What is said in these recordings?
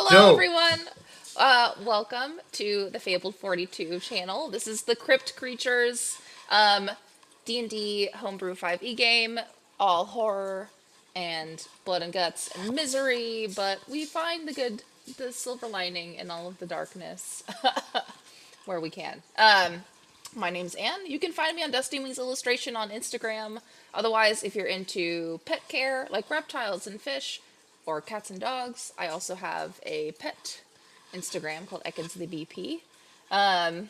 Hello, Yo, everyone. Welcome to the Fabled 42 channel. This is the Crypt Creatures D&D Homebrew 5e game, all horror and blood and guts and misery, but we find the silver lining in all of the darkness where we can. My name's Anne. You can find me on Dusty Wings Illustration on Instagram. Otherwise, if you're into pet care, like reptiles and fish, or cats and dogs, I also have a pet Instagram called Ekans the BP. But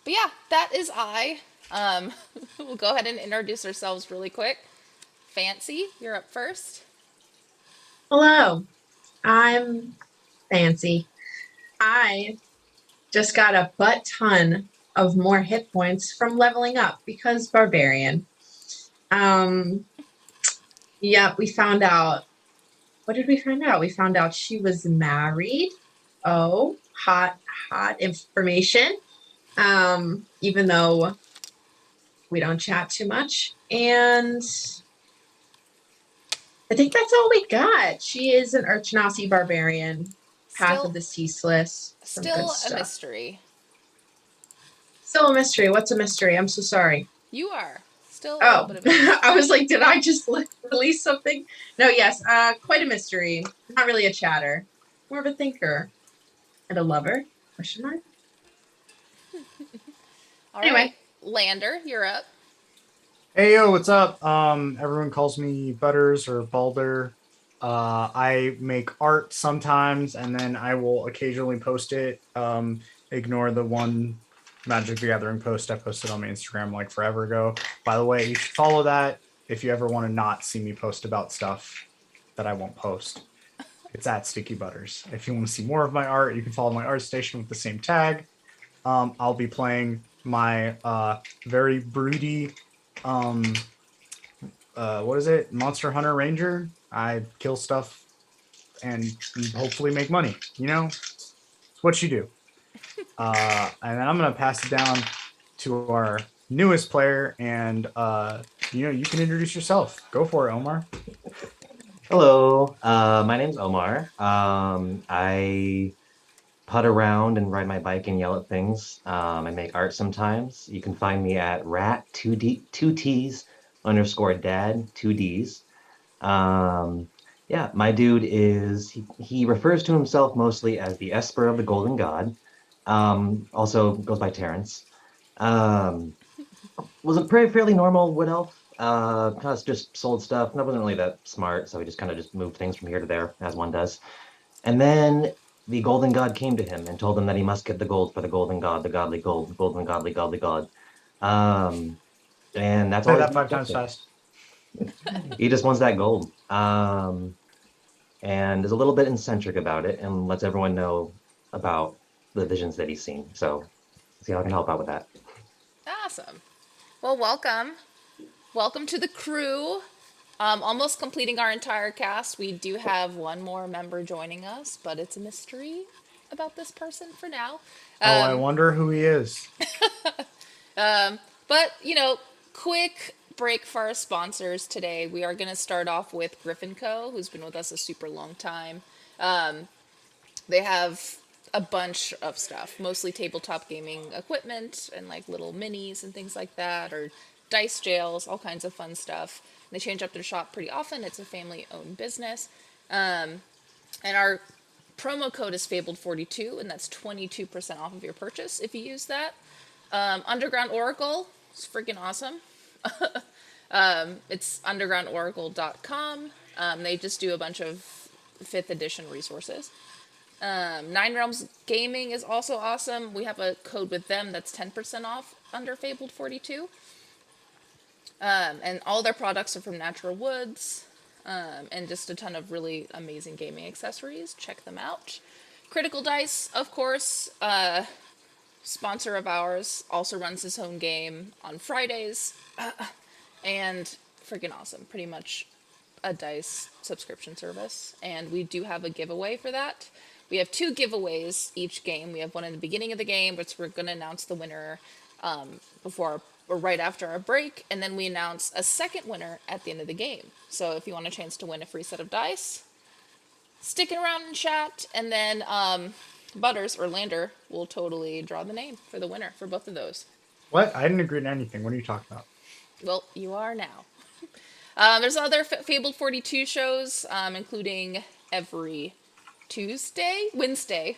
yeah, that is I. We'll go ahead and introduce ourselves really quick. Fancy, you're up first. Hello, I'm Fancy. I just got a butt ton of more hit points from leveling up because barbarian. Um, yeah, we found out. What did we find out? We found out she was married. Oh, hot information. Even though we don't chat too much. And I think that's all we got. She is an Urchinasi barbarian, Path of Still, the Ceaseless, some good still a stuff. mystery. Still a mystery. What's a mystery? I'm so sorry. You are still a little Oh, bit of a mystery. I was like, did I just release something? No, yes, quite a mystery. Not really a chatter, more of a thinker and a lover. Question mark. All right, Anyway, Lander, you're up. hey yo, what's up? Everyone calls me Butters or Balder. I make art sometimes, and then I will occasionally post it. Ignore the one Magic the Gathering post I posted on my Instagram like forever ago. By the way, you should follow that if you ever want to not see me post about stuff that I won't post. It's at Sticky Butters. If you want to see more of my art, you can follow my art station with the same tag. I'll be playing my very broody, um, what is it? Monster Hunter Ranger. I kill stuff and hopefully make money. You know, it's what you do. And then I'm gonna pass it down to our newest player, and you can introduce yourself. Go for it, Omar. Hello, my name's Omar. I putt around and ride my bike and yell at things. I make art sometimes. You can find me at rat2T's underscore dad 2Ds. Um, yeah, my dude he refers to himself mostly as the Esper of the Golden God. Also goes by Terrence. Um, was a pretty fairly normal wood elf. Kind of just sold stuff. And I wasn't really that smart, so he just kind of just moved things from here to there, as one does. And then the golden god came to him and told him that he must get the gold for the golden god, the godly gold, the golden godly godly god. Um, and that's Say all he's that been 5 times accepting. fast. He just wants that gold. And is a little bit eccentric about it and lets everyone know about the visions that he's seen. So see how I can help out with that. Awesome. Well, welcome. Welcome to the crew. Almost completing our entire cast. We do have one more member joining us, but it's a mystery about this person for now. Oh, I wonder who he is. But, quick break for our sponsors today. We are going to start off with Griffin Co., who's been with us a super long time. They have a bunch of stuff, mostly tabletop gaming equipment and like little minis and things like that, or dice jails, all kinds of fun stuff. They change up their shop pretty often. It's a family-owned business. And our promo code is Fabled42, and that's 22% off of your purchase if you use that. Underground Oracle is freaking awesome. It's undergroundoracle.com. They just do a bunch of 5th edition resources. Nine Realms Gaming is also awesome. We have a code with them that's 10% off under Fabled 42. And all their products are from natural woods, and just a ton of really amazing gaming accessories. Check them out. Critical Dice, of course, sponsor of ours, also runs his own game on Fridays, and freaking awesome. Pretty much a dice subscription service, and we do have a giveaway for that. We have 2 giveaways each game. We have one in the beginning of the game, which we're going to announce the winner before or right after our break, and then we announce a second winner at the end of the game. So if you want a chance to win a free set of dice, sticking around in chat, and then Butters or Lander will totally draw the name for the winner for both of those. What? I didn't agree to anything. What are you talking about? Well, you are now. There's other Fabled 42 shows, including every Wednesday,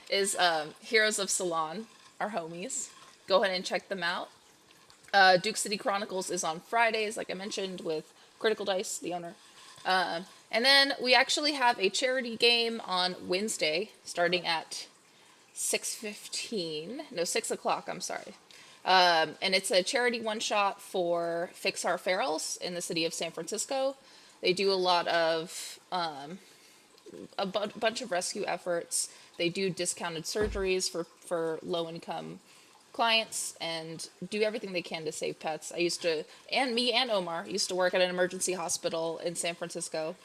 is Heroes of Salon, our homies. Go ahead and check them out. Duke City Chronicles is on Fridays, like I mentioned, with Critical Dice, the owner. And then we actually have a charity game on Wednesday, starting at 6 o'clock, I'm sorry. And it's a charity one-shot for Fix Our Ferals in the city of San Francisco. They do a lot of, bunch of rescue efforts. They do discounted surgeries for low-income clients and do everything they can to save pets. Me and Omar used to work at an emergency hospital in San Francisco.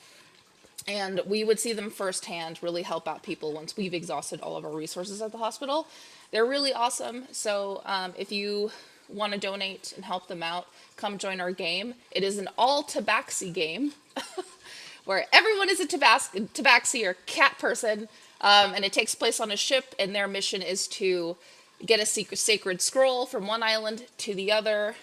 And we would see them firsthand really help out people once we've exhausted all of our resources at the hospital. They're really awesome. So if you want to donate and help them out, come join our game. It is an all tabaxi game where everyone is a tabaxi or cat person. And it takes place on a ship, and their mission is to get a sacred scroll from one island to the other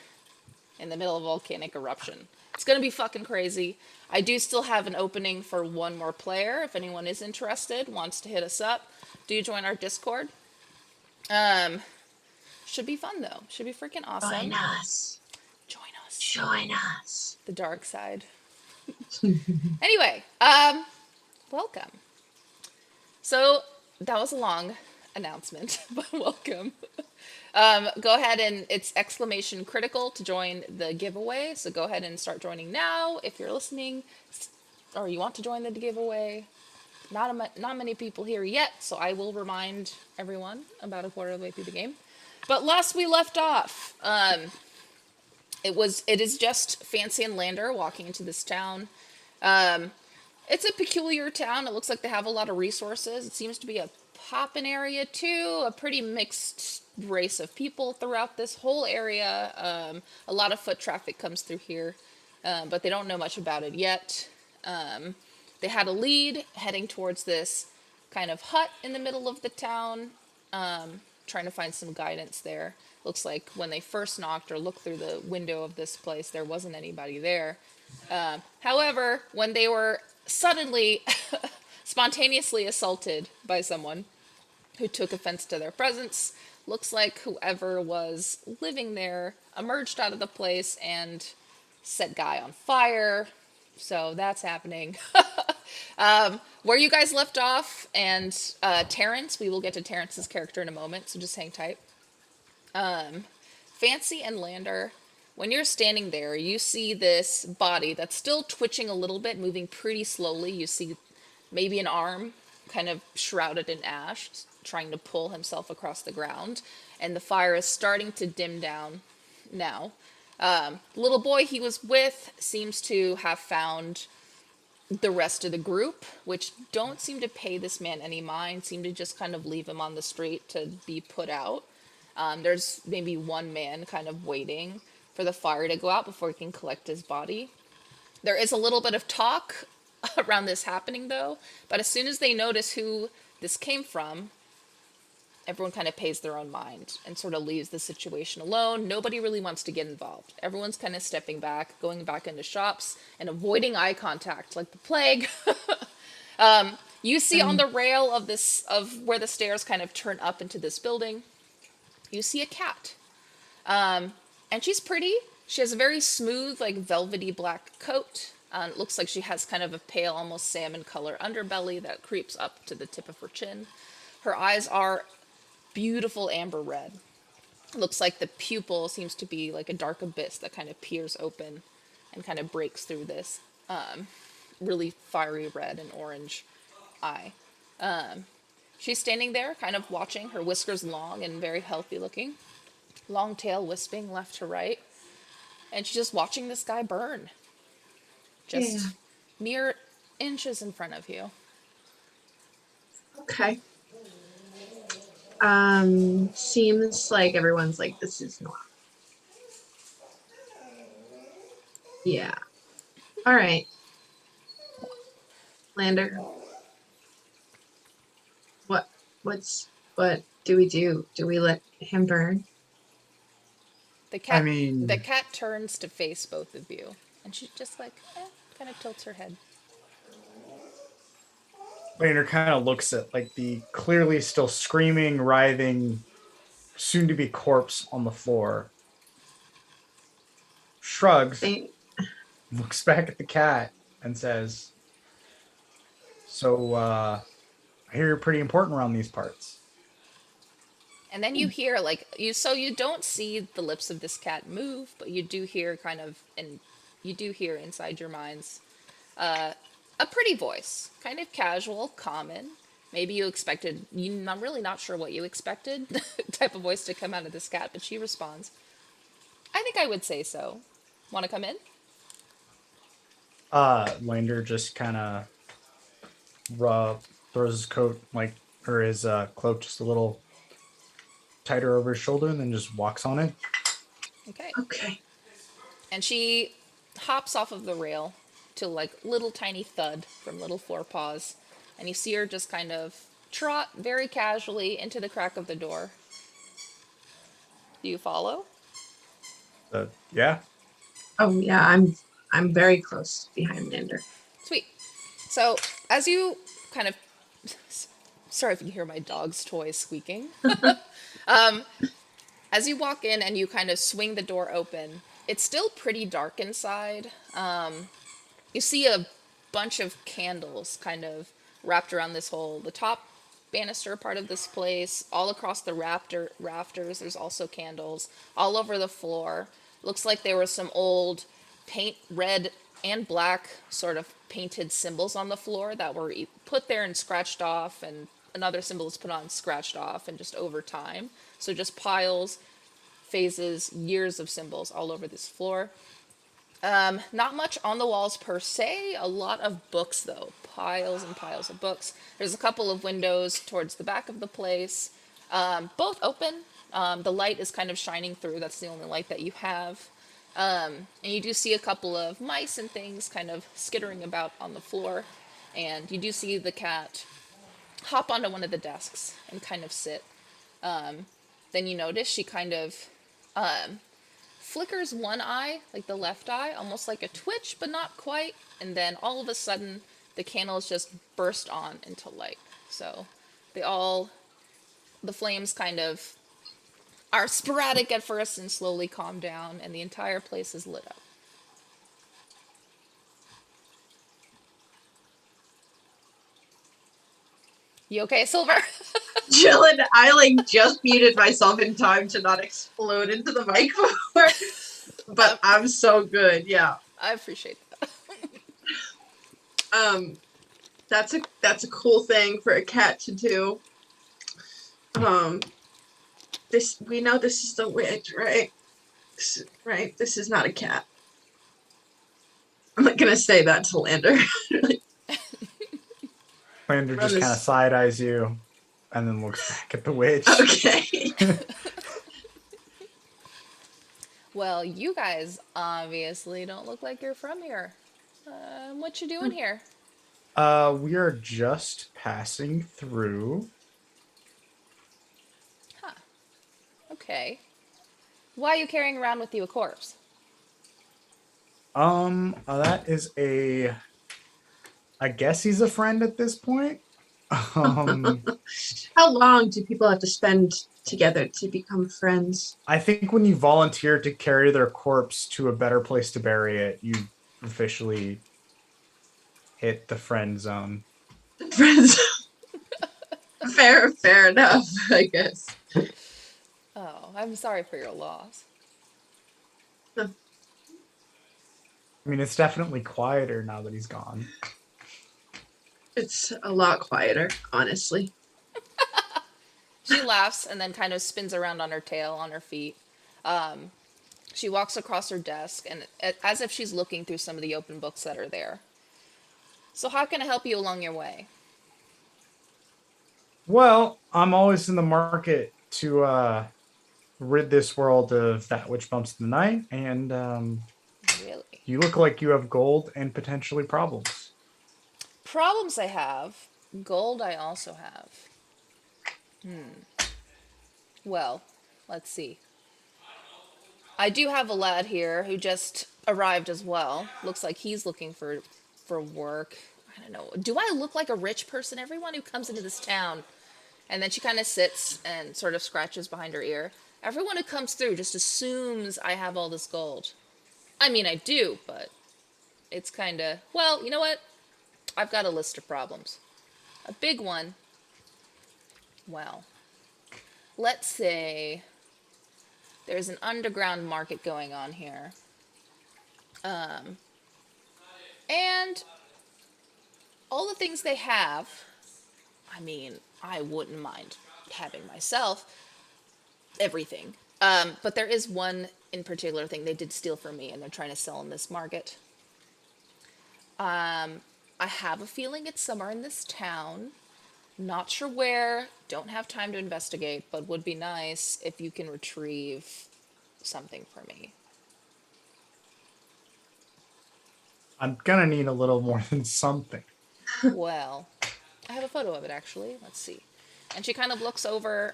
in the middle of a volcanic eruption. It's going to be fucking crazy. I do still have an opening for one more player. If anyone is interested, wants to hit us up, do join our Discord. Should be fun, though. Should be freaking awesome. Join us. Join us. Join us. The dark side. Anyway, welcome. So, that was a long announcement, but welcome. Go ahead and it's !critical to join the giveaway. So go ahead and start joining now if you're listening or you want to join the giveaway. Not many people here yet, so I will remind everyone about a quarter of the way through the game. But last we left off, it is just Fancy and Lander walking into this town. It's a peculiar town. It looks like they have a lot of resources. It seems to be a poppin' area too, a pretty mixed race of people throughout this whole area. A lot of foot traffic comes through here, but they don't know much about it yet. They had a lead heading towards this kind of hut in the middle of the town, trying to find some guidance there. Looks like when they first knocked or looked through the window of this place, there wasn't anybody there. However, when they were suddenly spontaneously assaulted by someone who took offense to their presence, looks like whoever was living there emerged out of the place and set Guy on fire. So that's happening. Where you guys left off, and Terrence, we will get to Terrence's character in a moment, so just hang tight. Fancy and Lander, when you're standing there, you see this body that's still twitching a little bit, moving pretty slowly. You see maybe an arm kind of shrouded in ash, trying to pull himself across the ground. And the fire is starting to dim down now. The little boy he was with seems to have found the rest of the group, which don't seem to pay this man any mind, seem to just kind of leave him on the street to be put out. There's maybe one man kind of waiting for the fire to go out before he can collect his body. There is a little bit of talk around this happening, though, but as soon as they notice who this came from, everyone kind of pays their own mind and sort of leaves the situation alone. Nobody really wants to get involved. Everyone's kind of stepping back, going back into shops, and avoiding eye contact like the plague. You see on the rail of where the stairs kind of turn up into this building, you see a cat. And she's pretty. She has a very smooth, like velvety black coat. It looks like she has kind of a pale, almost salmon color underbelly that creeps up to the tip of her chin. Her eyes are beautiful amber red. Looks like the pupil seems to be like a dark abyss that kind of peers open and kind of breaks through this really fiery red and orange eye. She's standing there kind of watching, her whiskers long and very healthy looking. Long tail wisping left to right. And she's just watching this guy burn. Just mere inches in front of you. Okay. Seems like everyone's like, this is normal. Yeah. All right. Lander. What what do we do? Do we let him burn? The I cat the mean, cat turns to face both of you, and she just like kind of tilts her head. Lander kind of looks at like the clearly still screaming, writhing, soon to be corpse on the floor, shrugs, They, looks back at the cat, and says, "So, I hear you're pretty important around these parts." And then you hear like you don't see the lips of this cat move, but you do hear kind of and you do hear inside your minds a pretty voice, kind of casual, common. Maybe you expected, I'm really not sure what you expected type of voice to come out of this cat, but she responds, I think I would say so. Want to come in? Lander just kind of throws his coat like or his cloak just a little tighter over his shoulder, and then just walks on it. Okay. okay. And she hops off of the rail to like little tiny thud from little forepaws. And you see her just kind of trot very casually into the crack of the door. Do you follow? So yeah, Oh yeah, I'm very close behind Lander. Sweet. So as you kind of, sorry if you hear my dog's toy squeaking. As you walk in and you kind of swing the door open, it's still pretty dark inside. You see a bunch of candles kind of wrapped around the top banister part of this place. All across the rafters, there's also candles. All over the floor. Looks like there were some old red and black sort of painted symbols on the floor that were put there and scratched off, and another symbol is put on, scratched off, and just over time. So just piles, phases, years of symbols all over this floor. Not much on the walls per se. A lot of books, though. Piles and piles of books. There's a couple of windows towards the back of the place, both open. The light is kind of shining through. That's the only light that you have. And you do see a couple of mice and things kind of skittering about on the floor. And you do see the cat hop onto one of the desks and kind of sit. Then you notice she kind of flickers one eye, like the left eye, almost like a twitch, but not quite. And then all of a sudden, the candles just burst on into light. So the flames kind of are sporadic at first and slowly calm down, and the entire place is lit up. You okay, Silver? Chillin', I like just muted myself in time to not explode into the microphone. But I'm so good, yeah. I appreciate that. That's a cool thing for a cat to do. We know this is the witch, right? Right? This is not a cat. I'm not gonna say that to Lander. Lander just kind of side eyes you, and then looks back at the witch. Okay. Well, you guys obviously don't look like you're from here. What you doing here? We are just passing through. Huh. Okay. Why are you carrying around with you a corpse? That is I guess he's a friend at this point. How long do people have to spend together to become friends? I think when you volunteer to carry their corpse to a better place to bury it, you officially hit the friend zone. Friends. Fair enough, I guess. Oh, I'm sorry for your loss. I mean, it's definitely quieter now that he's gone. It's a lot quieter, honestly. She laughs and then kind of spins around on her tail, on her feet. She walks across her desk, and as if she's looking through some of the open books that are there. So how can I help you along your way? Well, I'm always in the market to rid this world of that which bumps in the night, and Really? you look like you have gold and potentially problems. problems I have, gold I also have. Well, let's see. I do have a lad here who just arrived as well. Looks like he's looking for work. I don't know. Do I look like a rich person? Everyone who comes into this town, and then she kind of sits and sort of scratches behind her ear. Everyone who comes through just assumes I have all this gold. I mean, I do, but it's kind of, well, you know what? I've got a list of problems. A big one. Well, let's say there's an underground market going on here. And all the things they have, I mean, I wouldn't mind having myself. Everything. But there is one in particular thing they did steal from me, and they're trying to sell in this market. I have a feeling it's somewhere in this town. Not sure where. Don't have time to investigate, but would be nice if you can retrieve something for me. I'm gonna need a little more than something. Well, I have a photo of it actually. Let's see. And she kind of looks over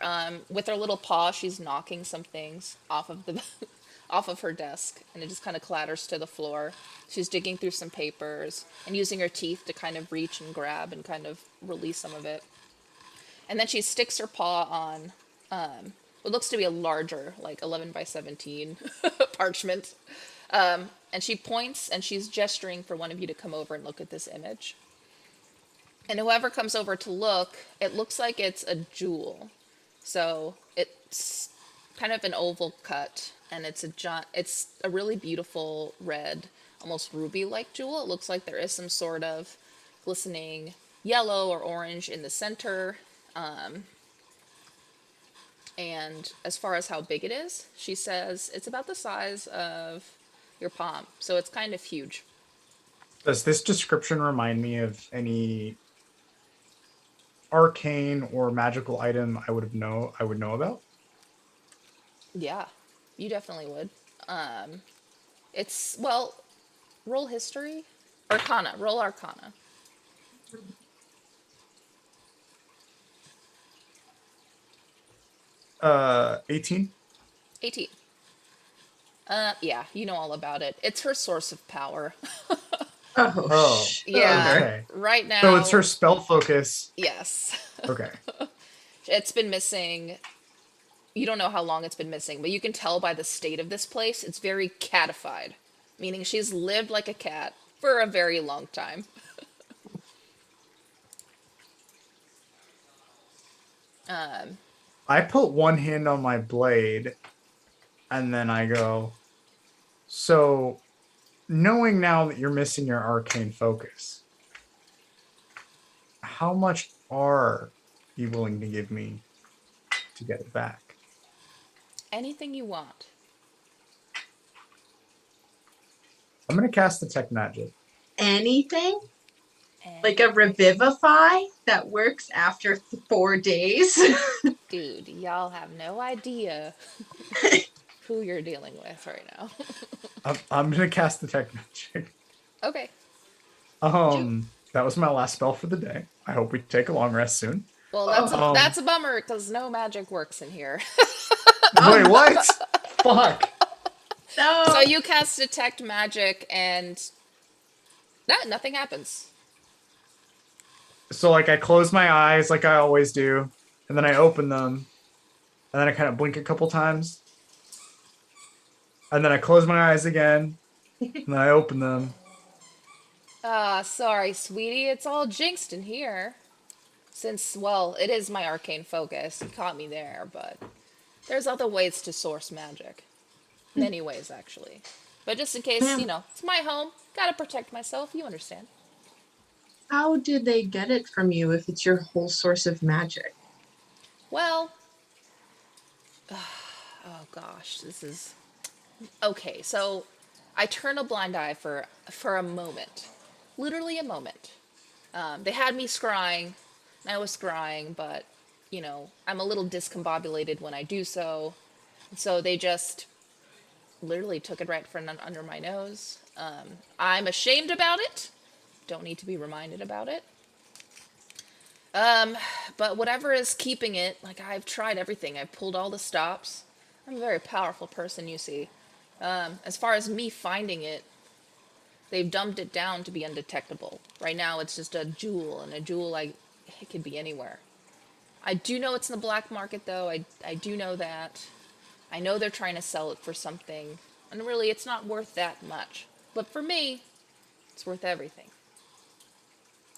with her little paw. She's knocking some things off of the off of her desk, and it just kind of clatters to the floor. She's digging through some papers and using her teeth to kind of reach and grab and kind of release some of it. And then she sticks her paw on what looks to be a larger, like 11 by 17 parchment. And she points and she's gesturing for one of you to come over and look at this image. And whoever comes over to look, it looks like it's a jewel. So it's kind of an oval cut, and it's a really beautiful red, almost ruby-like jewel. It looks like there is some sort of glistening yellow or orange in the center. And as far as how big it is, she says it's about the size of your palm. So it's kind of huge. Does this description remind me of any arcane or magical item I would know about? Yeah, you definitely would. It's, well, roll history. Arcana. Roll Arcana. 18. 18. Yeah, you know all about it. It's her source of power. Oh, Yeah, okay. right now. So it's her spell focus. Yes. Okay. It's been missing. You don't know how long it's been missing, but you can tell by the state of this place, it's very catified, meaning she's lived like a cat for a very long time. I put one hand on my blade, and then I go, so knowing now that you're missing your arcane focus, how much are you willing to give me to get it back? Anything you want. I'm going to cast Detect Magic. Anything? And Like a revivify that works after 4 days? dude, y'all have no idea who you're dealing with right now. I'm going to cast Detect Magic. Okay. That was my last spell for the day. I hope we take a long rest soon. Well, that's a bummer because no magic works in here. Wait, what? Fuck. No. So you cast Detect Magic and nothing happens. So like I close my eyes like I always do, and then I open them, and then I kind of blink a couple times, and then I close my eyes again, and then I open them. Sorry, sweetie. It's all jinxed in here. Since, well, it is my arcane focus. You caught me there, but there's other ways to source magic. Many ways, actually. But just in case, it's my home. Gotta protect myself. You understand. How did they get it from you if it's your whole source of magic? Well, oh gosh, this is... Okay, so I turn a blind eye for a moment. Literally a moment. They had me scrying, and I was scrying, but, I'm a little discombobulated when I do so. So they just literally took it right from under my nose. I'm ashamed about it. don't need to be reminded about it. But whatever is keeping it, like I've tried everything. I've pulled all the stops. I'm a very powerful person, you see. As far as me finding it, they've dumbed it down to be undetectable. Right now it's just a jewel, and a jewel, like, it could be anywhere. I do know it's in the black market, though. I do know that. I know they're trying to sell it for something, and really it's not worth that much. But for me, it's worth everything.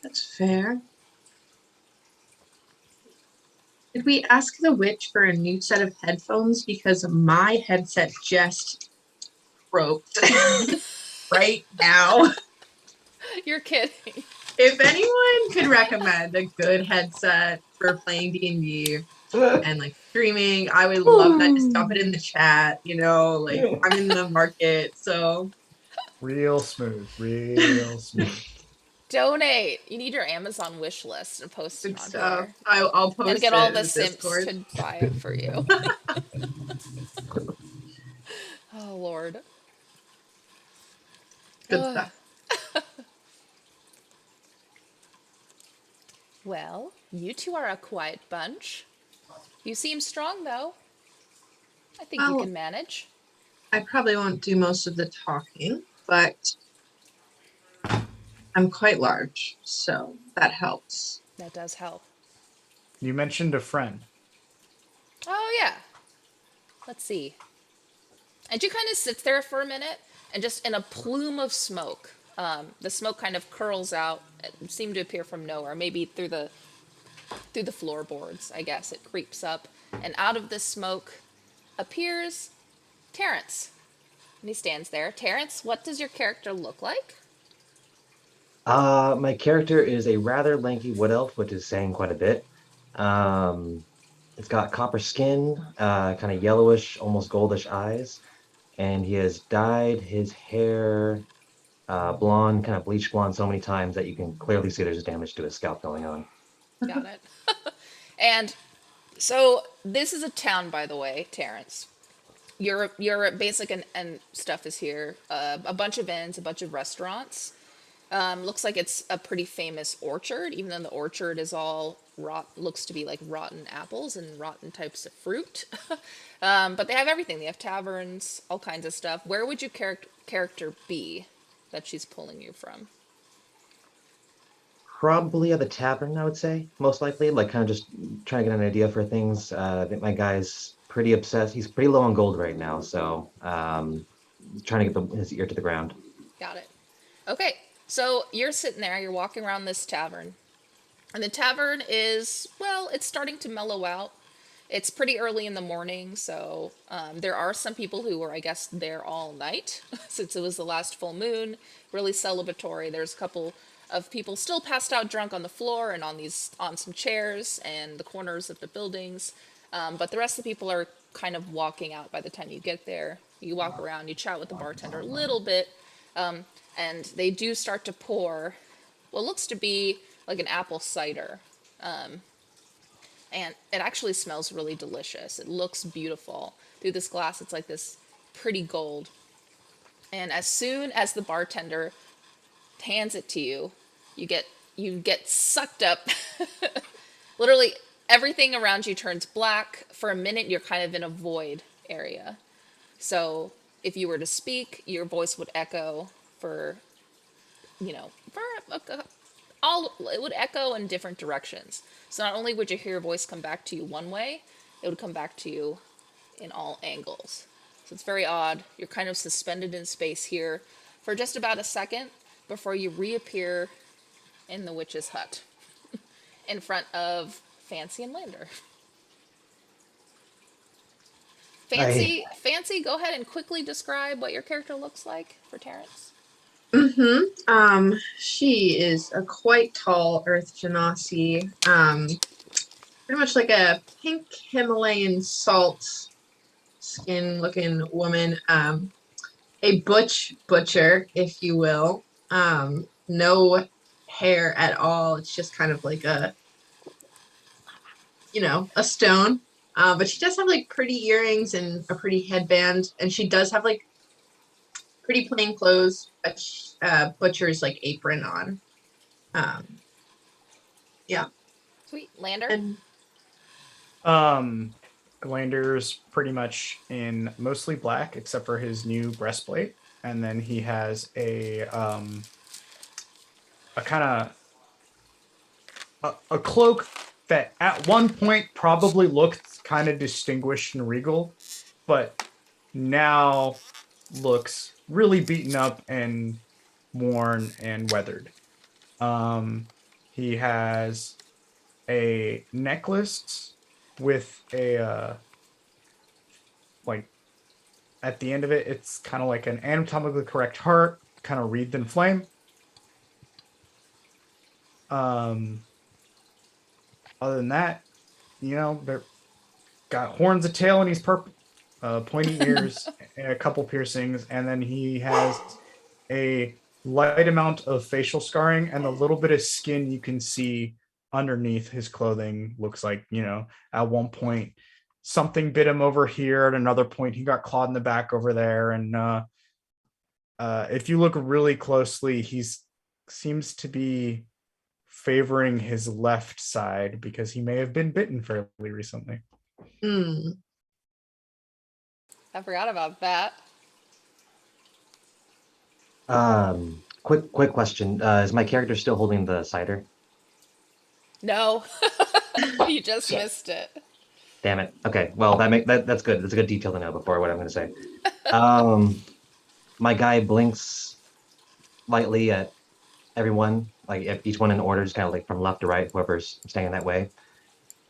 That's fair. Did we ask the witch for a new set of headphones? Because my headset just broke right now. You're kidding. If anyone could recommend a good headset for playing D&D and like streaming, I would love that. Just dump it in the chat, like I'm in the market, so Real smooth, real smooth. Donate. You need your Amazon wish list and post it good on stuff. here. I'll post And get it all in the the simps Discord. to buy it for you. Oh, Lord. Good Ugh. stuff. Well, you two are a quiet bunch. You seem strong, though. I think you Well, can manage. I probably won't do most of the talking, but I'm quite large, so that helps. That does help. You mentioned a friend. Oh, yeah. Let's see. And she kind of sits there for a minute, and just in a plume of smoke, the smoke kind of curls out. It seemed to appear from nowhere, maybe through the floorboards, I guess. It creeps up, and out of this smoke appears Terrence. And he stands there. Terrence, what does your character look like? My character is a rather lanky wood elf, which is saying quite a bit. It's got copper skin, kind of yellowish, almost goldish eyes, and he has dyed his hair blonde, kind of bleach blonde, so many times that you can clearly see there's damage to his scalp going on. Got it. And so this is a town, by the way, Terrence. Your basic and stuff is here. A bunch of inns, a bunch of restaurants. Looks like it's a pretty famous orchard, even though the orchard is all looks to be like rotten apples and rotten types of fruit. But they have everything. They have taverns, all kinds of stuff. Where would your character be that she's pulling you from? Probably at the tavern, I would say, most likely. Like, kind of just trying to get an idea for things. I think my guy's pretty obsessed. He's pretty low on gold right now, so trying to get his ear to the ground. Got it. Okay, so you're sitting there, you're walking around this tavern. And the tavern is, well, it's starting to mellow out. It's pretty early in the morning, so there are some people who were, I guess, there all night, since it was the last full moon, really celebratory. There's a couple of people still passed out drunk on the floor and on some chairs and the corners of the buildings. But the rest of the people are kind of walking out by the time you get there. You walk around, you chat with the bartender a little bit, and they do start to pour what looks to be like an apple cider. And it actually smells really delicious. It looks beautiful. Through this glass, it's like this pretty gold. And as soon as the bartender hands it to you, you get sucked up. Literally everything around you turns black. For a minute, you're kind of in a void area. So if you were to speak, your voice would echo for it would echo in different directions. So not only would you hear your voice come back to you one way, it would come back to you in all angles. So it's very odd. You're kind of suspended in space here for just about a second before you reappear in the witch's hut in front of Fancy and Lander. Fancy, go ahead and quickly describe what your character looks like for Terrence. She is a quite tall Earth Genasi, pretty much like a pink Himalayan salt skin looking woman, a butcher, if you will. No hair at all. It's just kind of like a stone. But she does have like pretty earrings and a pretty headband, and she does have like pretty plain clothes, but butcher's like apron on. Um, yeah, Sweet. Lander? and Um, Lander's pretty much in mostly black except for his new breastplate, and then he has a kind of a cloak that at one point probably looked kind of distinguished and regal, but now looks really beaten up and worn and weathered. Um, he has a necklace with a like at the end of it, it's kind of like an anatomically correct heart, kind of wreathed in flame. Um, Other than that, they're got horns, a tail, and he's purple, pointy ears, and a couple piercings, and then he has a light amount of facial scarring and the little bit of skin you can see underneath his clothing looks like, at one point something bit him over here, at another point he got clawed in the back over there, and if you look really closely, he's seems to be favoring his left side because he may have been bitten fairly recently. mm, I forgot about that. Quick question. Is my character still holding the cider? No. You just Shit. missed it. Damn it. Okay. Well, that's good. That's a good detail to know before what I'm going to say. Um, my guy blinks lightly at everyone, like if each one in order, just kind of like from left to right, whoever's staying that way.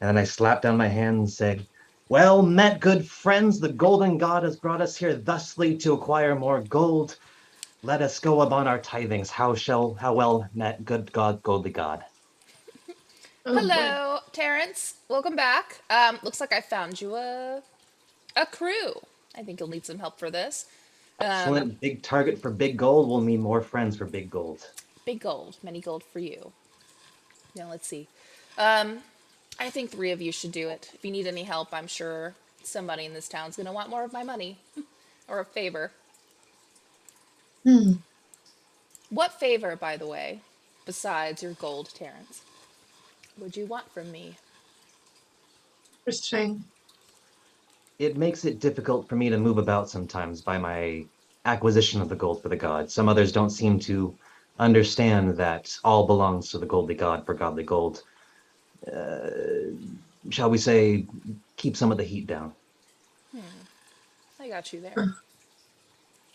And then I slap down my hand and say, "Well met, good friends. The golden god has brought us here thusly to acquire more gold. Let us go upon our tithings. How well met, good god, goldly god." oh boy. Hello, Terrence. Welcome back. Looks like I found you a crew. I think you'll need some help for this. Excellent. Big target for big gold will mean more friends for big gold. Big gold, many gold for you. Now let's see. I think 3 of you should do it. If you need any help, I'm sure somebody in this town's gonna want more of my money or a favor. Hmm. What favor, by the way, besides your gold, Terrence, would you want from me? Interesting. It makes it difficult for me to move about sometimes by my acquisition of the gold for the god. Some others don't seem to understand that all belongs to the goldly god for godly gold. Shall we say, keep some of the heat down? I got you there. Huh.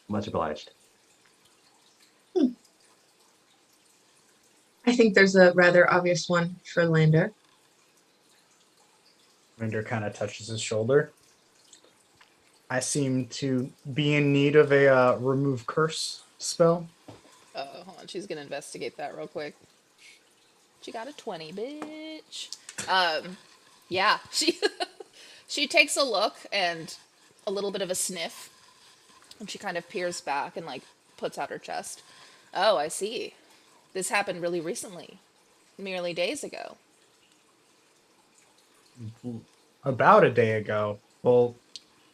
Much obliged. I think there's a rather obvious one for Lander. Rinder kind of touches his shoulder. I seem to be in need of a remove curse spell. Hold on, she's gonna investigate that real quick. She got a 20, bitch. Yeah, she takes a look and a little bit of a sniff, and she kind of peers back and like puts out her chest. Oh, I see. This happened really recently, merely days ago. About a day ago. Well,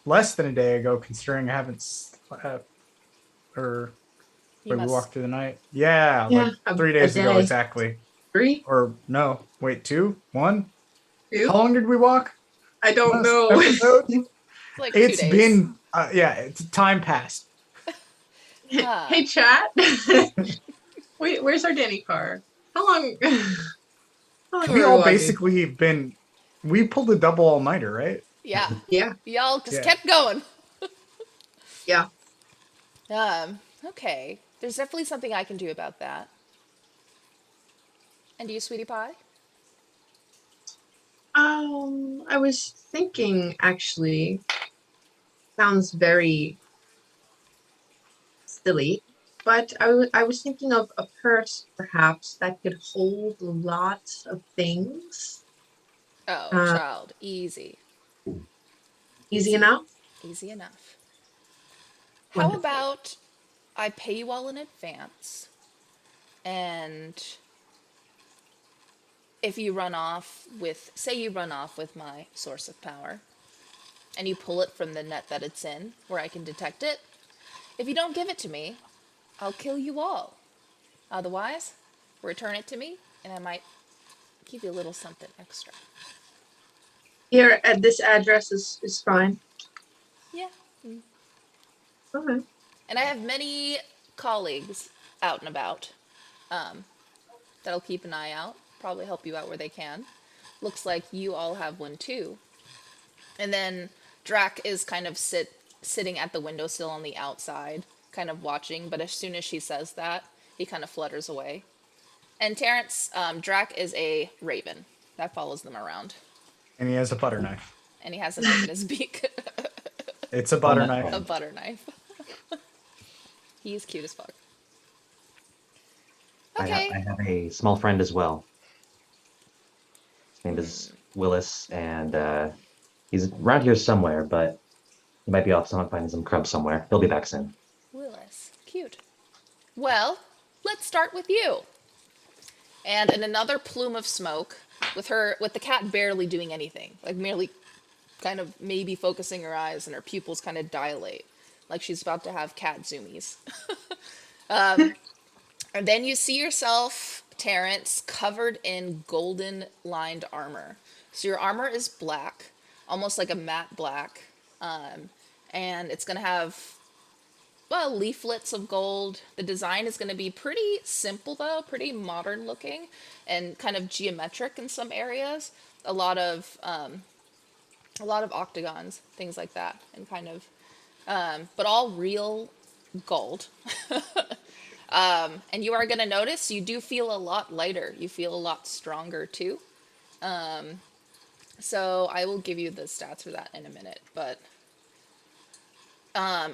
less than a day ago, considering I haven't slept. Or You wait, we must. walked through the night. Yeah, Yeah, like a 3 days ago day. exactly. 3? Or no, wait, 2, 1. 2? How long did we walk? I don't Last know. episode? It's like 2 It's days. been it's time passed. Hey, chat. Wait, where's our Danny car? How long? How long We were all walking? basically been. We pulled a double all nighter, right? Yeah, Yeah, y'all just Yeah. kept going. yeah. Okay. There's definitely something I can do about that. And you, sweetie pie? I was thinking actually, sounds very silly, but I was thinking of a purse perhaps that could hold lots of things. Oh, Uh, child, easy. easy enough. Easy enough. How Wonderful. about I pay you all in advance, and if you run off with, say you run off with my source of power, and you pull it from the net that it's in, where I can detect it, if you don't give it to me, I'll kill you all. Otherwise, return it to me, and I might give you a little something extra. Here at this address is fine. Yeah. Okay. And I have many colleagues out and about that'll keep an eye out, probably help you out where they can. Looks like you all have one too. And then Drac is kind of sitting at the windowsill on the outside, kind of watching, but as soon as she says that, he kind of flutters away. And Terrence, Drac is a raven that follows them around. And he has a butter knife. And he has a knife in his beak. It's a butter Oh, knife. A butter knife. He's cute as fuck. Okay. I have a small friend as well. His name is Willis, and he's around here somewhere, but he might be off finding some crumbs somewhere. He'll be back soon. Willis. Cute. Well, let's start with you. And in another plume of smoke, with the cat barely doing anything, like merely kind of maybe focusing her eyes and her pupils kind of dilate, like she's about to have cat zoomies. And then you see yourself, Terrence, covered in golden lined armor. So your armor is black, almost like a matte black. And it's going to have, well, leaflets of gold. The design is going to be pretty simple, though, pretty modern looking and kind of geometric in some areas. A lot of octagons, things like that, and kind of, but all real gold. And you are going to notice you do feel a lot lighter. You feel a lot stronger too. So I will give you the stats for that in a minute, but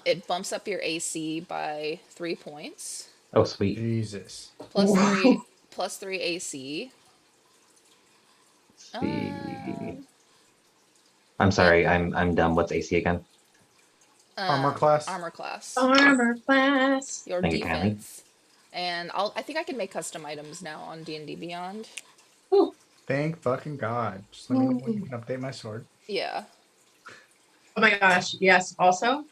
it bumps up your AC by 3 points. Oh, sweet. Jesus. Plus three AC. Let's see. I'm sorry, I'm dumb. What's AC again? Armor class. Armor class. Armor class. Your Thank you, kindly. defense. And I think I can make custom items now on D&D Beyond. Ooh. Thank fucking God. Just let me know when you can update my sword. Yeah. Oh my gosh. Yes. Also,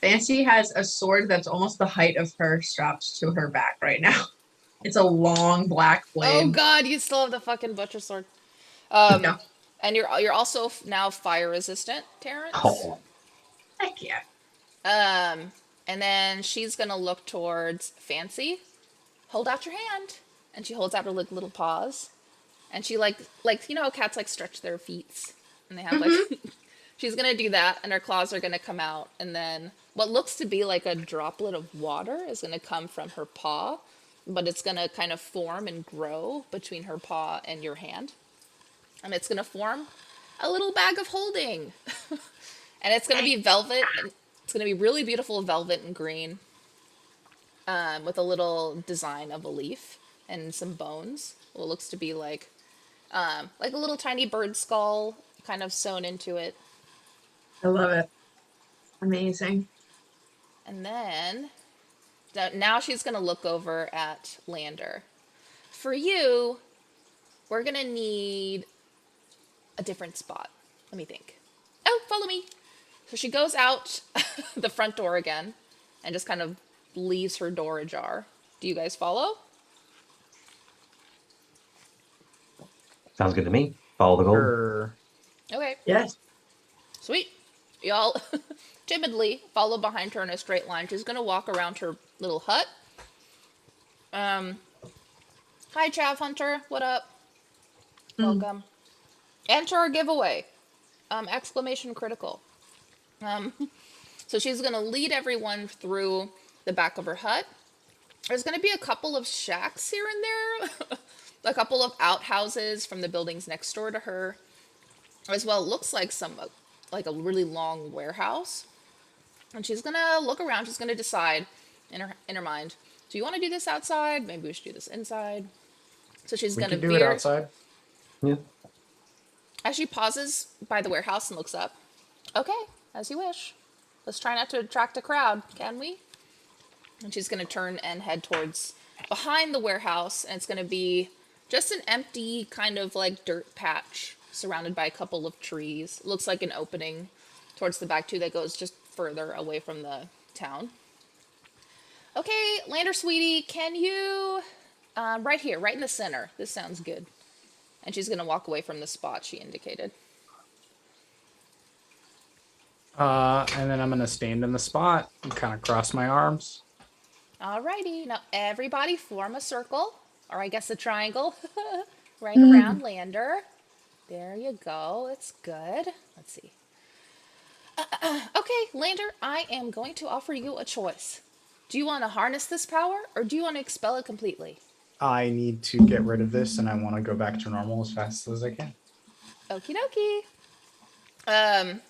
Fancy has a sword that's almost the height of her strapped to her back right now. It's a long black blade. Oh God, you still have the fucking butcher sword. No. And you're also now fire resistant, Terrence. Oh, Heck yeah. And then she's gonna look towards Fancy. Hold out your hand, and she holds out her little paws, and she like you know how cats like stretch their feet, and they have like. She's gonna do that, and her claws are gonna come out, and then what looks to be like a droplet of water is gonna come from her paw, but it's gonna kind of form and grow between her paw and your hand, and it's gonna form a little bag of holding, and it's gonna be velvet. And it's gonna be really beautiful velvet and green, with a little design of a leaf and some bones. What looks to be like a little tiny bird skull kind of sewn into it. I love it. Amazing. And then now she's going to look over at Lander. For you, we're going to need a different spot. Let me think. Oh, follow me. So she goes out the front door again and just kind of leaves her door ajar. Do you guys follow? sounds good to me. Follow the goal. Sure. Okay, Yes. sweet. Y'all timidly follow behind her in a straight line. She's going to walk around her little hut. Hi, Chav Hunter. What up? Welcome. Enter our giveaway. Exclamation critical. So she's going to lead everyone through the back of her hut. There's going to be a couple of shacks here and there. A couple of outhouses from the buildings next door to her. As well, it looks like like a really long warehouse. And she's going to look around. She's going to decide in her mind, do you want to do this outside? Maybe we should do this inside. So she's We going to can do it outside. Yeah. As she pauses by the warehouse and looks up. Okay, as you wish. Let's try not to attract a crowd, can we? And she's going to turn and head towards behind the warehouse, and it's going to be just an empty kind of like dirt patch surrounded by a couple of trees. It looks like an opening towards the back too that goes just further away from the town. Okay, Lander sweetie, can you Right here, right in the center. This sounds good. And she's gonna walk away from the spot she indicated. And then I'm gonna stand in the spot and kind of cross my arms. Alrighty, now everybody form a circle, or I guess a triangle, right around Lander. There you go, it's good. Let's see. Okay, Lander, I am going to offer you a choice. Do you want to harness this power, or do you want to expel it completely? I need to get rid of this, and I want to go back to normal as fast as I can. Okie dokie.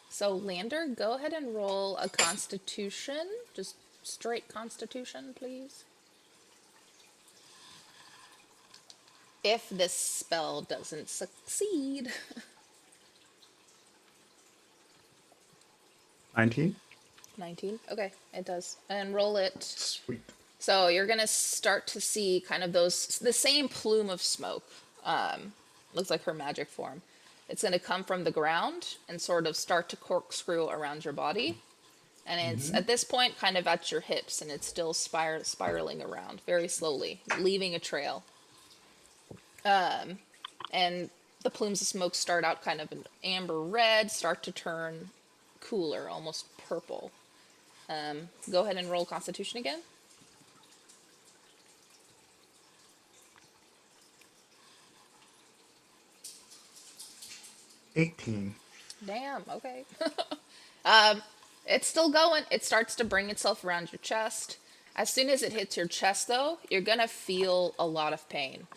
So Lander, go ahead and roll a Constitution. Just straight Constitution, please. If this spell doesn't succeed. 19. 19. Okay, it does. And roll it. Sweet. So you're gonna start to see kind of the same plume of smoke. Looks like her magic form. It's gonna come from the ground and sort of start to corkscrew around your body. And it's at this point kind of at your hips, and it's still spiraling around very slowly, leaving a trail. And the plumes of smoke start out kind of an amber red, start to turn cooler, almost purple. Go ahead and roll Constitution again. 18. Damn, okay. It's still going. It starts to bring itself around your chest. As soon as it hits your chest, though, you're gonna feel a lot of pain.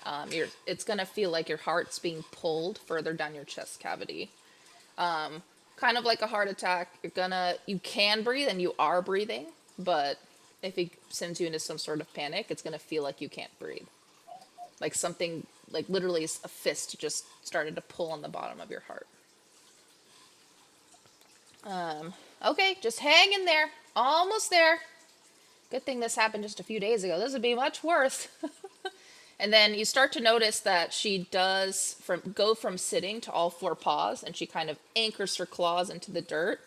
It's gonna feel like your heart's being pulled further down your chest cavity. Kind of like a heart attack. You can breathe and you are breathing, but if it sends you into some sort of panic, it's gonna feel like you can't breathe. Like something, like literally a fist just started to pull on the bottom of your heart. Okay, just hang in there. Almost there. Good thing this happened just a few days ago. This would be much worse. And then you start to notice that she does go from sitting to all four paws, and she kind of anchors her claws into the dirt.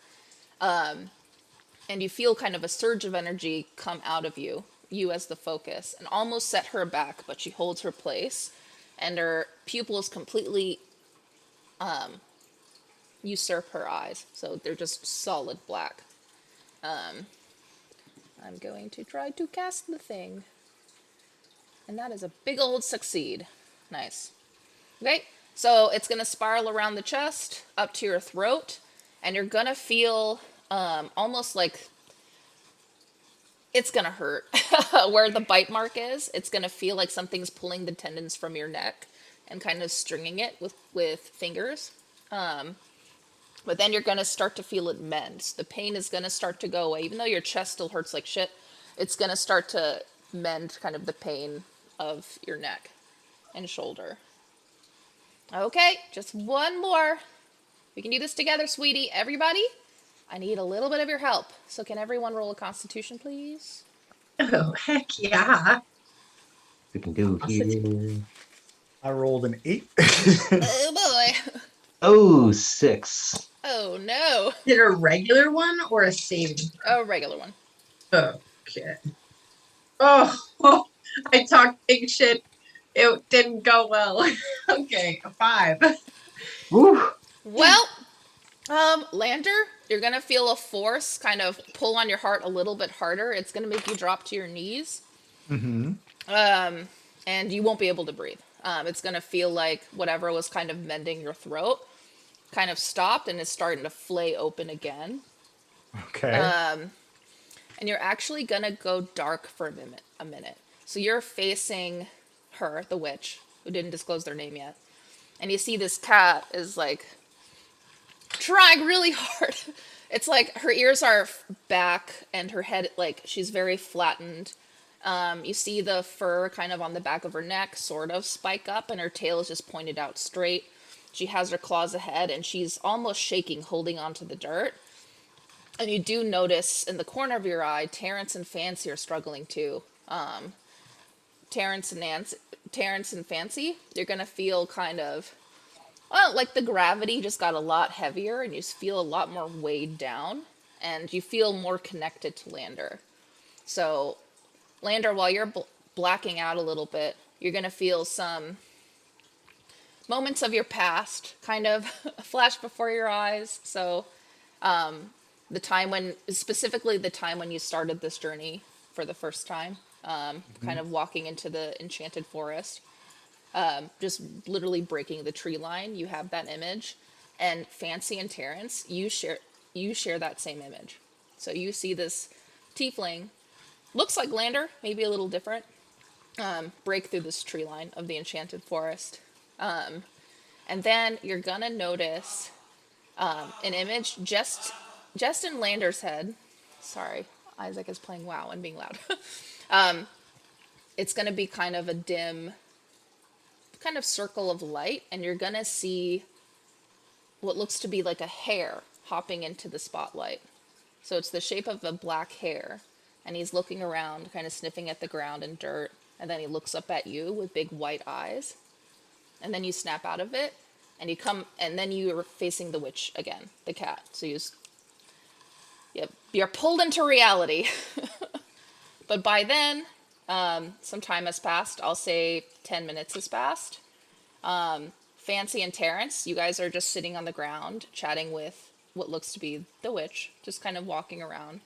And you feel kind of a surge of energy come out of you as the focus, and almost set her back, but she holds her place, and her pupils completely usurp her eyes. So they're just solid black. I'm going to try to cast the thing. And that is a big old succeed. Nice. Okay, so it's going to spiral around the chest, up to your throat, and you're going to feel almost like it's going to hurt. Where the bite mark is, it's going to feel like something's pulling the tendons from your neck and kind of stringing it with fingers. But then you're going to start to feel it mend. The pain is going to start to go away. Even though your chest still hurts like shit, it's going to start to mend kind of the pain of your neck and shoulder. Okay, just one more. We can do this together, sweetie. Everybody, I need a little bit of your help. So can everyone roll a Constitution, please? Oh, heck yeah. We can do here. I rolled an 8. Oh boy. Oh, 6. Oh no. Is it a regular one or a saving? A regular one. Okay. Oh, I talked big shit. It didn't go well. Okay, a 5. Woo! Well, Lander, you're gonna feel a force kind of pull on your heart a little bit harder. It's gonna make you drop to your knees. Mm-hmm. And you won't be able to breathe. It's gonna feel like whatever was kind of mending your throat kind of stopped and is starting to flay open again. Okay. And you're actually gonna go dark for a minute. So you're facing her, the witch, who didn't disclose their name yet. And you see this cat is like trying really hard. It's like her ears are back and her head, like she's very flattened. You see the fur kind of on the back of her neck sort of spike up, and her tail is just pointed out straight. She has her claws ahead, and she's almost shaking, holding onto the dirt. And you do notice in the corner of your eye, Terrence and Fancy are struggling too. Terrence and Fancy, you're gonna feel kind of, well, like the gravity just got a lot heavier, and you feel a lot more weighed down, and you feel more connected to Lander. So, Lander, while you're blacking out a little bit, you're going to feel some moments of your past kind of flash before your eyes. So the time when, specifically the time when you started this journey for the first time, kind of walking into the enchanted forest, just literally breaking the tree line, you have that image. And Fancy and Terrence, you share that same image. So you see this tiefling, looks like Lander, maybe a little different, break through this tree line of the enchanted forest. And then you're gonna notice an image just in Lander's head. Sorry, Isaac is playing WoW and being loud. It's gonna be kind of a dim kind of circle of light, and you're gonna see what looks to be like a hare hopping into the spotlight. So it's the shape of a black hare, and he's looking around, kind of sniffing at the ground and dirt, and then he looks up at you with big white eyes. And then you snap out of it, and and then you're facing the witch again, the cat. So you're pulled into reality. But by then, some time has passed. I'll say 10 minutes has passed. Fancy and Terrence, you guys are just sitting on the ground, chatting with what looks to be the witch, just kind of walking around.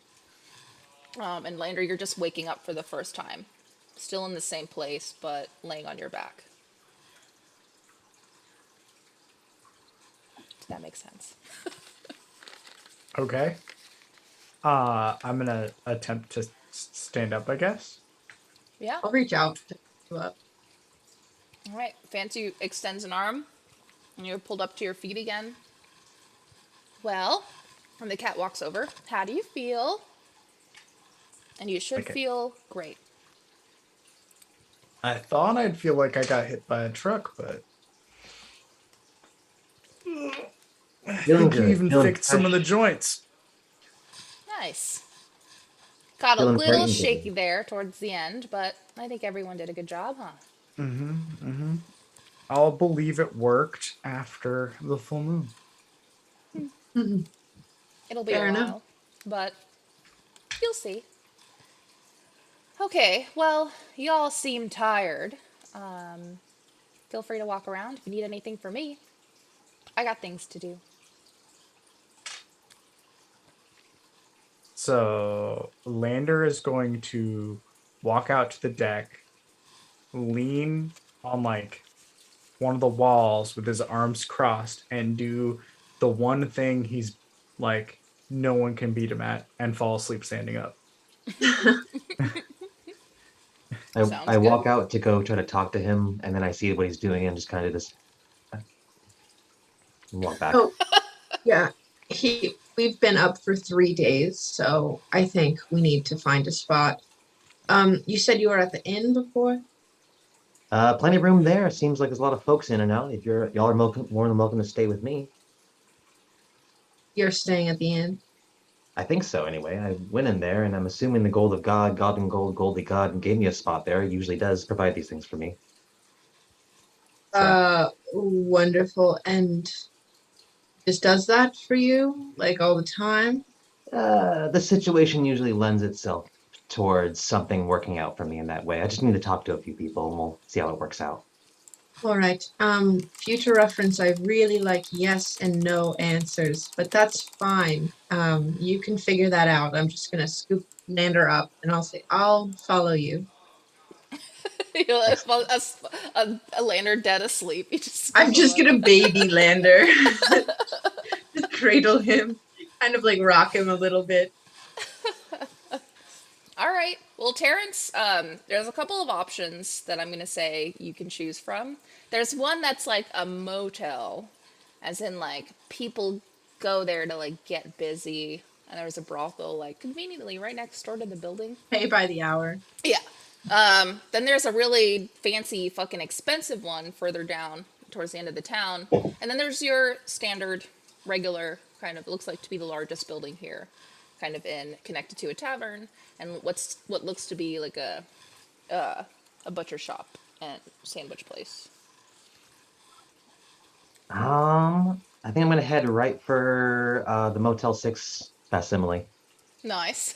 And Lander, you're just waking up for the first time. Still in the same place, but laying on your back. Does that make sense? Okay. I'm gonna attempt to stand up, I guess. Yeah. I'll reach out to you up. All right. Fancy extends an arm, and you're pulled up to your feet again. Well, and the cat walks over. How do you feel? And you should Okay. feel great. I thought I'd feel like I got hit by a truck, but I Feeling think you good, even feeling fixed some of the joints. Nice. Got a Feeling little frightened shaky today. there towards the end, but I think everyone did a good job, huh? I'll believe it worked after the full moon. Mhm. It'll be Fair a enough. while, but you'll see. Okay, well, y'all seem tired. Feel free to walk around if you need anything from me. I got things to do. So Lander is going to walk out to the deck, lean on like one of the walls with his arms crossed, and do the one thing he's like no one can beat him at, and fall asleep standing up. Sounds I good. walk out to go try to talk to him, and then I see what he's doing and just kind of just walk back. Oh, yeah. We've been up for 3 days, so I think we need to find a spot. You said you were at the inn before? Plenty of room there. Seems like there's a lot of folks in and out. If y'all are more than welcome to stay with me. You're staying at the inn. I think so anyway. I went in there, and I'm assuming the gold of God, God and gold, Goldie God, and gave me a spot there. It usually does provide these things for me. So, Wonderful. And just does that for you, like all the time? the situation usually lends itself towards something working out for me in that way. I just need to talk to a few people, and we'll see how it works out. All right. Future reference, I really like yes and no answers, but that's fine. You can figure that out. I'm just gonna scoop Nander up and I'll say, I'll follow you. You're like Ex- a lantern dead asleep. You just I'm scoop him just up. gonna baby Lander. Just cradle him, kind of like rock him a little bit. All right. Well, Terrence, there's a couple of options that I'm going to say you can choose from. There's one that's like a motel, as in like people go there to like get busy, and there's a brothel like conveniently right next door to the building. Pay by the hour. Yeah. Then there's a really fancy, fucking expensive one further down towards the end of the town, and then there's your standard, regular kind of looks like to be the largest building here, kind of in connected to a tavern and what looks to be like a butcher shop and sandwich place. I think I'm gonna head right for the Motel 6 facsimile. Nice.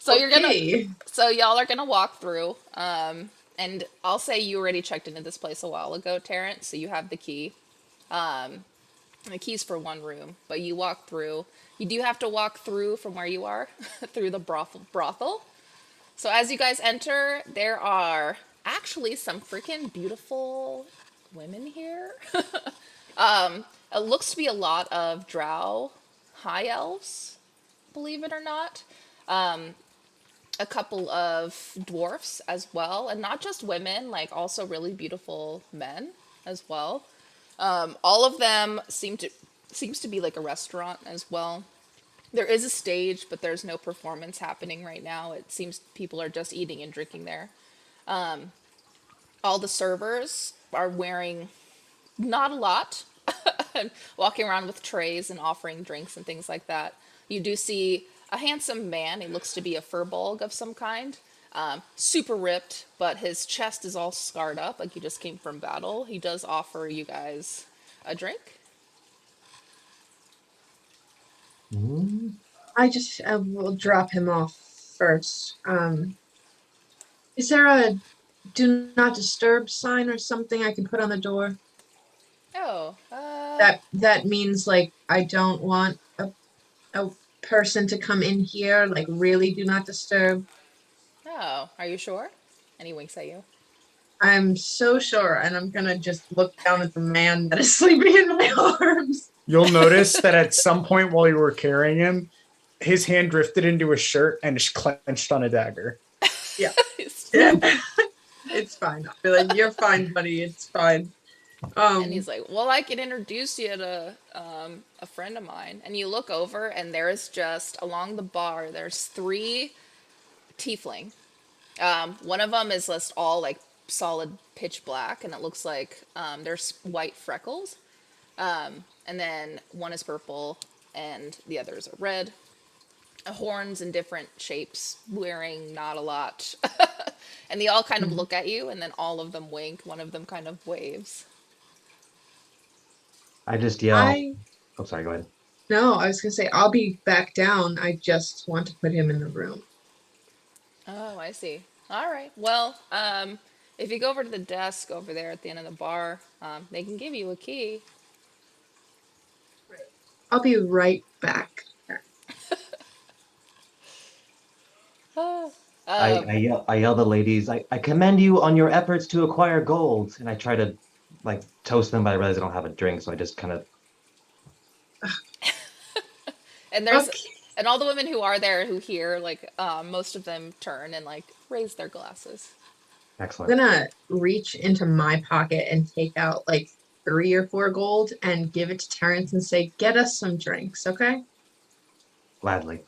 So you're gonna, Okay. so y'all are gonna walk through. And I'll say you already checked into this place a while ago, Terrence. So you have the key. The key's for one room, but you walk through. You do have to walk through from where you are, through the brothel. So as you guys enter, there are actually some freaking beautiful women here. It looks to be a lot of drow high elves, believe it or not. A couple of dwarfs as well, and not just women, like also really beautiful men as well. All of them seems to be like a restaurant as well. There is a stage, but there's no performance happening right now. It seems people are just eating and drinking there. All the servers are wearing not a lot, and walking around with trays and offering drinks and things like that. You do see a handsome man. He looks to be a furbolg of some kind. Super ripped, but his chest is all scarred up, like he just came from battle. He does offer you guys a drink. Mm, I will drop him off first. Is there a do not disturb sign or something I can put on the door? Oh, That means like I don't want a person to come in here, like really do not disturb. oh, are you sure? And he winks at you. I'm so sure, and I'm gonna just look down at the man that is sleeping in my arms. You'll notice that at some point while you were carrying him, his hand drifted into his shirt and is clenched on a dagger. Yeah. Yeah. It's fine. I'll be like, you're fine, buddy. It's fine. And he's like, well, I can introduce you to a friend of mine. And you look over, and there's just, along the bar, there's three tiefling. One of them is just all like solid pitch black, and it looks like there's white freckles. And then one is purple, and the others are red. Horns in different shapes, wearing not a lot. And they all kind of look at you, and then all of them wink. One of them kind of waves. I just yell. I Oh, sorry, go ahead. No, I was gonna say I'll be back down. I just want to put him in the room. Oh, I see. All right. Well, if you go over to the desk over there at the end of the bar, they can give you a key. I'll be right back. I yell the ladies, I commend you on your efforts to acquire gold. And I try to like toast them, but I realize I don't have a drink, so I just kind of And there's Okay. and all the women who are there who hear, like, most of them turn and like raise their glasses. I'm excellent. gonna reach into my pocket and take out like 3 or 4 gold and give it to Terrence and say, "Get us some drinks, okay?" Gladly.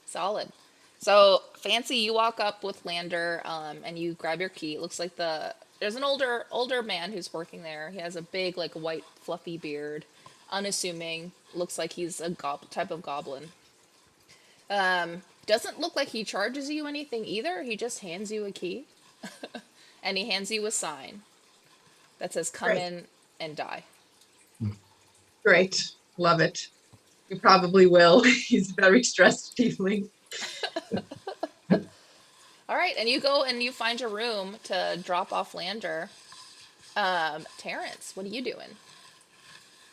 Solid. So Fancy, you walk up with Lander, and you grab your key. It looks like there's an older man who's working there. He has a big like white fluffy beard, unassuming. Looks like he's a type of goblin. Doesn't look like he charges you anything either. He just hands you a key, and he hands you a sign that says "Come Great. in and die." Great. Love it. You probably will. He's very stressed tiefling. All right, and you go and you find your room to drop off Lander. Terrence, what are you doing?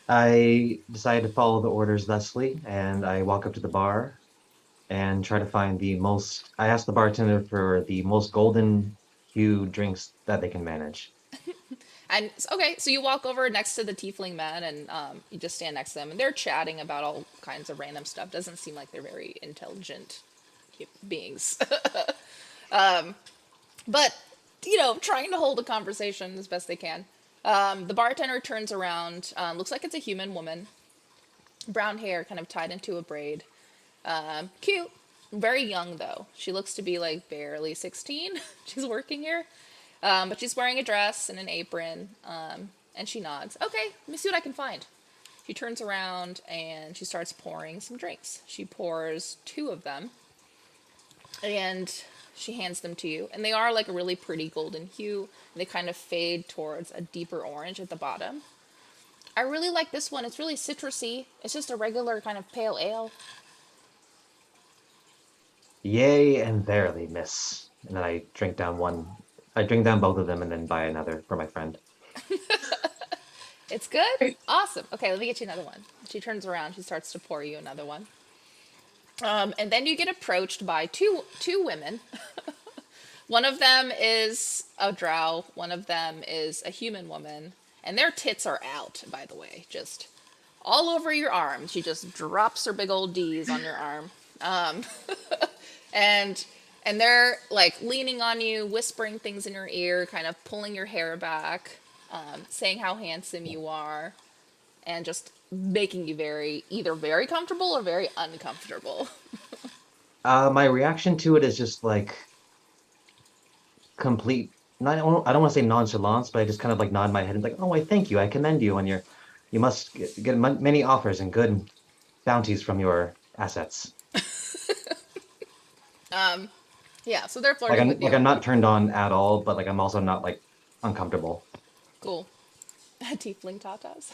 I decide to follow the orders thusly, and I walk up to the bar and try to find the most. I ask the bartender for the most golden hue drinks that they can manage. And okay, so you walk over next to the tiefling men, and you just stand next to them, and they're chatting about all kinds of random stuff. Doesn't seem like they're very intelligent beings, but trying to hold a conversation as best they can. The bartender turns around. Looks like it's a human woman, brown hair, kind of tied into a braid. Cute, very young though. She looks to be like barely 16. She's working here. But she's wearing a dress and an apron, and she nods. Okay, let me see what I can find. She turns around and she starts pouring some drinks. She pours 2 of them, and she hands them to you. And they are like a really pretty golden hue, and they kind of fade towards a deeper orange at the bottom. I really like this one. It's really citrusy. It's just a regular kind of pale ale. Yay and verily, miss. And then I drink down one. I drink down both of them and then buy another for my friend. It's good? Awesome. Okay, let me get you another one. She turns around, she starts to pour you another one. And then you get approached by two women. One of them is a drow, one of them is a human woman, and their tits are out, by the way, just all over your arm. She just drops her big old D's on your arm. Um, and and they're like leaning on you, whispering things in your ear, kind of pulling your hair back, saying how handsome you are, and just making you either very comfortable or very uncomfortable. My reaction to it is just like complete. I don't want to say nonchalance, but I just kind of like nod my head and like, oh, I thank you, I commend you, and you must get many offers and good bounties from your assets. Yeah, so they're Like flirting with I'm you. not turned on at all, but like I'm also not like uncomfortable. Cool. Tiefling tatas.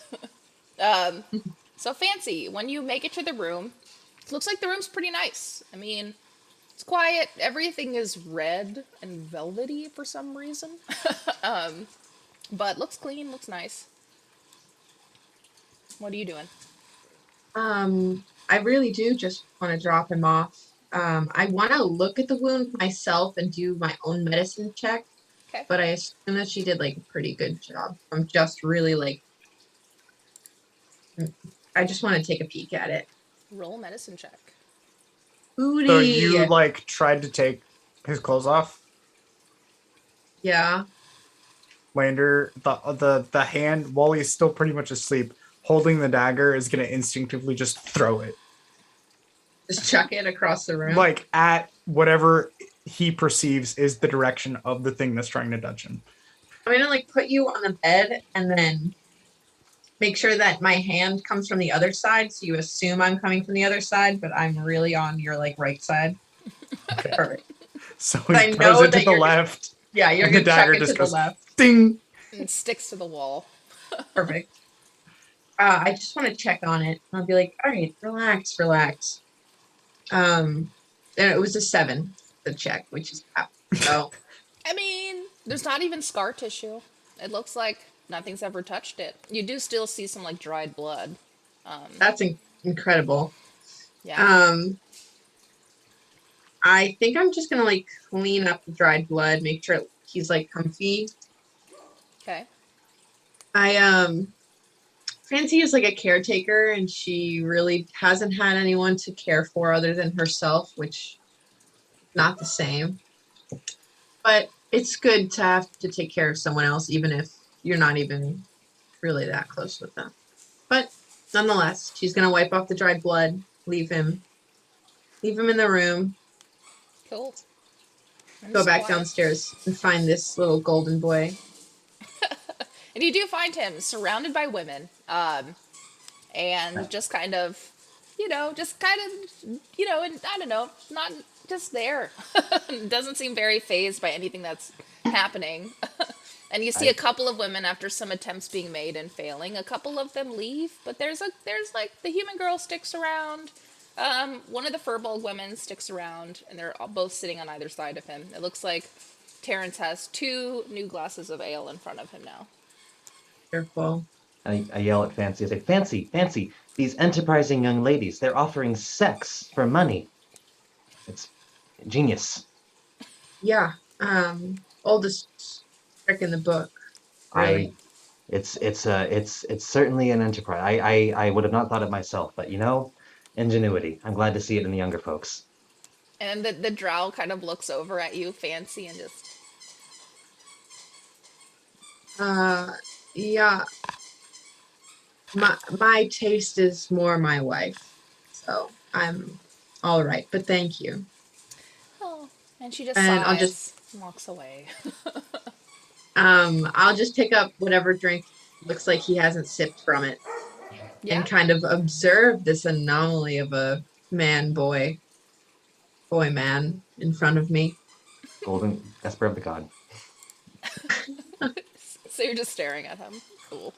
So Fancy, when you make it to the room, it looks like the room's pretty nice. I mean, it's quiet. Everything is red and velvety for some reason. But looks clean, looks nice. What are you doing? I really do just want to drop him off. I want to look at the wound myself and do my own medicine check, Okay. but I assume that she did like a pretty good job. I'm just really like, I just want to take a peek at it. Roll medicine check. Booty. So you like tried to take his clothes off? Yeah. Lander, the hand, while he's still pretty much asleep, holding the dagger, is gonna instinctively just throw it. Just chuck it across the room. Like at whatever he perceives is the direction of the thing that's trying to touch him. I'm gonna like put you on the bed and then make sure that my hand comes from the other side, so you assume I'm coming from the other side, but I'm really on your like right side. Okay. Perfect. So I he throws know it to that the you're left. Yeah, you're And the gonna chuck dagger it to just the goes left. ding. And it sticks to the wall. Perfect. I just want to check on it. I'll be like, all right, relax, relax. And it was a 7, the check, which is crap. So I mean, there's not even scar tissue. It looks like nothing's ever touched it. You do still see some like dried blood. that's incredible. Yeah. I think I'm just gonna like clean up the dried blood, make sure he's like comfy. Okay. Fancy is like a caretaker, and she really hasn't had anyone to care for other than herself, which not the same. But it's good to have to take care of someone else, even if you're not even really that close with them. But nonetheless, she's gonna wipe off the dried blood, leave him in the room, Cool. go back downstairs and find this little golden boy. And you do find him surrounded by women, and just kind of, and I don't know, not just there. Doesn't seem very phased by anything that's happening. And you see a couple of women after some attempts being made and failing. A couple of them leave, but there's like the human girl sticks around. One of the furbolg women sticks around, and they're both sitting on either side of him. It looks like Terrence has 2 new glasses of ale in front of him now. Careful. I yell at Fancy. I say, Fancy, Fancy, these enterprising young ladies, they're offering sex for money. It's genius. Yeah. Oldest trick in the book. Really. It's certainly an enterprise. I would have not thought it myself, but ingenuity. I'm glad to see it in the younger folks. And the drow kind of looks over at you, Fancy, and just... Yeah. My taste is more my wife, so I'm all right. But thank you. Oh, and she just And sighs I'll just and walks away. I'll just pick up whatever drink looks like he hasn't sipped from it, Yeah. and kind of observe this anomaly of a boy man in front of me. Golden Esper of the God. So you're just staring at him. Cool.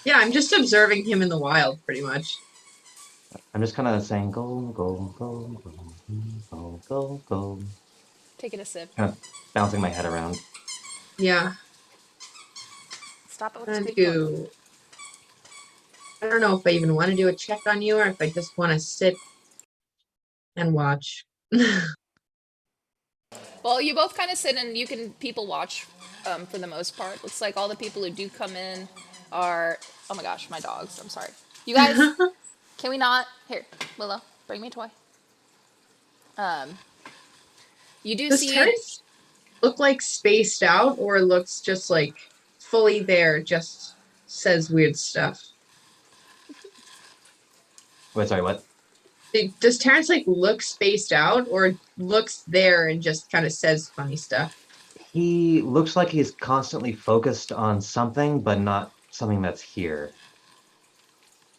Yeah, I'm just observing him in the wild, pretty much. I'm just kind of saying, go, go, go, go, go, go, go. Taking a sip. Kind of bouncing my head around. Yeah. Stop it with the And spoon. I don't know if I even want to do a check on you or if I just want to sit and watch. Well, you both kind of sit and you can people watch for the most part. Looks like all the people who do come in are. Oh my gosh, my dogs. I'm sorry. You guys, can we not? Here, Willow, bring me a toy. You do Does see. Terrence look like spaced out or looks just like fully there, just says weird stuff? Wait, sorry, what? Does Terrence like look spaced out or looks there and just kind of says funny stuff? He looks like he's constantly focused on something, but not something that's here.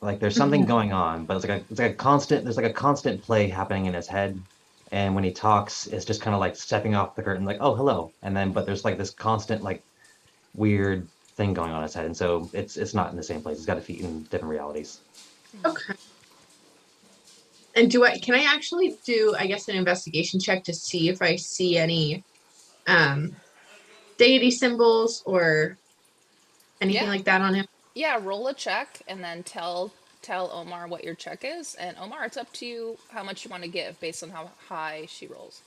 Like there's something Mhm. going on, but it's like a constant. There's like a constant play happening in his head, and when he talks, it's just kind of like stepping off the curtain, like, "Oh, hello," and then but there's like this constant like weird thing going on in his head, and so it's not in the same place. It's got a feet in different realities. Okay. And can I actually do, I guess, an investigation check to see if I see any um deity symbols or anything Yeah, like that on him? yeah. Roll a check and then tell Omar what your check is. And Omar, it's up to you how much you want to give based on how high she rolls.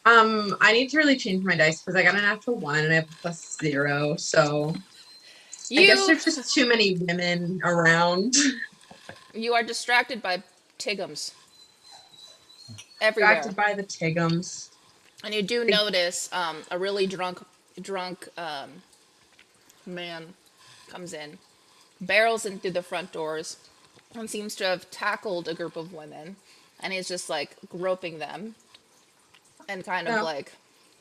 I need to really change my dice because I got a natural one and I have a +0. So I guess You there's just too many women around. you are distracted by Tigums everywhere. Distracted by the Tigums. And you do notice a really drunk man comes in, barrels in through the front doors, and seems to have tackled a group of women, and he's just like groping them and kind of Yeah. like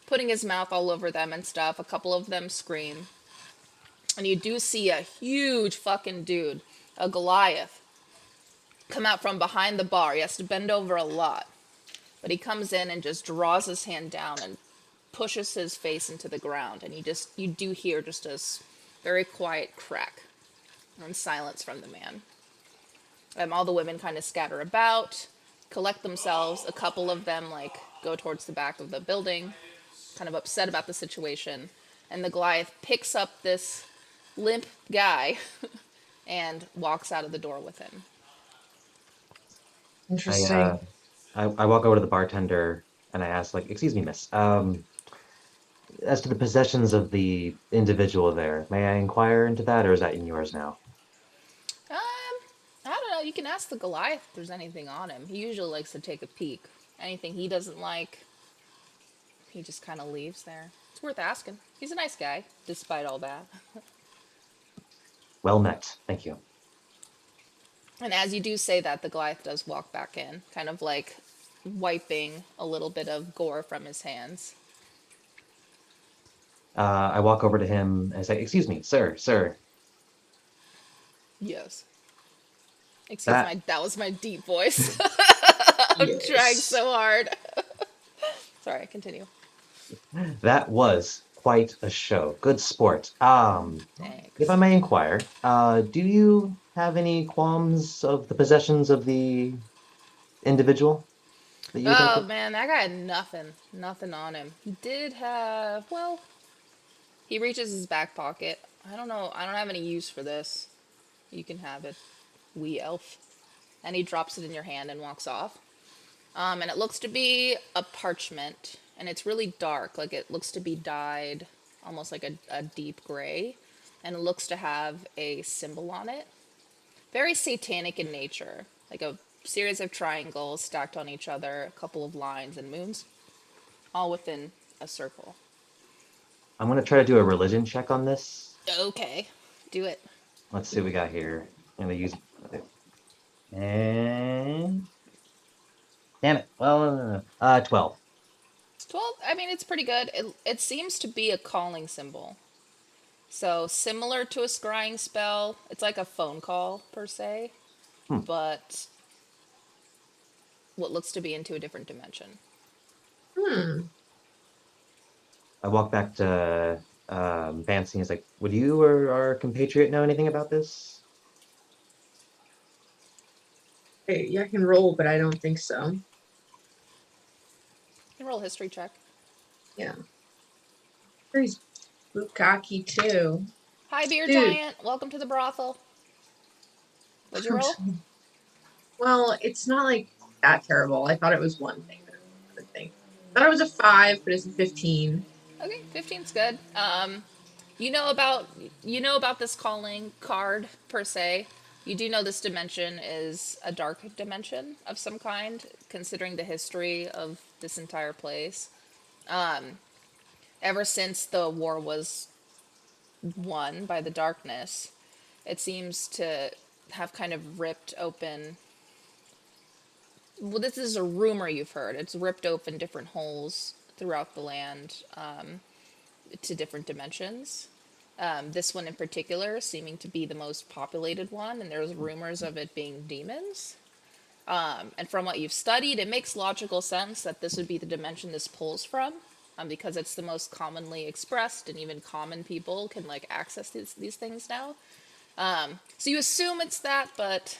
putting his mouth all over them and stuff. A couple of them scream, and you do see a huge fucking dude, a Goliath, come out from behind the bar. He has to bend over a lot, but he comes in and just draws his hand down and pushes his face into the ground, and you do hear just a very quiet crack and silence from the man. All the women kind of scatter about, collect themselves. A couple of them like go towards the back of the building, kind of upset about the situation, and the Goliath picks up this limp guy and walks out of the door with him. I Interesting. uh, I walk over to the bartender and I ask, like, "Excuse me, miss. As to the possessions of the individual there, may I inquire into that, or is that in yours now?" I don't know. You can ask the Goliath if there's anything on him. He usually likes to take a peek. Anything he doesn't like, he just kind of leaves there. It's worth asking. He's a nice guy, despite all that. Well met. Thank you. And as you do say that, the Goliath does walk back in, kind of like wiping a little bit of gore from his hands. I walk over to him and I say, "Excuse me, sir, sir. Yes. Excuse That my, that was my deep voice. I'm trying Yes. so hard. Sorry, continue. that was quite a show. Good sport. If I Thanks. may inquire, do you have any qualms of the possessions of the individual that you Oh attempted?" man, that guy had nothing on him. He did have, well, he reaches his back pocket. I don't know, I don't have any use for this. You can have it, wee elf. And he drops it in your hand and walks off. And it looks to be a parchment, and it's really dark. Like it looks to be dyed almost like a deep gray, and it looks to have a symbol on it. Very satanic in nature, like a series of triangles stacked on each other, a couple of lines and moons, all within a circle. I'm gonna try to do a religion check on this. Okay, do it. Let's see what we got here. I'm gonna use and damn it. Well, 12. 12, I mean, it's pretty good. It seems to be a calling symbol. So similar to a scrying spell, it's like a phone call per se, Hmm. but what looks to be into a different dimension. Hmm. I walk back to Fancy and he's like, "Would you or our compatriot know anything about this?" Hey, yeah, I can roll, but I don't think so. You can roll a history check. Yeah. He's Bukaki too. Hi, beer Dude. giant. Welcome to the brothel. What'd you roll? Well, it's not like that terrible. I thought it was one thing, but it was another thing. I thought it was a 5, but it's a 15. Okay, 15's good. You know about this calling card per se. You do know this dimension is a dark dimension of some kind, considering the history of this entire place. Ever since the war was won by the darkness, it seems to have kind of ripped open. Well, this is a rumor you've heard. It's ripped open different holes throughout the land to different dimensions. This one in particular seeming to be the most populated one, and there's rumors of it being demons. And from what you've studied, it makes logical sense that this would be the dimension this pulls from, because it's the most commonly expressed, and even common people can like access these things now. So you assume it's that, but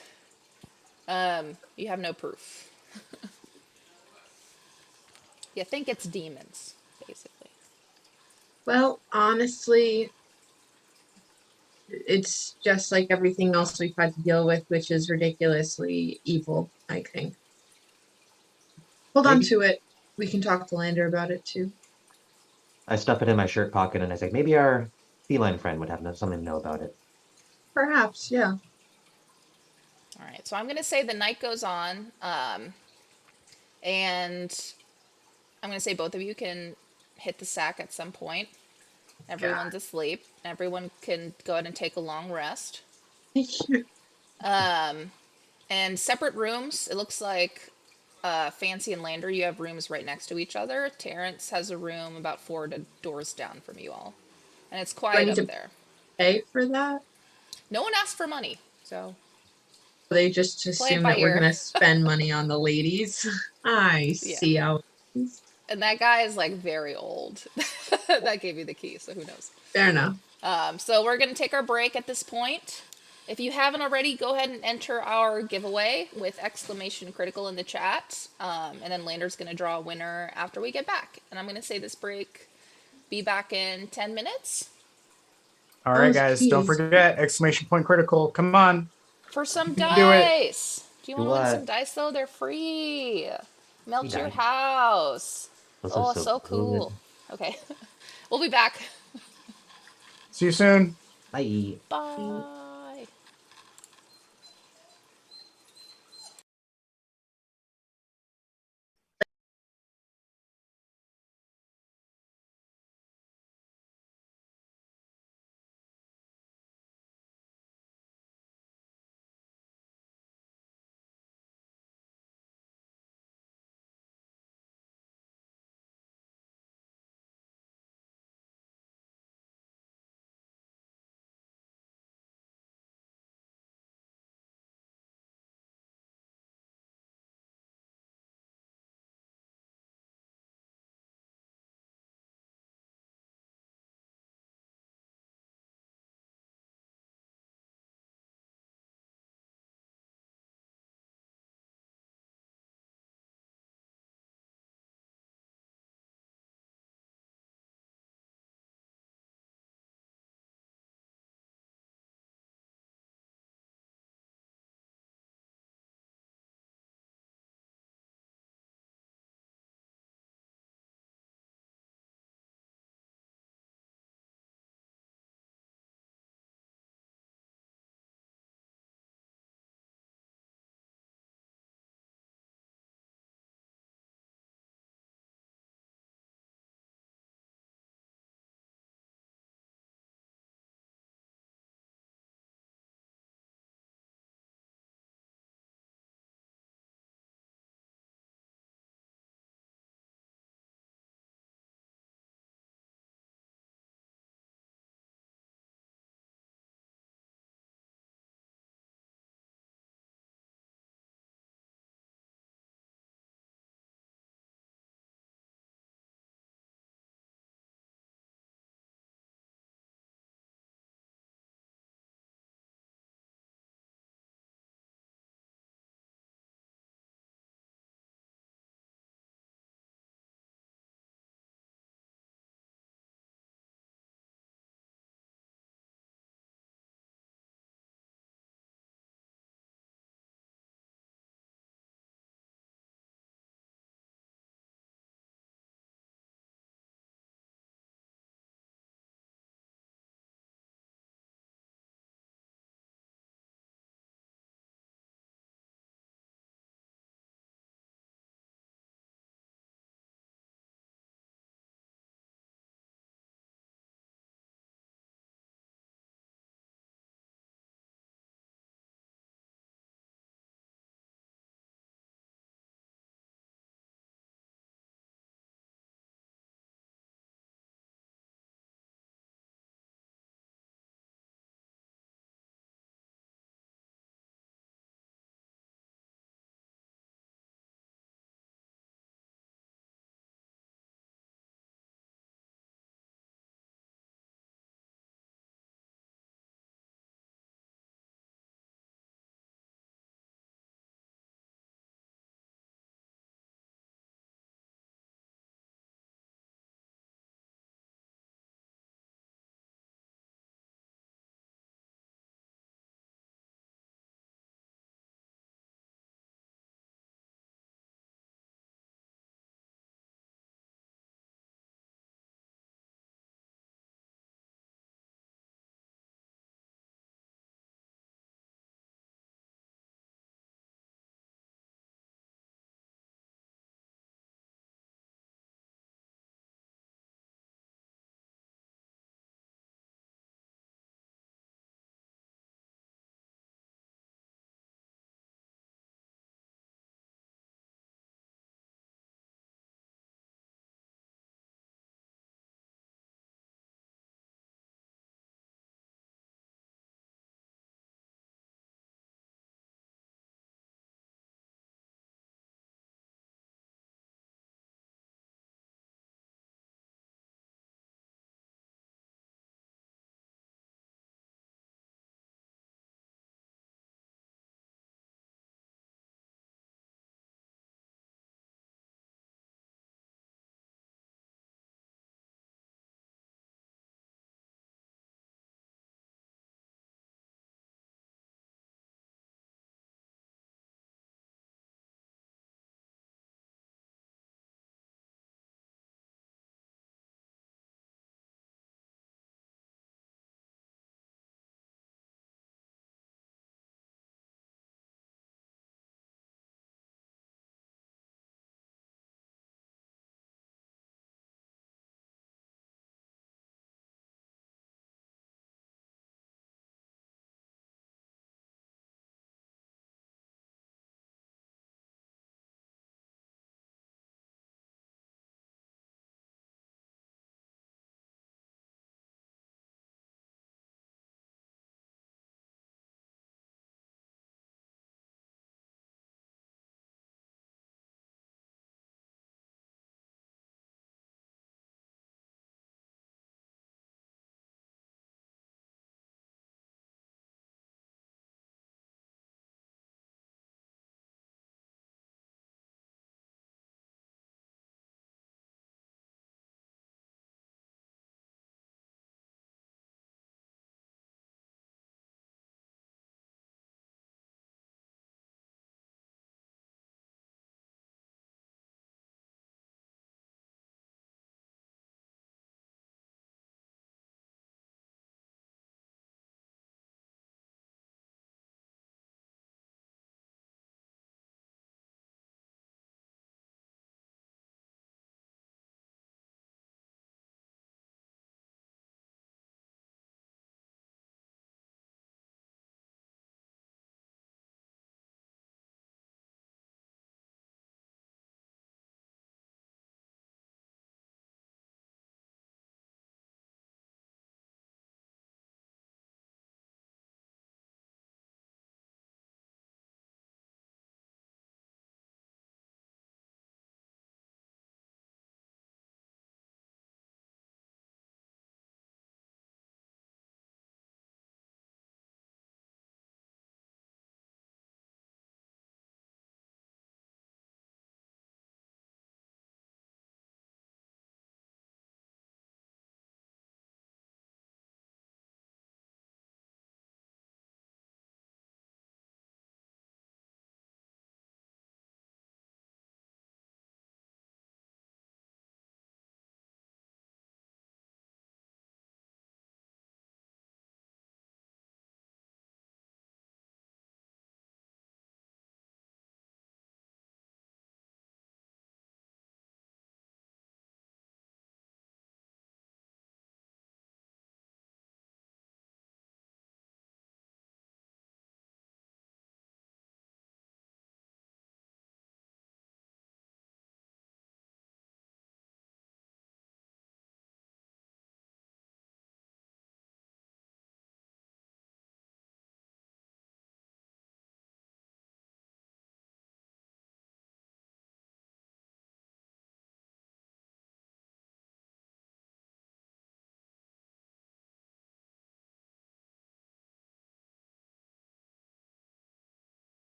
you have no proof. You think it's demons, basically. Well, honestly, it's just like everything else we've had to deal with, which is ridiculously evil, I think. Hold on Maybe to it. We can talk to Lander about it too. I stuff it in my shirt pocket and I say, maybe our feline friend would have something to know about it. Perhaps, yeah. All right, so I'm going to say the night goes on, and I'm going to say both of you can hit the sack at some point. Everyone's asleep. Everyone can go ahead and take a long rest. And separate rooms. It looks like Fancy and Lander, you have rooms right next to each other. Terrence has a room about 4 doors down from you all. And it's Do I quiet need up to there. pay for that? No one asked for money, so They just play it assume by that we're ear. gonna spend money on the ladies. I Yeah. see how it is. And that guy is like very old. That gave you the key, so who knows? Fair enough. So we're going to take our break at this point. If you haven't already, go ahead and enter our giveaway with exclamation critical in the chat. And then Lander's going to draw a winner after we get back. And I'm going to say this break, be back in 10 minutes. All right, Those guys, don't keys. forget exclamation point critical. Come on, For some you can do it. dice. Do you Do want to win some what? dice, though? They're free. Mail Hey, to your Dad. house. Those are Oh, so so good. cool. Okay. We'll be back. See you soon. Bye. Bye.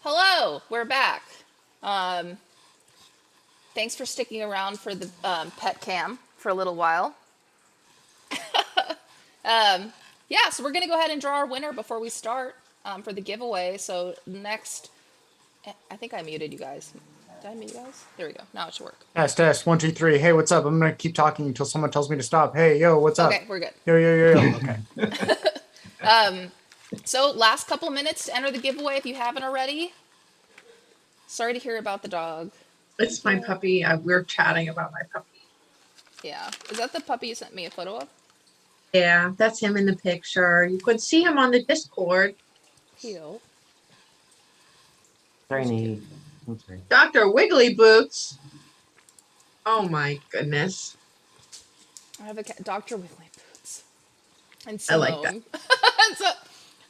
Hello, we're back. Um, Thanks for sticking around for the pet cam for a little while. Yeah, so we're gonna go ahead and draw our winner before we start for the giveaway. So next, I think I muted you guys. Did I mute you guys? There we go. Now it should work. Test 1 2 3. Hey, what's up? I'm gonna keep talking until someone tells me to stop. Hey, yo, what's up? Okay, we're good. Yo. Okay. So last couple minutes to enter the giveaway if you haven't already. Sorry to hear about the dog. It's my puppy. We're chatting about my puppy. Yeah, is that the puppy you sent me a photo of? Yeah, that's him in the picture. You could see him on the Discord. Heel. Sorry, Nate. I'm sorry. Dr. Wiggly Boots. Oh my goodness. I have a cat, Dr. Wiggly Boots. And I Simone. like that. So,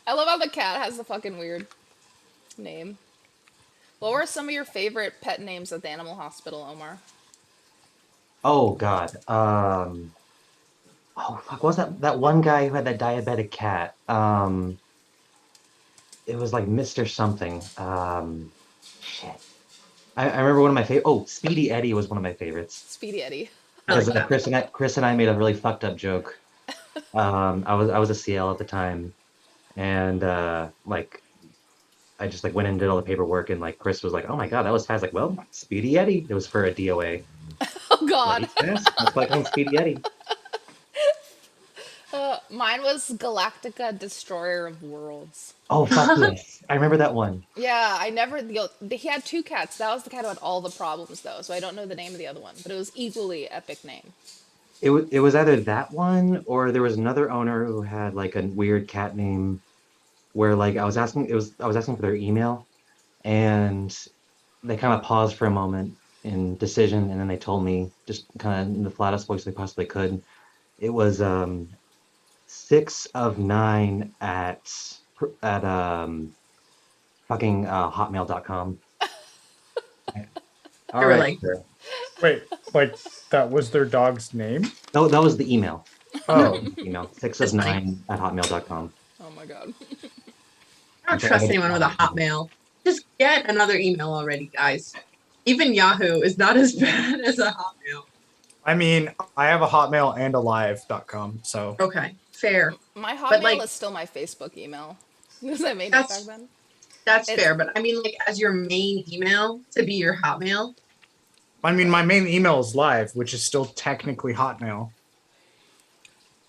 I love how the cat has the fucking weird name. What were some of your favorite pet names at the animal hospital, Omar? Oh God. Oh fuck. What was that one guy who had that diabetic cat? It was like Mr. Something. Shit. I remember one of my favorite. Oh, Speedy Eddie was one of my favorites Speedy Eddie. I like because that. Chris and I made a really fucked up joke. I was a CL at the time, and like I just like went and did all the paperwork, and like Chris was like, "Oh my God, that was fast." Like, well, Speedy Eddie. It was for a DOA. Oh Like, God. yes, that's like I'm Speedy Eddie. Mine was Galactica Destroyer of Worlds. Oh fuck yes, I remember that one. Yeah, I never. He had two cats. That was the cat who had all the problems, though. So I don't know the name of the other one, but it was equally epic name. It was either that one or there was another owner who had like a weird cat name where like I was asking for their email and they kind of paused for a moment in decision and then they told me just kind of in the flattest voice they possibly could. It was 6 of 9 at fucking hotmail.com. All They were right, like, sure. Wait, like that was their dog's name? No, that was the email. Oh, Email six That's of funny. nine at hotmail.com. Oh my God. I don't trust anyone with a Hotmail. Just get another email already, guys. Even Yahoo is not as bad as a Hotmail. I mean, I have a Hotmail and a live.com, so Okay, fair. My But, Hotmail like- is still my Facebook email. Because I made it That's- back then. That's It's- fair. But I mean, like, as your main email to be your Hotmail, I mean, my main email is live, which is still technically Hotmail.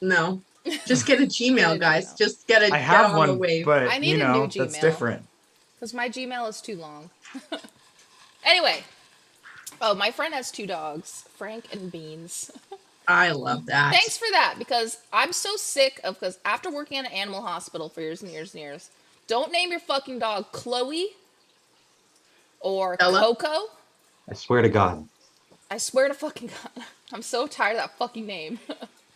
no. Just get a Gmail, Get a guys. Gmail. Just get I get have on the one, wave. but I need you a know, new that's Gmail. different. Because my Gmail is too long. Anyway. Oh, my friend has two dogs, Frank and Beans. I love that. Thanks for that, because I'm so sick of, because after working at an animal hospital for years and years and years, don't name your fucking dog Chloe or Bella? Coco. I swear to God. I swear to fucking God. I'm so tired of that fucking name.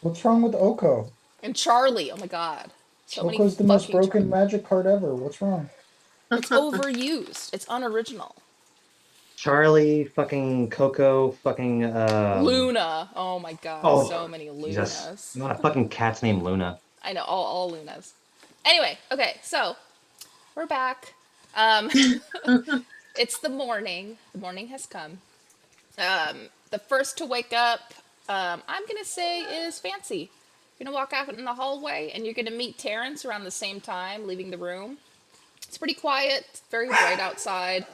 What's wrong with Oko? And Charlie, oh my God. So many Oko's the most fucking broken Charlie. magic card ever. What's wrong? It's overused. It's unoriginal. Charlie, fucking Coco, fucking Luna. Oh my God. Oh, So many Lunas. Jesus. Not a fucking cat's named Luna. I know, all Lunas. Anyway, okay, so we're back. It's the morning. The morning has come. The first to wake up, I'm gonna say, is Fancy. You're gonna walk out in the hallway and you're gonna meet Terrence around the same time, leaving the room. It's pretty quiet, it's very bright outside.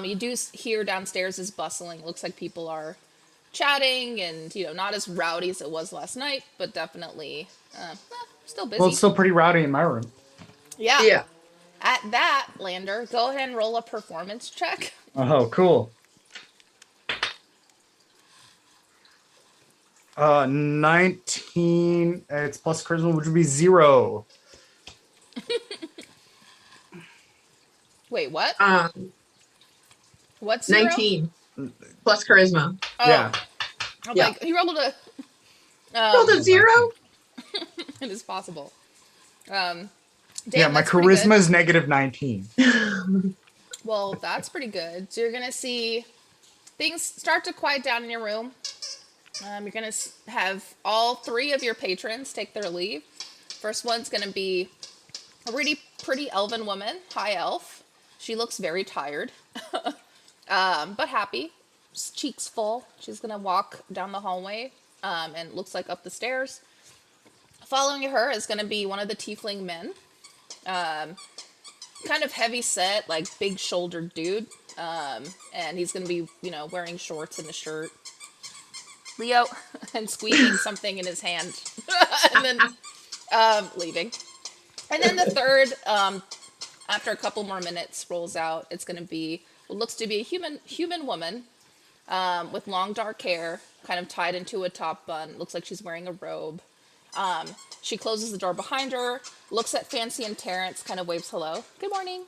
You do hear downstairs is bustling. Looks like people are chatting and, you know, not as rowdy as it was last night, but definitely still busy. Well, it's still pretty rowdy in my room. Yeah. Yeah. At that, Lander, go ahead and roll a performance check. Oh, cool. 19. It's plus charisma, which would be 0. Wait, what? What's 0? 19 plus charisma. Oh, Yeah. I'm Yeah. like, you rolled a... Rolled a 0? It is possible. Yeah, Damn, my that's pretty good. charisma is negative 19. Well, that's pretty good. So you're going to see things start to quiet down in your room. You're going to have all 3 of your patrons take their leave. First one's going to be a really pretty elven woman, high elf. She looks very tired, but happy. Cheeks full. She's gonna walk down the hallway, and it looks like up the stairs. Following her is gonna be one of the tiefling men. Kind of heavy set, like big shouldered dude. And he's gonna be, wearing shorts and a shirt. Leo, and squeezing something in his hand, and then leaving. And then the third, after a couple more minutes, rolls out. It's gonna be what looks to be a human woman, with long dark hair, kind of tied into a top bun. Looks like she's wearing a robe. She closes the door behind her, looks at Fancy and Terrence, kind of waves hello. Good morning.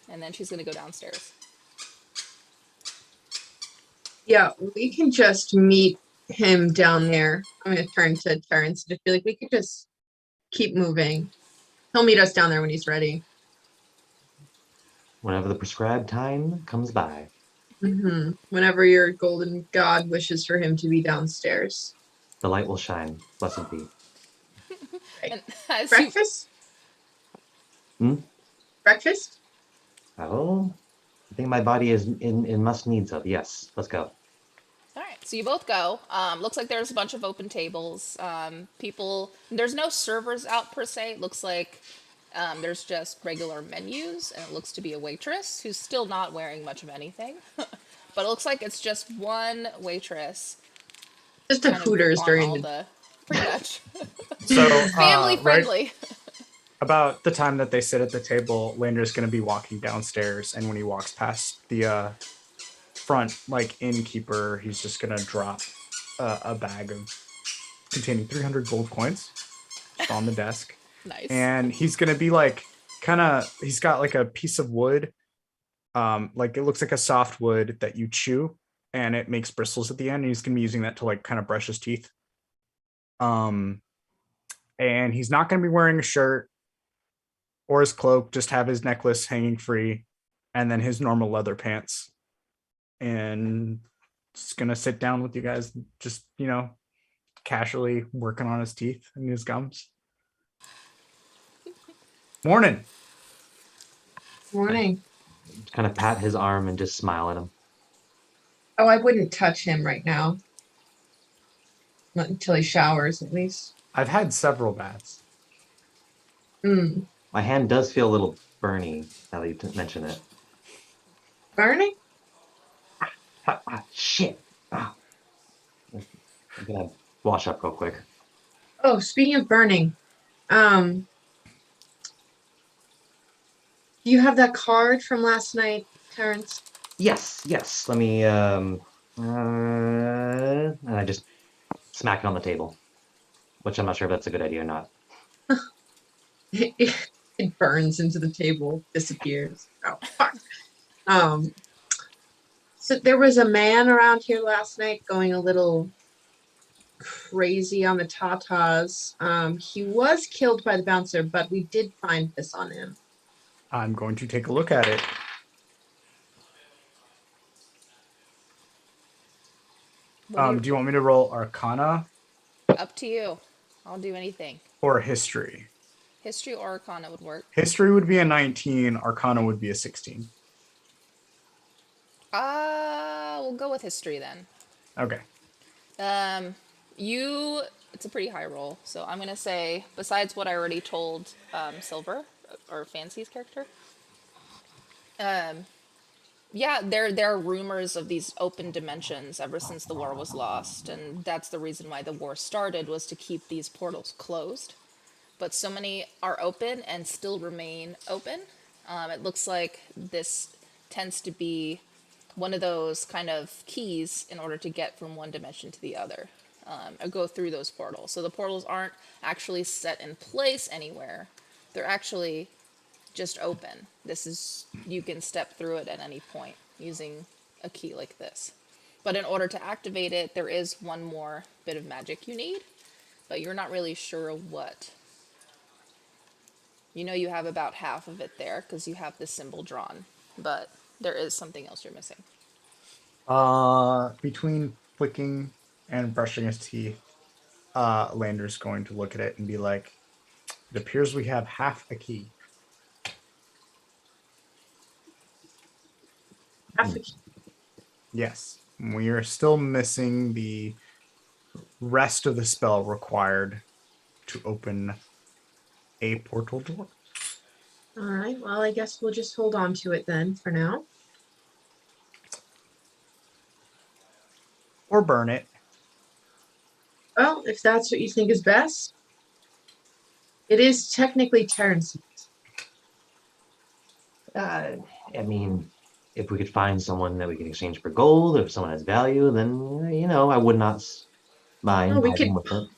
And then she's going to go downstairs. Yeah, we can just meet him down there. I'm going to turn to Terrence and just feel like we could just keep moving. He'll meet us down there when he's ready. Whenever the prescribed time comes by. Whenever your golden god wishes for him to be downstairs. The light will shine. Blessed be. And as Breakfast? Breakfast? Oh, I think my body is in must needs of. Yes, let's go. All right, so you both go. Looks like there's a bunch of open tables. People, there's no servers out per se. It looks like there's just regular menus, and it looks to be a waitress who's still not wearing much of anything. But it looks like it's just one waitress. Just a Hooters during the... Pretty much. So Family friendly. Right about the time that they sit at the table, Lander's going to be walking downstairs, and when he walks past the front, like, innkeeper, he's just going to drop a bag of containing 300 gold coins on the desk. Nice. And he's going to be like, he's got like a piece of wood, like it looks like a soft wood that you chew, and it makes bristles at the end, and he's going to be using that to like kind of brush his teeth. And he's not going to be wearing a shirt or his cloak, just have his necklace hanging free, and then his normal leather pants. And just going to sit down with you guys, just, casually working on his teeth and his gums. Morning. Morning. Just kind of pat his arm and just smile at him. Oh, I wouldn't touch him right now. Not until he showers, at least. I've had several baths. My hand does feel a little burny now that you mention it. Burning? Shit. I'm gonna wash up real quick. Oh, speaking of burning, do you have that card from last night, Terrence? Yes. Let me and I just smack it on the table, which I'm not sure if that's a good idea or not. It burns into the table, disappears. Oh, fuck. So there was a man around here last night going a little crazy on the tatas. He was killed by the bouncer, but we did find this on him. I'm going to take a look at it. Do you want me to roll Arcana? Up to you. I'll do anything. Or History? History or Arcana would work. History would be a 19. Arcana would be a 16. We'll go with History then. Okay. It's a pretty high roll, so I'm gonna say, besides what I already told Silver, or Fancy's character, yeah, there are rumors of these open dimensions ever since the war was lost, and that's the reason why the war started, was to keep these portals closed. But so many are open and still remain open. It looks like this tends to be one of those kind of keys in order to get from one dimension to the other, or go through those portals. So the portals aren't actually set in place anywhere. They're actually just open. You can step through it at any point using a key like this. But in order to activate it, there is one more bit of magic you need, but you're not really sure what. You have about half of it there because you have the symbol drawn, but there is something else you're missing. Between flicking and brushing his teeth, Lander's going to look at it and be like, it appears we have half a key. Yes. We are still missing the rest of the spell required to open a portal door. All right. Well, I guess we'll just hold on to it then for now. Or burn it. Well, if that's what you think is best, it is technically Terrence's. Uh, I mean, if we could find someone that we can exchange for gold, or if someone has value, then I would not Oh, mind we parting with it.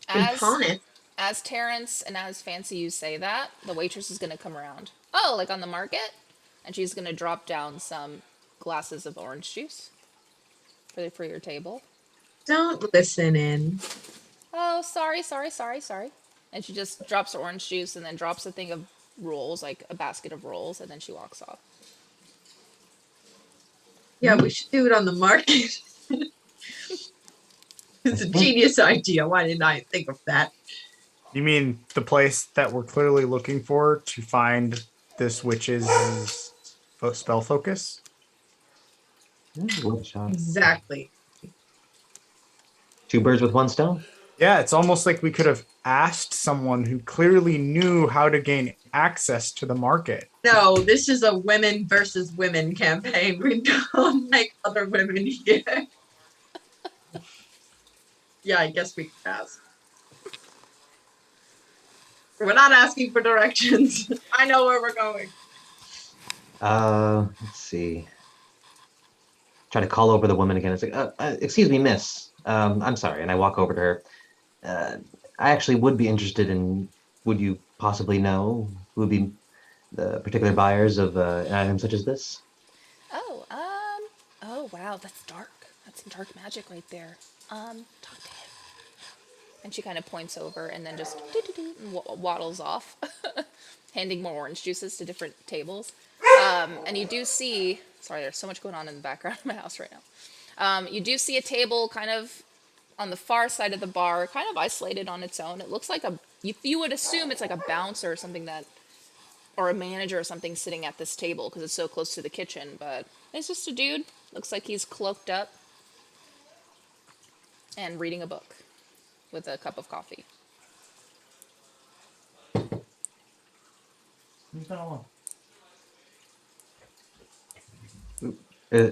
can As pawn it. as Terrence and as Fancy you say that, the waitress is gonna come around. Oh, like on the market? And she's gonna drop down some glasses of orange juice for your table. Don't listen in. Oh, sorry. And she just drops the orange juice and then drops a thing of rolls, like a basket of rolls, and then she walks off. Yeah, we should do it on the market. It's a genius idea. Why didn't I think of that? You mean the place that we're clearly looking for to find this witch's spell focus? Worth a shot. Exactly. Two birds with one stone. Yeah, it's almost like we could have asked someone who clearly knew how to gain access to the market. No, this is a women versus women campaign. We don't like other women here. Yeah, I guess we could ask. We're not asking for directions. I know where we're going. Let's see. Try to call over the woman again. It's like, excuse me, miss. I'm sorry. And I walk over to her. I actually would be interested in, would you possibly know who would be the particular buyers of an item such as this? Oh wow, that's dark. That's some dark magic right there. Talk to him. And she kind of points over and then just and waddles off, handing more orange juices to different tables. And you do see, sorry, there's so much going on in the background of my house right now. You do see a table kind of on the far side of the bar, kind of isolated on its own. It looks like you would assume it's like a bouncer or something or a manager or something sitting at this table because it's so close to the kitchen, but it's just a dude. Looks like he's cloaked up and reading a book with a cup of coffee.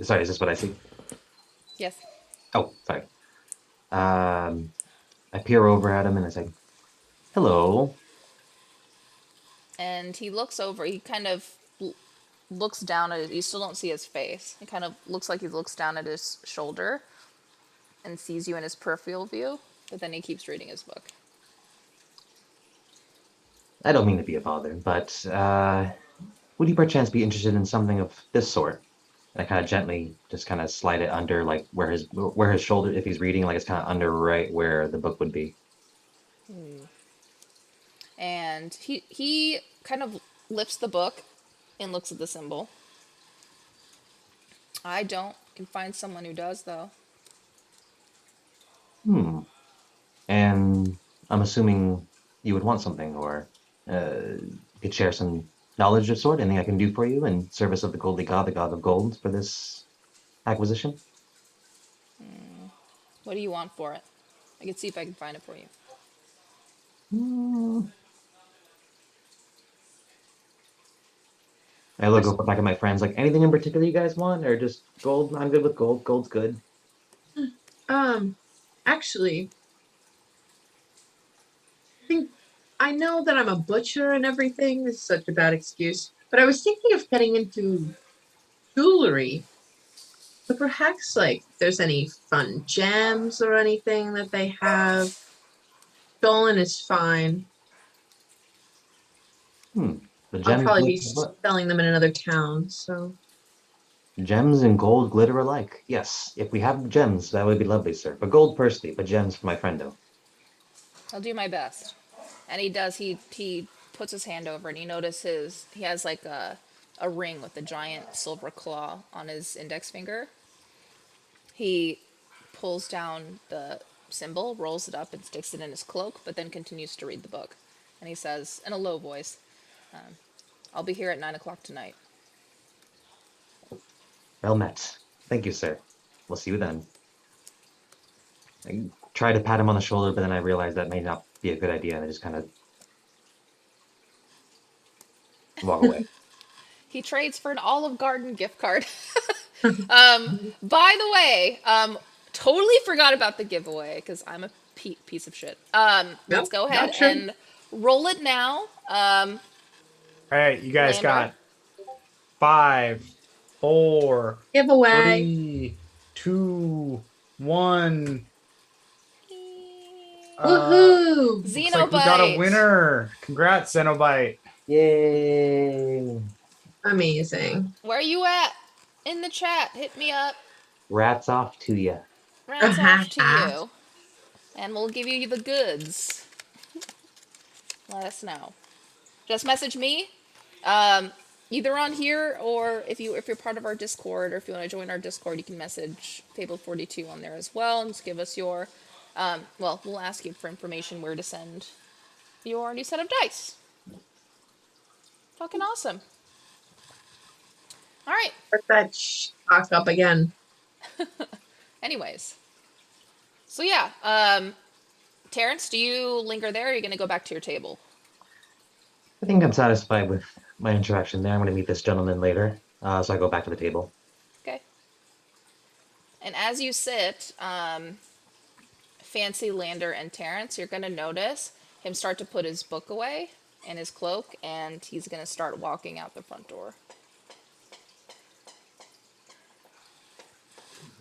Sorry, is this what I see? Yes. Oh, sorry. I peer over at him and I say, hello. And he looks over. He kind of looks down at it. You still don't see his face. It kind of looks like he looks down at his shoulder and sees you in his peripheral view, but then he keeps reading his book. I don't mean to be a bother, but would you perchance be interested in something of this sort? And I kind of gently just kind of slide it under, like where his shoulder, if he's reading, like it's kind of under right where the book would be. And he kind of lifts the book and looks at the symbol. I don't. Can find someone who does though. And I'm assuming you would want something, or could share some knowledge of sort. Anything I can do for you in service of the Goldly God, the God of Gold, for this acquisition? What do you want for it? I can see if I can find it for you. I look over back at my friends, like anything in particular you guys want, or just gold? I'm good with gold. Gold's good. Actually, I know that I'm a butcher and everything. This is such a bad excuse, but I was thinking of getting into jewelry. But perhaps, like, if there's any fun gems or anything that they have. Stolen is fine. The I'll gems, probably be selling them in another town, so. gems and gold glitter alike. Yes, if we have gems, that would be lovely, sir. But gold firstly, but gems for my friendo. I'll do my best. And he does. He puts his hand over and he notices he has like a ring with a giant silver claw on his index finger. He pulls down the symbol, rolls it up, and sticks it in his cloak, but then continues to read the book. And he says, in a low voice, I'll be here at 9 o'clock tonight. Well met. Thank you, sir. We'll see you then. I try to pat him on the shoulder, but then I realize that may not be a good idea, and I just kind of walk away. He trades for an Olive Garden gift card. By the way, totally forgot about the giveaway because I'm a piece of shit. Let's go ahead gotcha. and roll it now. All right, you guys Lander. got 5, 4, Giveaway. 3, 2, 1. Woohoo! Looks like we got a Xenobite. winner. Congrats, Xenobite. Yay! Amazing. Where you at? In the chat, hit me up. Rats off to you. Rats off to you. And we'll give you the goods. Let us know. Just message me. Either on here or if you're part of our Discord or if you want to join our Discord, you can message Fable42 on there as well and just give us your we'll ask you for information where to send your new set of dice. Fucking awesome. All right. Put that talk up again. Anyways. So yeah, Terrence, do you linger there or are you going to go back to your table? I think I'm satisfied with my interaction there. I'm going to meet this gentleman later, so I go back to the table. Okay. And as you sit, Fancy, Lander, and Terrence, you're going to notice him start to put his book away and his cloak, and he's going to start walking out the front door.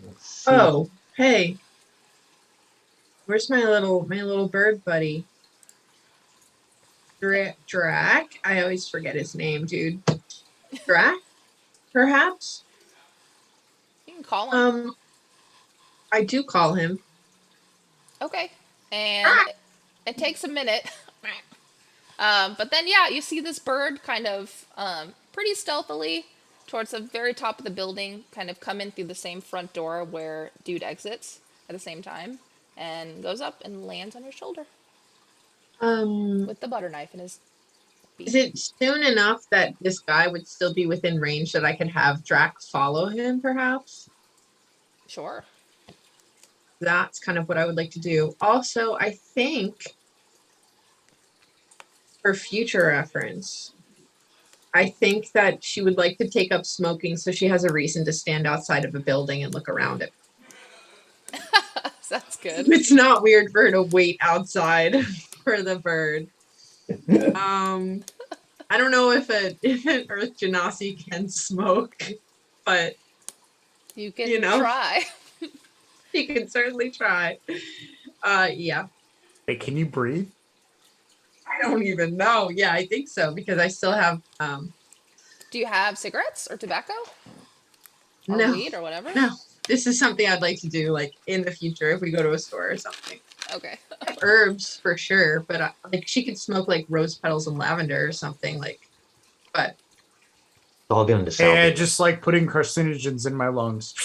Let's see. Oh, hey. Where's my little bird buddy? Drac? I always forget his name, dude. Drac? Perhaps? You can call him. I do call him. Okay. And it takes a minute. But then, yeah, you see this bird kind of pretty stealthily towards the very top of the building, kind of come in through the same front door where dude exits at the same time, and goes up and lands on your shoulder with the butter knife in his beak. Is it soon enough that this guy would still be within range that I could have Drac follow him, perhaps? Sure. That's kind of what I would like to do. Also, I think for future reference, I think that she would like to take up smoking so she has a reason to stand outside of a building and look around it. Sounds good. It's not weird for her to wait outside for the bird. I don't know if an Earth Genasi can smoke, but You can You know. try. he can certainly try. Yeah. Hey, can you breathe? I don't even know. Yeah, I think so because I still have Do you have cigarettes or tobacco? Or no. weed or whatever? No. This is something I'd like to do like in the future if we go to a store or something. Okay. Herbs for sure, but like she could smoke like rose petals and lavender or something like. But It's all going to Hey, I salvage. just like putting carcinogens in my lungs.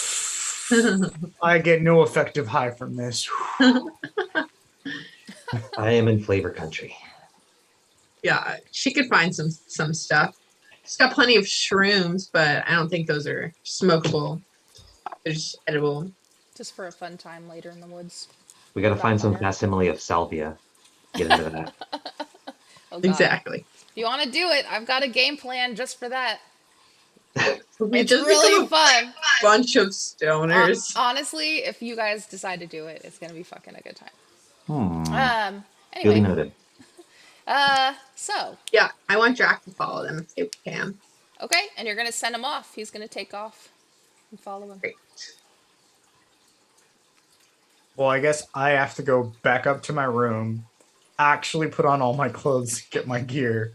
I get no effective high from this. I am in flavor country. yeah, she could find some stuff. She's got plenty of shrooms, but I don't think those are smokable. They're just edible. Just for a fun time later in the woods. We got to Without find some butter. facsimile of salvia. Get into that. Oh, God. Exactly. If you want to do it, I've got a game plan just for that. We It's just really become fun. a bunch of stoners. Honestly, if you guys decide to do it, it's gonna be fucking a good time. Duly Anyway, noted. so Yeah, I want Drac to follow them if they can. okay, and you're gonna send him off. He's gonna take off and follow him. Great. Well, I guess I have to go back up to my room, actually put on all my clothes, get my gear.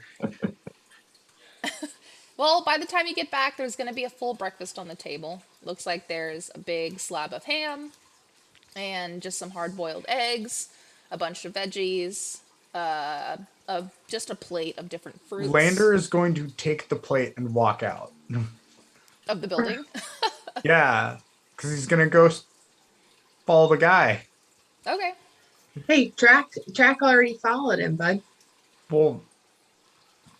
Well, by the time you get back, there's gonna be a full breakfast on the table. Looks like there's a big slab of ham and just some hard-boiled eggs, a bunch of veggies, just a plate of different fruits. Lander is going to take the plate and walk out. Of the building. Yeah, because he's going to go follow the guy. Okay. Hey, Drac already followed him, bud. Well,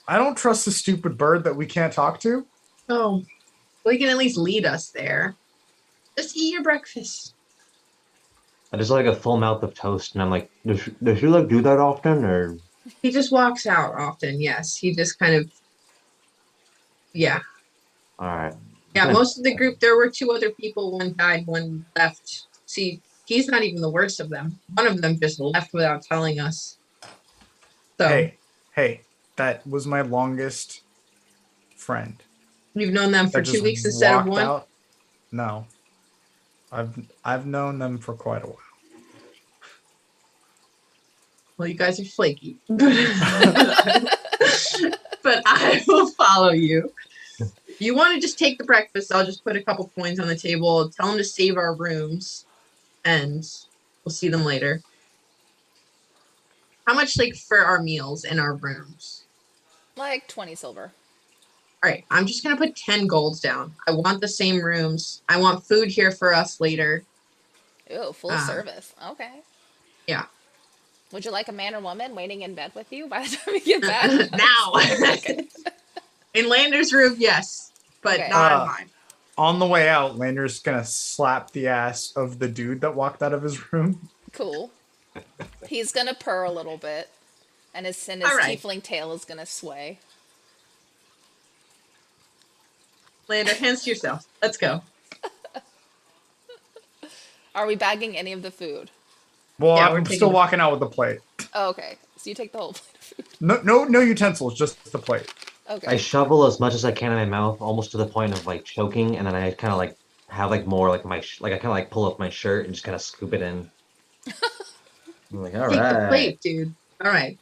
I don't trust the stupid bird that we can't talk to. Oh, Well, he can at least lead us there. Just eat your breakfast. I just like a full mouth of toast, and I'm like, does she like do that often, or He just walks out often. Yes, he just kind of. Yeah, all right? yeah. Most of the group, there were two other people. One died, one left. See, he's not even the worst of them. One of them just left without telling us. So Hey, that was my longest friend you've known them for that two just weeks instead of walked one. out. No, I've known them for quite a while. Well, you guys are flaky, but I will follow you. You want to just take the breakfast? I'll just put a couple coins on the table. Tell them to save our rooms, and we'll see them later. How much, like, for our meals and our rooms? Like 20 silver. All right, I'm just gonna put 10 golds down. I want the same rooms. I want food here for us later. Ooh, full service. Okay. Yeah. Would you like a man or woman waiting in bed with you by the time you get back? Now. Okay. In Lander's room, yes, but Okay. not in mine. On the way out, Lander's gonna slap the ass of the dude that walked out of his room. Cool. He's gonna purr a little bit, and his All right. tiefling tail is gonna sway. Lander, hands to yourself. Let's go. Are we bagging any of the food? Well, Yeah, we're I'm taking still the- walking out with the plate. Oh, okay. So you take the whole plate of food. No utensils, just the plate. Okay. I shovel as much as I can in my mouth, almost to the point of like choking, and then I kind of like have like more like like I kind of like pull up my shirt and just kind of scoop it in. I'm like, all Take the right. plate, dude. All right.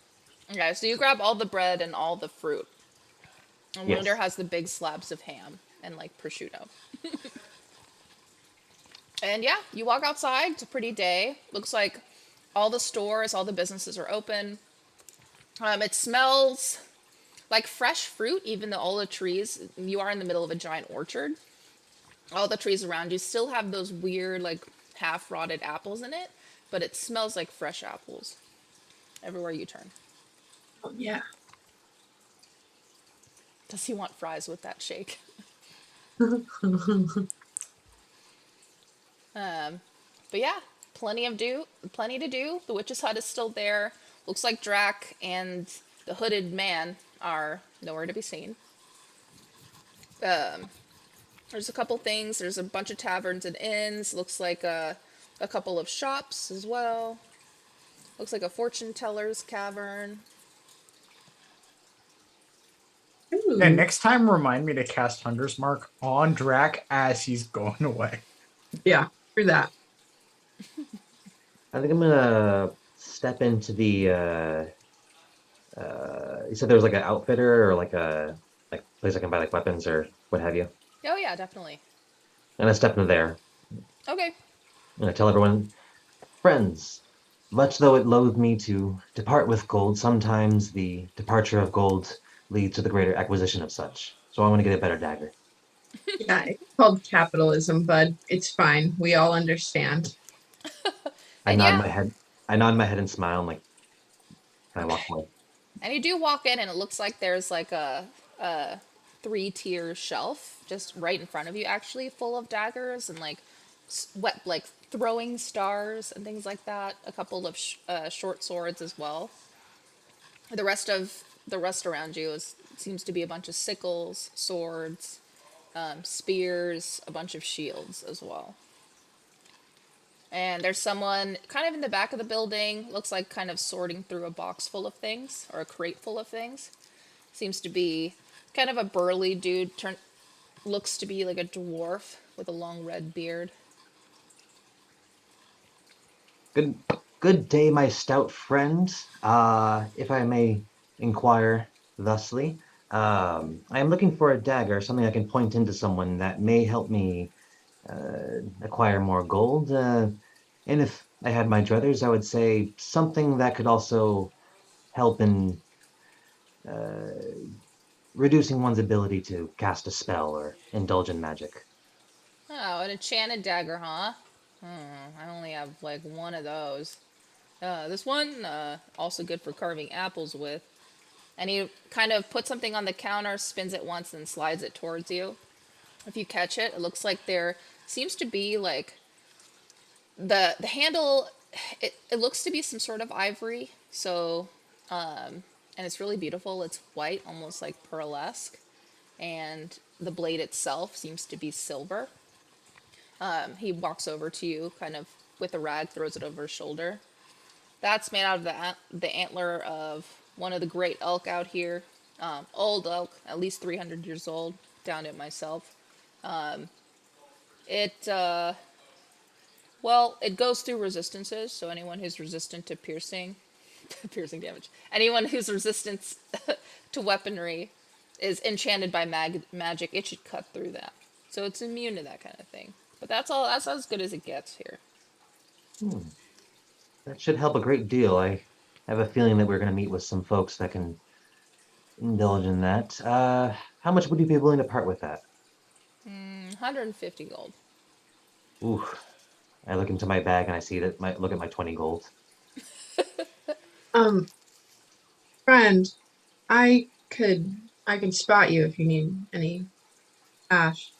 Okay, so you grab all the bread and all the fruit. And Yes. Wonder has the big slabs of ham and like prosciutto. And yeah, you walk outside. It's a pretty day. Looks like all the stores, all the businesses are open. It smells like fresh fruit, even though all the trees, you are in the middle of a giant orchard. All the trees around you still have those weird, like half rotted apples in it, but it smells like fresh apples everywhere you turn. Oh, yeah. Does he want fries with that shake? But yeah, plenty to do. The witch's hut is still there. Looks like Drac and the hooded man are nowhere to be seen. There's a couple things. There's a bunch of taverns and inns. Looks like a couple of shops as well. Looks like a fortune teller's cavern. Ooh. And next time, remind me to cast Hunger's Mark on Drac as he's going away. Yeah, through that. I think I'm gonna step into the. You said there was like an outfitter or like a place I can buy like weapons or what have you. Oh yeah, definitely. And I step into there Okay. and I tell everyone, friends, much though it loathe me to depart with gold, sometimes the departure of gold leads to the greater acquisition of such. So I want to get a better dagger. Yeah, it's called capitalism, bud. It's fine. We all understand. I And nod yeah. my head. I nod my head and smile and like, and I walk away. And you do walk in, and it looks like there's like a 3-tier shelf just right in front of you, actually, full of daggers and like like throwing stars and things like that. A couple of short swords as well. The rest around you seems to be a bunch of sickles, swords, spears, a bunch of shields as well. And there's someone kind of in the back of the building, looks like kind of sorting through a box full of things, or a crate full of things. Seems to be kind of a burly dude, looks to be like a dwarf with a long red beard. Good day, my stout friend. If I may inquire thusly, I am looking for a dagger, something I can point into someone that may help me acquire more gold. And if I had my druthers, I would say something that could also help in reducing one's ability to cast a spell or indulge in magic. Oh, an enchanted dagger, huh? I only have like one of those. This one, also good for carving apples with. And he kind of puts something on the counter, spins it once, and slides it towards you. If you catch it, it looks like there seems to be like the handle. It looks to be some sort of ivory. So, and it's really beautiful. It's white, almost like pearlesque, and the blade itself seems to be silver. He walks over to you, kind of with a rag, throws it over his shoulder. That's made out of the antler of one of the great elk out here. Old elk, at least 300 years old. Downed it myself. It well, it goes through resistances. So anyone who's resistant to piercing, piercing damage. Anyone who's resistant to weaponry is enchanted by magic. It should cut through that. So it's immune to that kind of thing. But that's all. That's as good as it gets here. That should help a great deal. I have a feeling that we're going to meet with some folks that can indulge in that. How much would you be willing to part with that? 150 gold. Ooh, I look into my bag and I see that look at my 20 gold. Friend, I can spot you if you need any cash.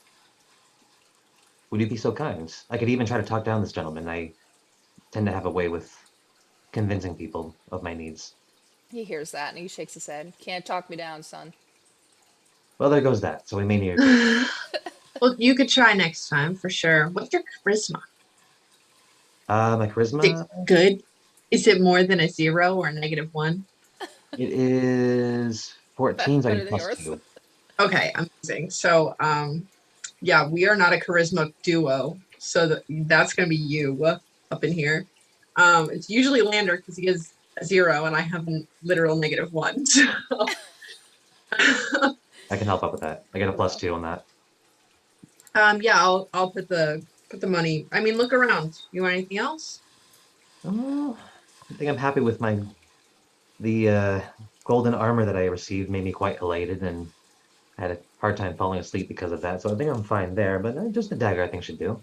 Would you be so kind? I could even try to talk down this gentleman. I tend to have a way with convincing people of my needs. He hears that and he shakes his head. Can't talk me down, son. Well, there goes that. So we may need to. Well, you could try next time for sure. What's your charisma? My Is charisma, it good? Is it more than a 0 or a -1? it is 14, so I Better get than plus yours. 2. Okay, amazing. So, yeah, we are not a charisma duo, so that's gonna be you up in here. It's usually Lander because he is a 0 and I have a literal -1. So. I can help out with that. I get a plus 2 on that. Yeah, I'll put the money. I mean, look around. You want anything else? I think I'm happy with the golden armor that I received made me quite elated, and I had a hard time falling asleep because of that. So I think I'm fine there. But just the dagger, I think, should do.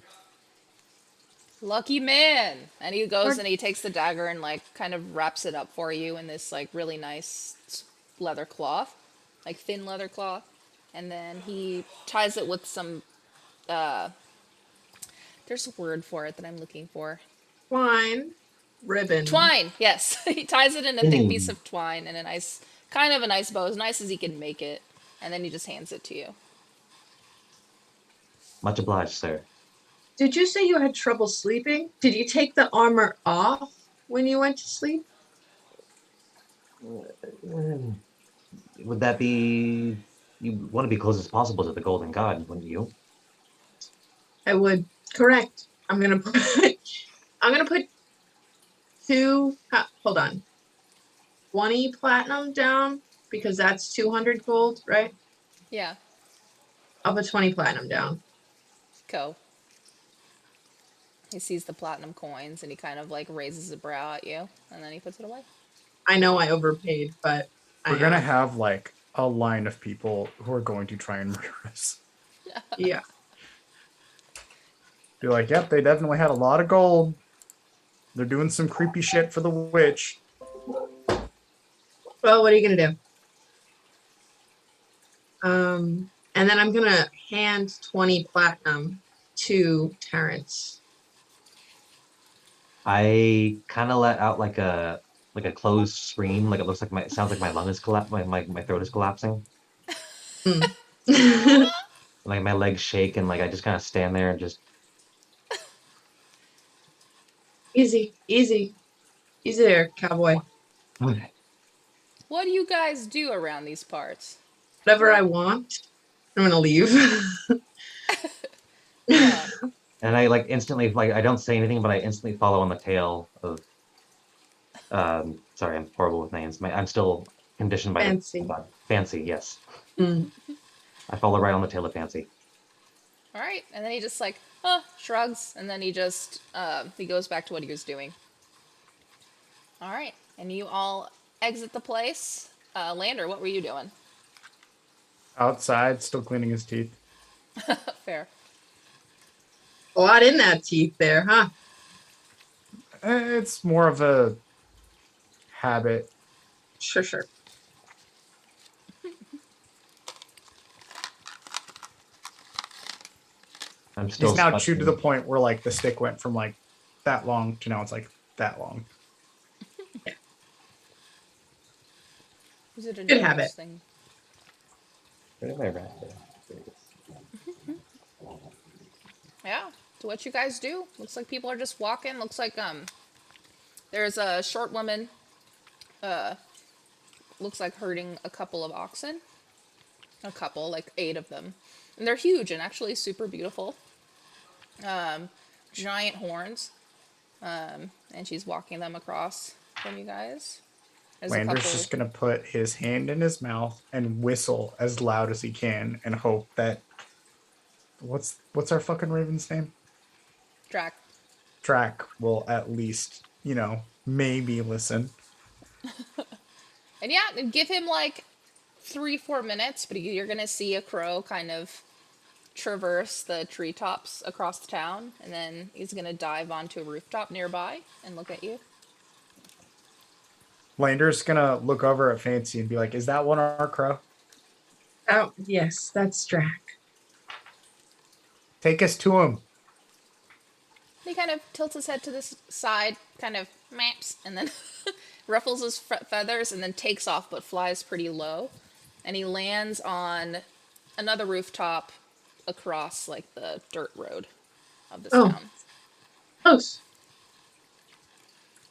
Lucky man. And he goes Or- and he takes the dagger and like kind of wraps it up for you in this like really nice leather cloth, like thin leather cloth. And then he ties it with some there's a word for it that I'm looking for. Twine, ribbon. Twine, yes. He ties it in a thick piece Mm. of twine and a nice kind of a nice bow, as nice as he can make it. And then he just hands it to you. Much obliged, sir. Did you say you had trouble sleeping? Did you take the armor off when you went to sleep? Mm. Would that be? You want to be close as possible to the golden god, wouldn't you? I would. Correct. I'm gonna put. I'm gonna put hold on. 20 platinum down because that's 200 gold, right? Yeah. I'll put 20 platinum down. Go. He sees the platinum coins and he kind of like raises a brow at you and then he puts it away. I know I overpaid, but We're gonna have like a line of people who are going to try and murder us. Yeah. Be like, yep, they definitely had a lot of gold. They're doing some creepy shit for the witch. Well, what are you gonna do? And then I'm gonna hand 20 platinum to Terrence. I kind of let out like a closed scream, like it looks like sounds like my lung is my throat is collapsing. Like my legs shake and like I just kind of stand there and just Easy, easy, easy there, cowboy. okay. What do you guys do around these parts? Whatever I want, I'm gonna leave. Yeah. And I like instantly like I don't say anything, but I instantly follow on the tail of. Sorry, I'm horrible with names. I'm still conditioned by Fancy. Fancy. Yes, Mm. I follow right on the tail of Fancy. All right. And then he just like, shrugs. And then he just, he goes back to what he was doing. All right. And you all exit the place. Lander, what were you doing? Outside, still cleaning his teeth. Fair. A lot in that teeth there, huh? It's more of a habit. Sure, sure. I'm still He's now stuck chewed to in- the point where like the stick went from like that long to now it's like that long. Is it a Good nose habit. thing? Where did my rat go? There it is. Yeah. So what you guys do? Looks like people are just walking. Looks like there's a short woman. Looks like herding a couple of oxen. A couple, like 8 of them, and they're huge and actually super beautiful. Giant horns. And she's walking them across from you guys. There's a Lander's couple. just gonna put his hand in his mouth and whistle as loud as he can and hope that what's our fucking raven's name? Drac. Track will at least, maybe listen. And yeah, give him like 3-4 minutes, but you're gonna see a crow kind of traverse the treetops across the town, and then he's gonna dive onto a rooftop nearby and look at you. Lander's gonna look over at Fancy and be like, "Is that one our crow? Oh, yes, that's Drac. Take us to him." He kind of tilts his head to this side, kind of maps, and then ruffles his feathers, and then takes off, but flies pretty low. And he lands on another rooftop across like the dirt road of this Oh. town. Close.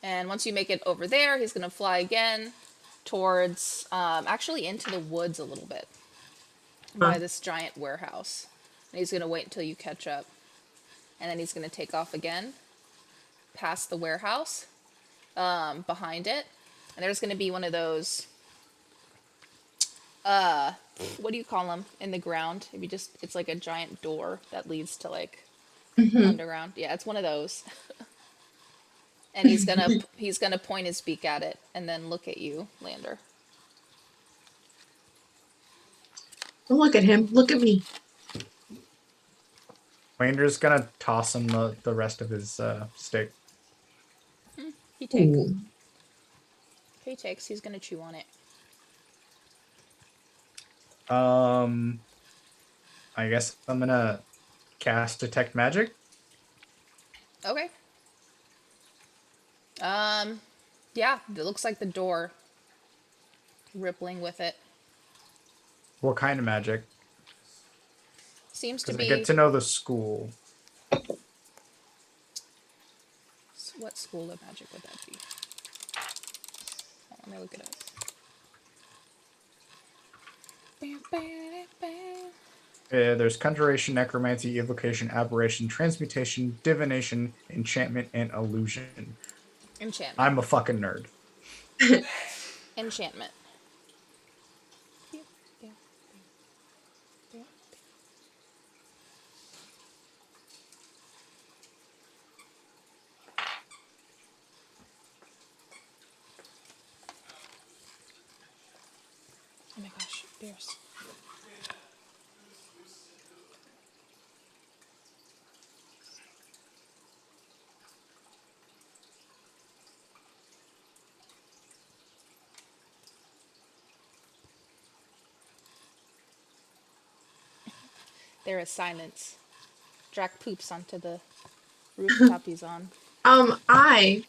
And once you make it over there, he's gonna fly again towards, actually into the woods a little bit by this giant warehouse. And he's gonna wait until you catch up. And then he's gonna take off again, past the warehouse, behind it. And there's gonna be one of those, what do you call them in the ground? If you just, it's like a giant door that leads to like underground. Yeah, it's one of those. And he's gonna point his beak at it and then look at you, Lander. Don't look at him. Look at me. Lander's gonna toss him the rest of his stick. He takes. Ooh. He takes. He's gonna chew on it. I guess I'm gonna cast Detect Magic. Okay. Yeah, it looks like the door rippling with it. What kind of magic? Seems to Because I be. get to know the school. What school of magic would that be? Oh, let me look it up. There's conjuration, necromancy, evocation, aberration, transmutation, divination, enchantment, and illusion. Enchantment. I'm a fucking nerd. Enchantment. Oh my gosh, beers. There is silence. Drac poops onto the rooftop he's on. I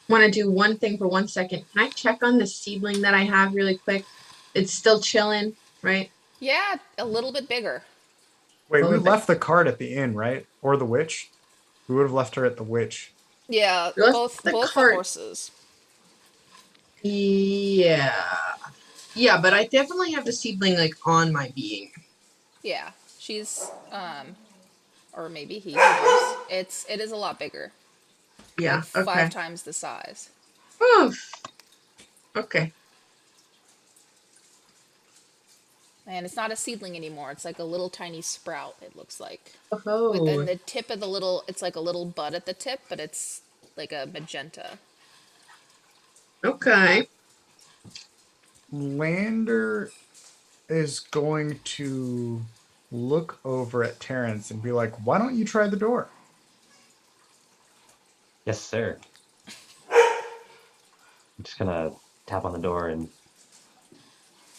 want to do one thing for 1 second. Can I check on the seedling that I have really quick? It's still chilling, right? Yeah, a little bit bigger. Wait, we Okay. left the card at the inn, right? Or the witch? We would have left her at the witch. Yeah, Let's both the the cart. horses. Yeah. Yeah, but I definitely have the seedling like on my being. Yeah, she's or maybe he. Who knows? It is a lot bigger. Yeah. Like Okay. 5 times the size. Oof. Okay. And it's not a seedling anymore. It's like a little tiny sprout, it looks like. Oh. Within the tip of the little, it's like a little bud at the tip, but it's like a magenta. Okay. Lander is going to look over at Terrence and be like, "Why don't you try the door?" Yes, sir. I'm just gonna tap on the door and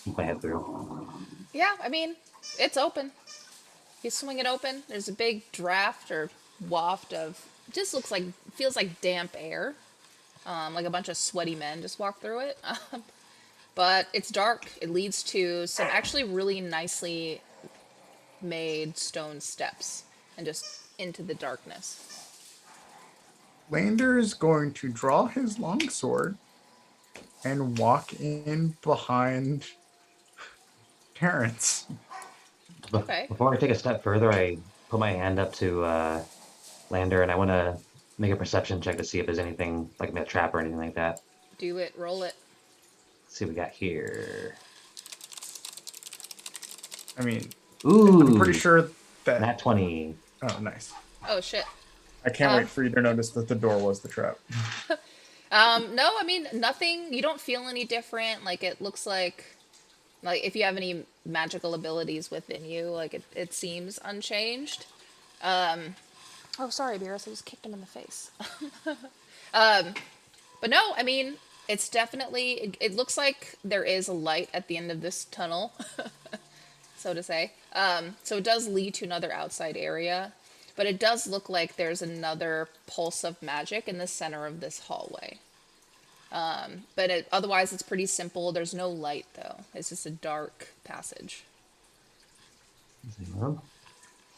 peek my head through. Yeah, I mean, it's open. You swing it open. There's a big draft or waft of just feels like damp air. Like a bunch of sweaty men just walk through it. But it's dark. It leads to some actually really nicely made stone steps and just into the darkness. Lander is going to draw his longsword and walk in behind Terrence. Okay. Before I take a step further, I put my hand up to Lander, and I want to make a perception check to see if there's anything like a trap or anything like that. Do it. Roll it. Let's see what we got here. I mean, Ooh, I'm pretty sure that. nat 20. Oh, nice. Oh shit. I can't wait for you to notice that the door was the trap. No, I mean nothing. You don't feel any different. Like it looks like if you have any magical abilities within you, like it seems unchanged. Oh, sorry, Beerus. I just kicked him in the face. But no, I mean it's definitely. It looks like there is a light at the end of this tunnel, so to say. So it does lead to another outside area. But it does look like there's another pulse of magic in the center of this hallway. But otherwise, it's pretty simple. There's no light, though. It's just a dark passage.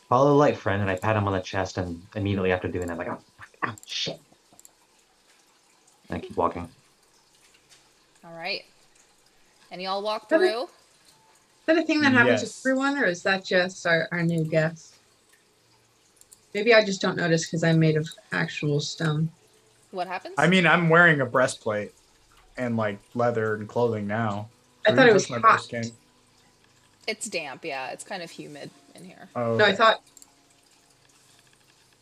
Follow the light, friend, and I pat him on the chest, and immediately after doing that, I'm like, oh, shit. And I keep walking. All right. And y'all walk through. Is that a thing that happens Yes. to everyone, or is that just our new guest? Maybe I just don't notice because I'm made of actual stone. What happens? I mean, I'm wearing a breastplate and like leather and clothing now. I thought it was Just my hot. skin. It's damp, yeah. It's kind of humid in here. Oh, No, I okay. thought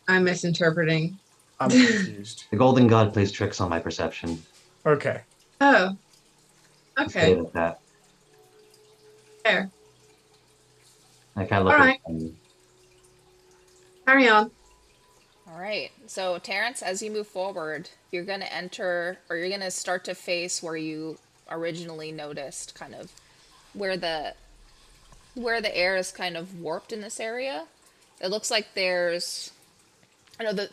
I'm misinterpreting. I'm confused. The Golden God plays tricks on my perception. Okay. Oh, Let's okay, leave it at that. fair. I kind of look Alright. at him. Carry on. All right. So, Terrence, as you move forward, you're going to enter, or you're going to start to face where you originally noticed kind of where the air is kind of warped in this area. It looks like there's it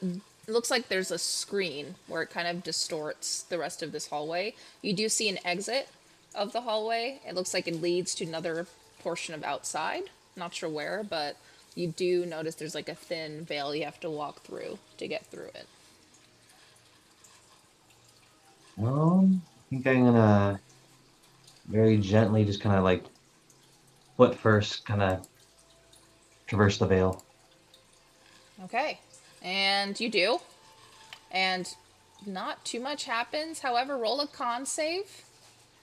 looks like there's a screen where it kind of distorts the rest of this hallway. You do see an exit of the hallway. It looks like it leads to another portion of outside. Not sure where, but you do notice there's like a thin veil you have to walk through to get through it. I think I'm gonna very gently just kind of like foot first, kind of traverse the veil. Okay. And you do. And not too much happens. However, roll a con save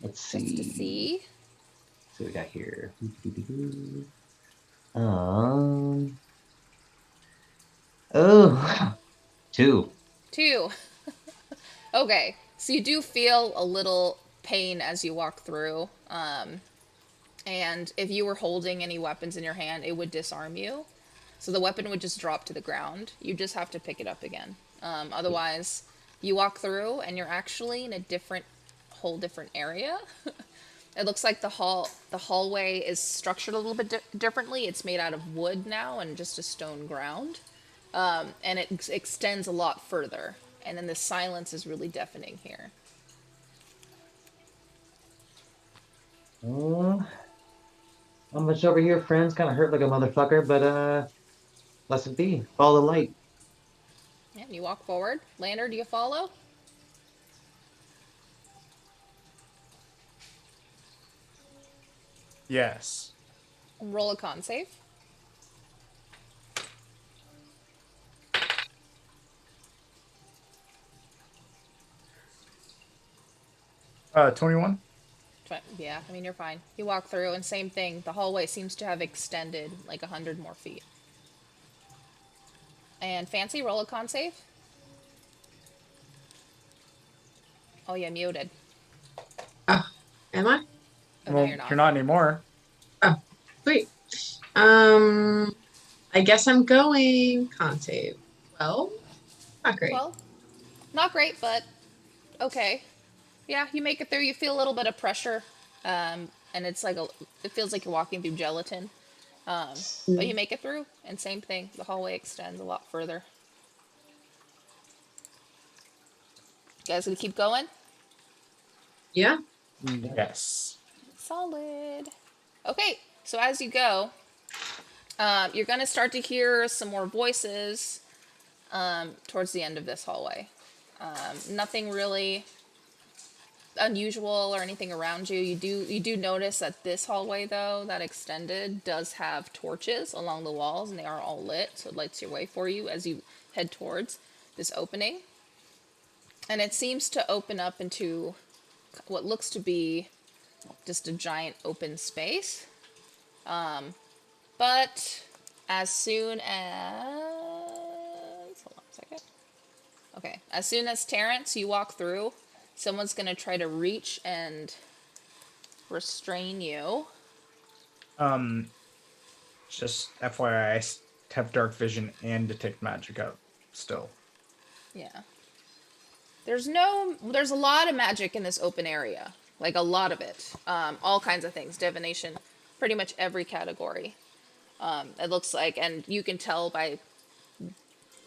Let's see. just to see. See what we got here. Oh, 2. 2. Okay. So you do feel a little pain as you walk through. And if you were holding any weapons in your hand, it would disarm you. So the weapon would just drop to the ground. You just have to pick it up again. Otherwise, you walk through and you're actually in a whole different area. It looks like the hallway is structured a little bit differently. It's made out of wood now and just a stone ground. And it extends a lot further. And then the silence is really deafening here. Not much over here, friends. Kind of hurt like a motherfucker, but blessed be. Follow the light. And you walk forward. Lander, do you follow? Yes. Roll a con save. 21. Yeah, I mean, you're fine. You walk through, and same thing. The hallway seems to have extended like 100 more feet. And Fancy, roll a con save. Oh, yeah, muted. Oh, am I? Oh, Well, no, you're you're not. not anymore. Oh, sweet. I guess I'm going con save. Well, not great. Well, not great, but okay. Yeah, you make it through. You feel a little bit of pressure, and it's like it feels like you're walking through gelatin. But you make it through, and same thing. The hallway extends a lot further. You guys gonna keep going? Yeah. Yes. Solid. Okay, so as you go, you're gonna start to hear some more voices towards the end of this hallway. Nothing really unusual or anything around you. You do notice that this hallway, though, that extended, does have torches along the walls, and they are all lit, so it lights your way for you as you head towards this opening. And it seems to open up into what looks to be just a giant open space. But as soon as... Hold on a second. Okay, as soon as Terrence, you walk through, someone's going to try to reach and restrain you. Just FYI, I have dark vision and detect magic up still. Yeah. There's a lot of magic in this open area. Like, a lot of it. All kinds of things. Divination, pretty much every category. It looks like, and you can tell by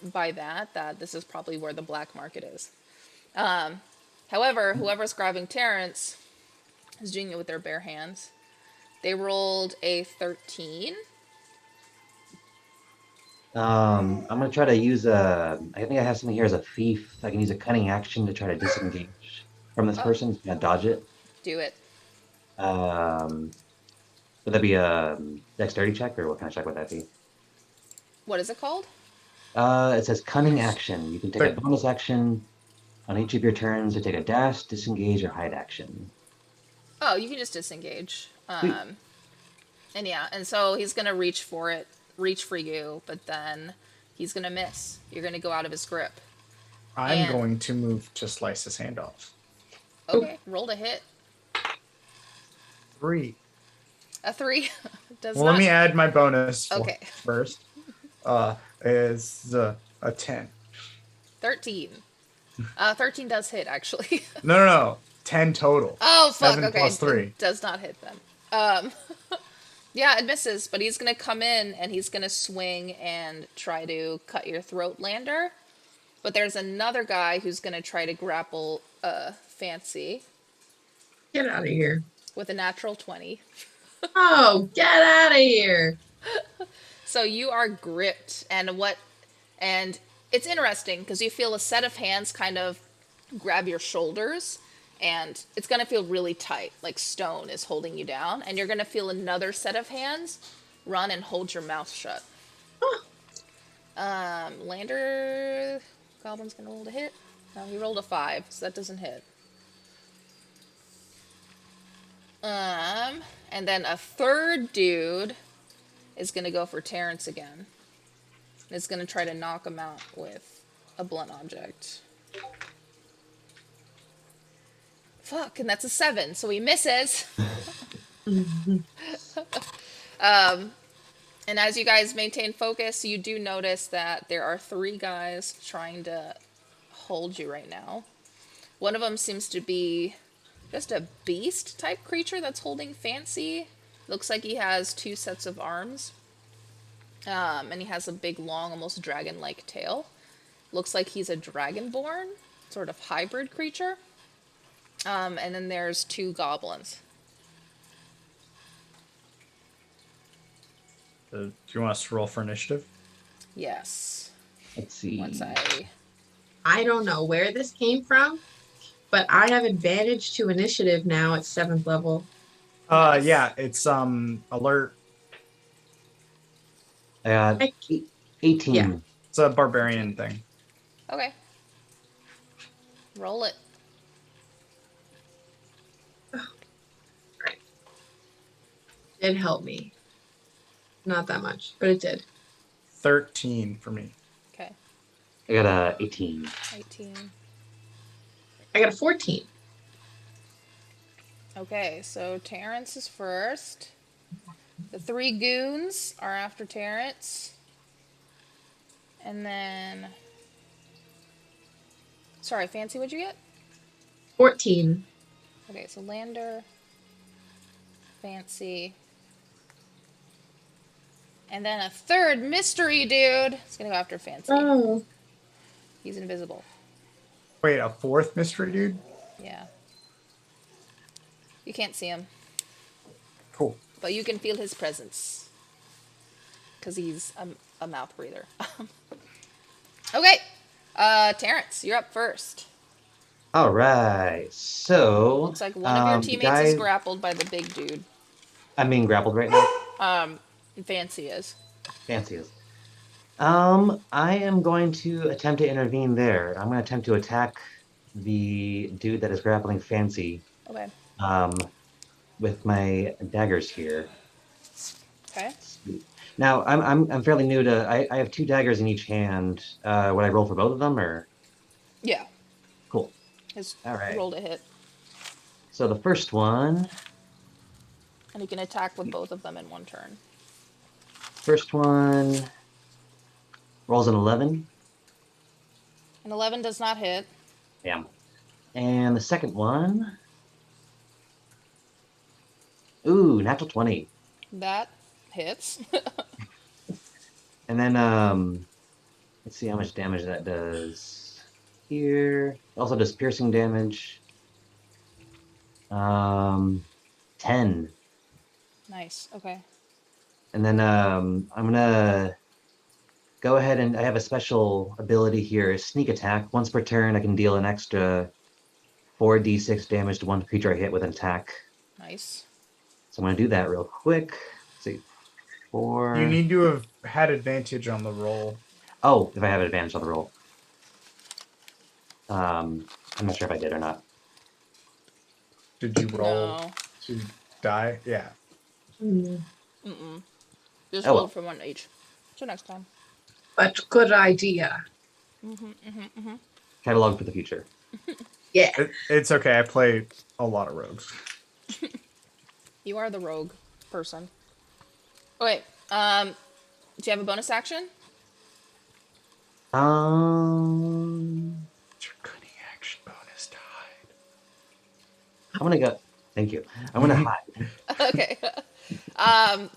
that this is probably where the black market is. However, whoever's grabbing Terrence is doing it with their bare hands. They rolled a 13. I'm gonna try to use I think I have something here as a thief. I can use a cunning action to try to disengage from this Oh. person. Yeah, dodge it. Do it. Would that be a dexterity check, or what kind of check would that be? What is it called? It says cunning action. You can take a But- bonus action on each of your turns to take a dash, disengage, or hide action. Oh, you can just disengage. Sweet. And yeah, and so he's gonna reach for you, but then he's gonna miss. You're gonna go out of his grip. I'm And- going to move to slice his hand off. Okay, roll to hit. 3. A 3 does Well, not. let me add my bonus Okay. first. Is a 10. 13. 13 does hit, actually. No. 10 total. Oh, fuck, 7 okay. plus 3. It does not hit them. Yeah, it misses, but he's gonna come in and he's gonna swing and try to cut your throat, Lander. But there's another guy who's gonna try to grapple Fancy Get out of here. with a natural 20. Oh, get out of here. So you are gripped, and it's interesting because you feel a set of hands kind of grab your shoulders, and it's going to feel really tight, like stone is holding you down, and you're going to feel another set of hands run and hold your mouth shut. Lander, Goblin's going to roll to hit. No, he rolled a 5, so that doesn't hit. And then a third dude is going to go for Terrence again. Is going to try to knock him out with a blunt object. Fuck, and that's a 7, so he misses. And as you guys maintain focus, you do notice that there are 3 guys trying to hold you right now. One of them seems to be just a beast type creature that's holding Fancy. Looks like he has 2 sets of arms. And he has a big, long, almost dragon-like tail. Looks like he's a dragonborn, sort of hybrid creature. And then there's 2 goblins. Do you want us to roll for initiative? Yes. Let's see. Once I don't know where this came from, but I have advantage to initiative now at 7th level. Nice. Yeah, it's alert. I got I- 18. Yeah. It's a barbarian thing. Okay. Roll it. Did help me. Not that much, but it did. 13 for me. Okay. I got a 18. 18. I got a 14. Okay, so Terrence is first. The 3 goons are after Terrence. And then... Sorry, Fancy, what'd you get? 14. Okay, so Lander, Fancy, And then a third mystery dude. He's gonna go after Fancy. Oh, He's invisible. Wait, a fourth mystery dude? Yeah. You can't see him, Cool. but you can feel his presence. Because he's a mouth breather. Okay. Terrence, you're up first. All right. So, Looks like one of your the teammates is guy, grappled by the big dude. I'm being grappled right now. Fancy is. Fancy is. I am going to attempt to intervene there. I'm going to attempt to attack the dude that is grappling Fancy, Okay. with my daggers here. Okay. Now, I'm fairly new to. I have two daggers in each hand. Would I roll for both of them, or Yeah. cool? His All right. roll to hit. So the first one, And you can attack with both of them in one turn. first one rolls an 11. An 11 does not hit. Damn. And the second one, ooh, natural 20. That hits. And then let's see how much damage that does here. It also does piercing damage. 10. Nice. Okay. And then I'm gonna go ahead and I have a special ability here, sneak attack. Once per turn, I can deal an extra 4d6 damage to one creature I hit with an attack. Nice. So I'm gonna do that real quick. Let's see, 4. You need to have had advantage on the roll. Oh, if I have advantage on the roll. I'm not sure if I did or not. Did you roll No. to die? Yeah. mm, Just Oh, roll well. for one each. So next time. but good idea. Catalog for the future. Yeah. It's okay. I play a lot of rogues. You are the rogue person. Okay. Do you have a bonus action? It's your cunning action bonus to hide. I'm gonna go. Thank you. I'm gonna hide. Okay.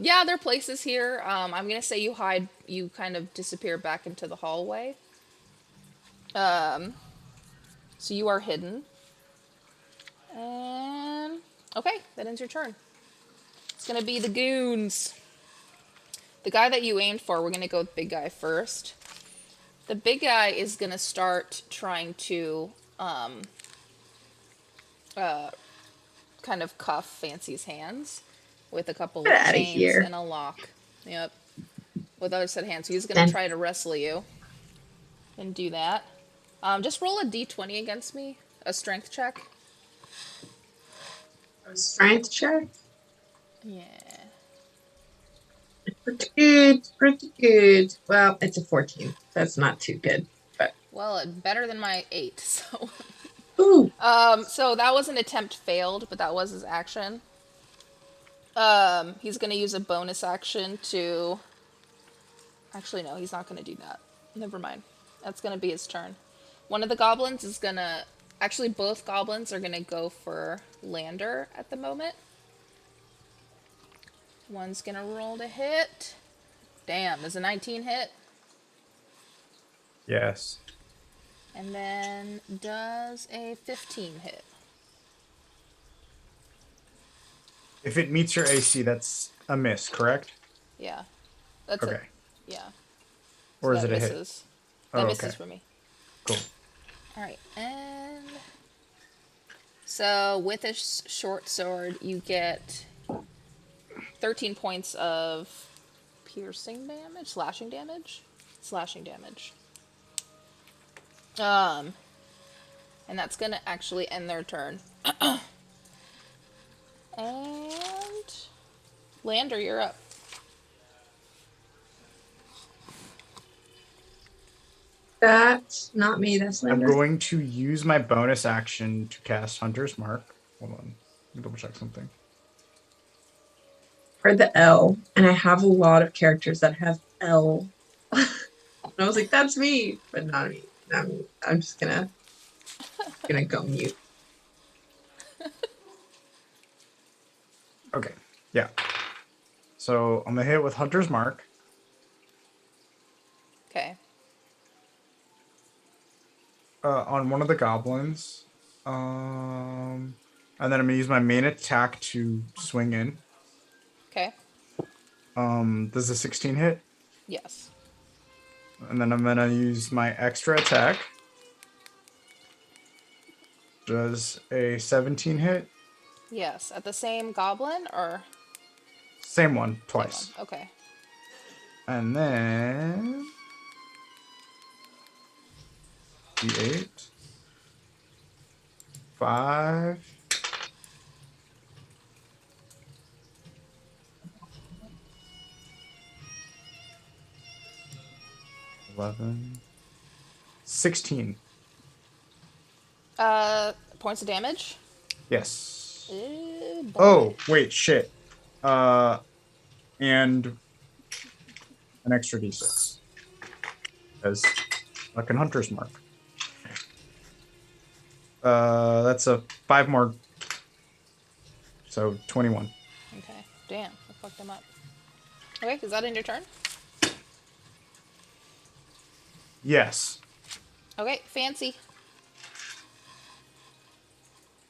Yeah, there are places here. I'm gonna say you hide. You kind of disappear back into the hallway. So you are hidden. And okay, that ends your turn. It's gonna be the goons. The guy that you aimed for, we're gonna go with big guy first. The big guy is gonna start trying to kind of cuff Fancy's hands with a couple of Get outta chains here. and a lock. Yep. With other set of hands. So he's gonna Then- try to wrestle you. And do that. Just roll a d20 against me. A strength check. Strength check. Yeah. Pretty good. Pretty good. Well, it's a 14. That's not too good. But Well, better than my 8, so. ooh, So that was an attempt failed, but that was his action. He's gonna use a bonus action to... Actually, no, he's not gonna do that. Never mind. That's gonna be his turn. One of the goblins is gonna... Actually, both goblins are gonna go for Lander at the moment. One's gonna roll to hit. Damn, does a 19 hit? Yes. And then does a 15 hit? If it meets your AC, that's a miss, correct? Yeah. That's Okay. it. Yeah. Or So is it that a hit? misses. Oh, That okay. misses for me. Cool. Alright, and... So, with a short sword, you get 13 points of piercing damage? Slashing damage? Slashing damage. And that's gonna actually end their turn. And... Lander, you're up. that's not me. That's I'm Lander. going to use my bonus action to cast Hunter's Mark. Hold on. Let me double check something. For the L, and I have a lot of characters that have L. And I was like, that's me, but not me. Not me. I'm just gonna go mute. Okay. Yeah. So I'm gonna hit with Hunter's Mark. on one of the goblins. And then I'm gonna use my main attack to swing in. Okay. Does a 16 hit? Yes. And then I'm gonna use my extra attack. Does a 17 hit? Yes. At the same goblin or Same one, same twice. one? Okay. And then D8. 5. 11. 16. Points of damage. Yes. Boy. Oh, wait, shit. And an extra D6. As like an hunter's mark. That's a 5 more. So 21. Okay. Damn. I fucked him up. Okay. Is that in your turn? Yes. Okay. Fancy.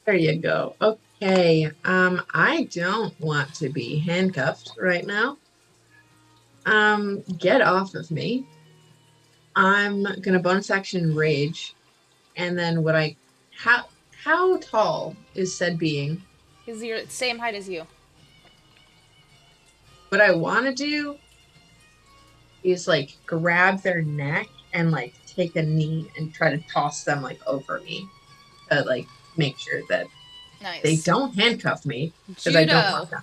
There you go. Okay. I don't want to be handcuffed right now. Get off of me. I'm gonna bonus action rage, and then how tall is said being? He's your same height as you. What I want to do is like grab their neck and like take a knee and try to toss them like over me to like make sure that Nice. they don't handcuff me because I don't want Judo.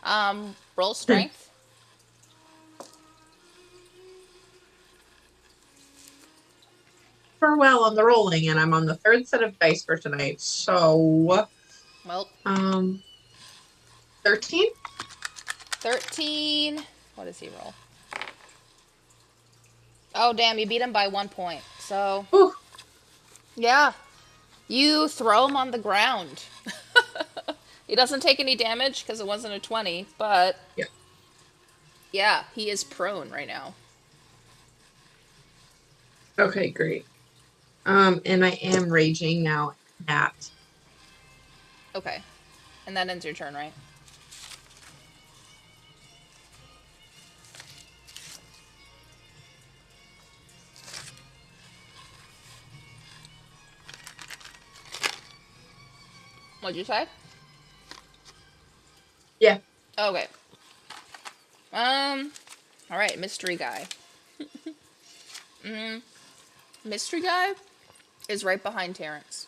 them. Roll strength. For well on the rolling, and I'm on the third set of dice for tonight. So, Well, 13. 13. What does he roll? Oh, damn. You beat him by 1 point. So, Whew. yeah. You throw him on the ground. He doesn't take any damage because it wasn't a 20, but Yeah. yeah, he is prone right now. Okay, great. And I am raging now at. Okay. And that ends your turn, right? What'd you say? Yeah. Okay. All right, mystery guy. Mystery guy is right behind Terrence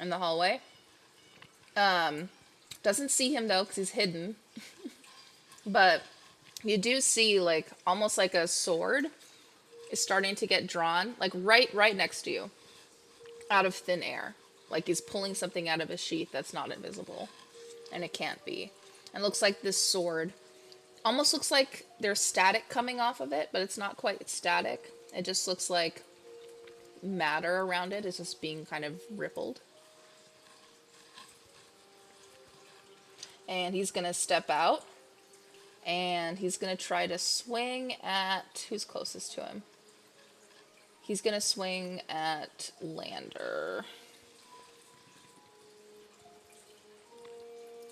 in the hallway. Doesn't see him though because he's hidden. But you do see like almost like a sword is starting to get drawn, like right next to you, out of thin air. Like he's pulling something out of a sheath that's not invisible, and it can't be. And it looks like this sword almost looks like there's static coming off of it, but it's not quite static. It just looks like matter around it is just being kind of rippled. And he's gonna step out, and he's gonna try to swing at who's closest to him. He's gonna swing at Lander.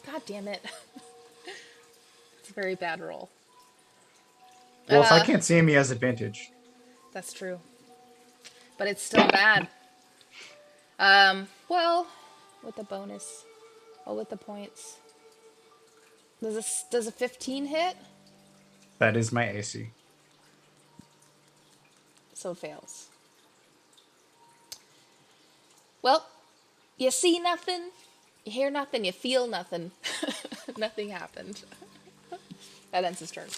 God damn it. It's a very bad roll. Well, if I can't see him, he has advantage. That's true. But it's still bad. Well, with the bonus. Well, with the points. Does a 15 hit? That is my AC. So it fails. Well, you see nothing, you hear nothing, you feel nothing. Nothing happened. That ends his turn.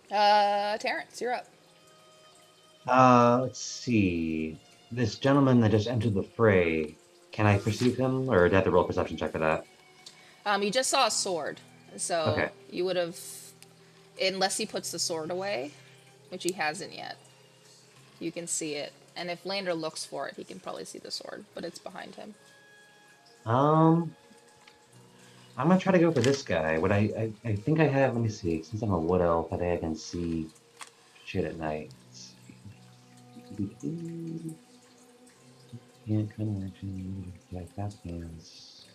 Terrence, you're up. Let's see. This gentleman that just entered the fray, can I perceive him, or do I have to roll a perception check for that? You just saw a sword, so Okay. you would have, unless he puts the sword away, which he hasn't yet, you can see it. And if Lander looks for it, he can probably see the sword, but it's behind him. I'm gonna try to go for this guy. What I think I have, let me see, since I'm a wood elf, I think I can see shit at night. Let's see. Can't come action. Like fast hands.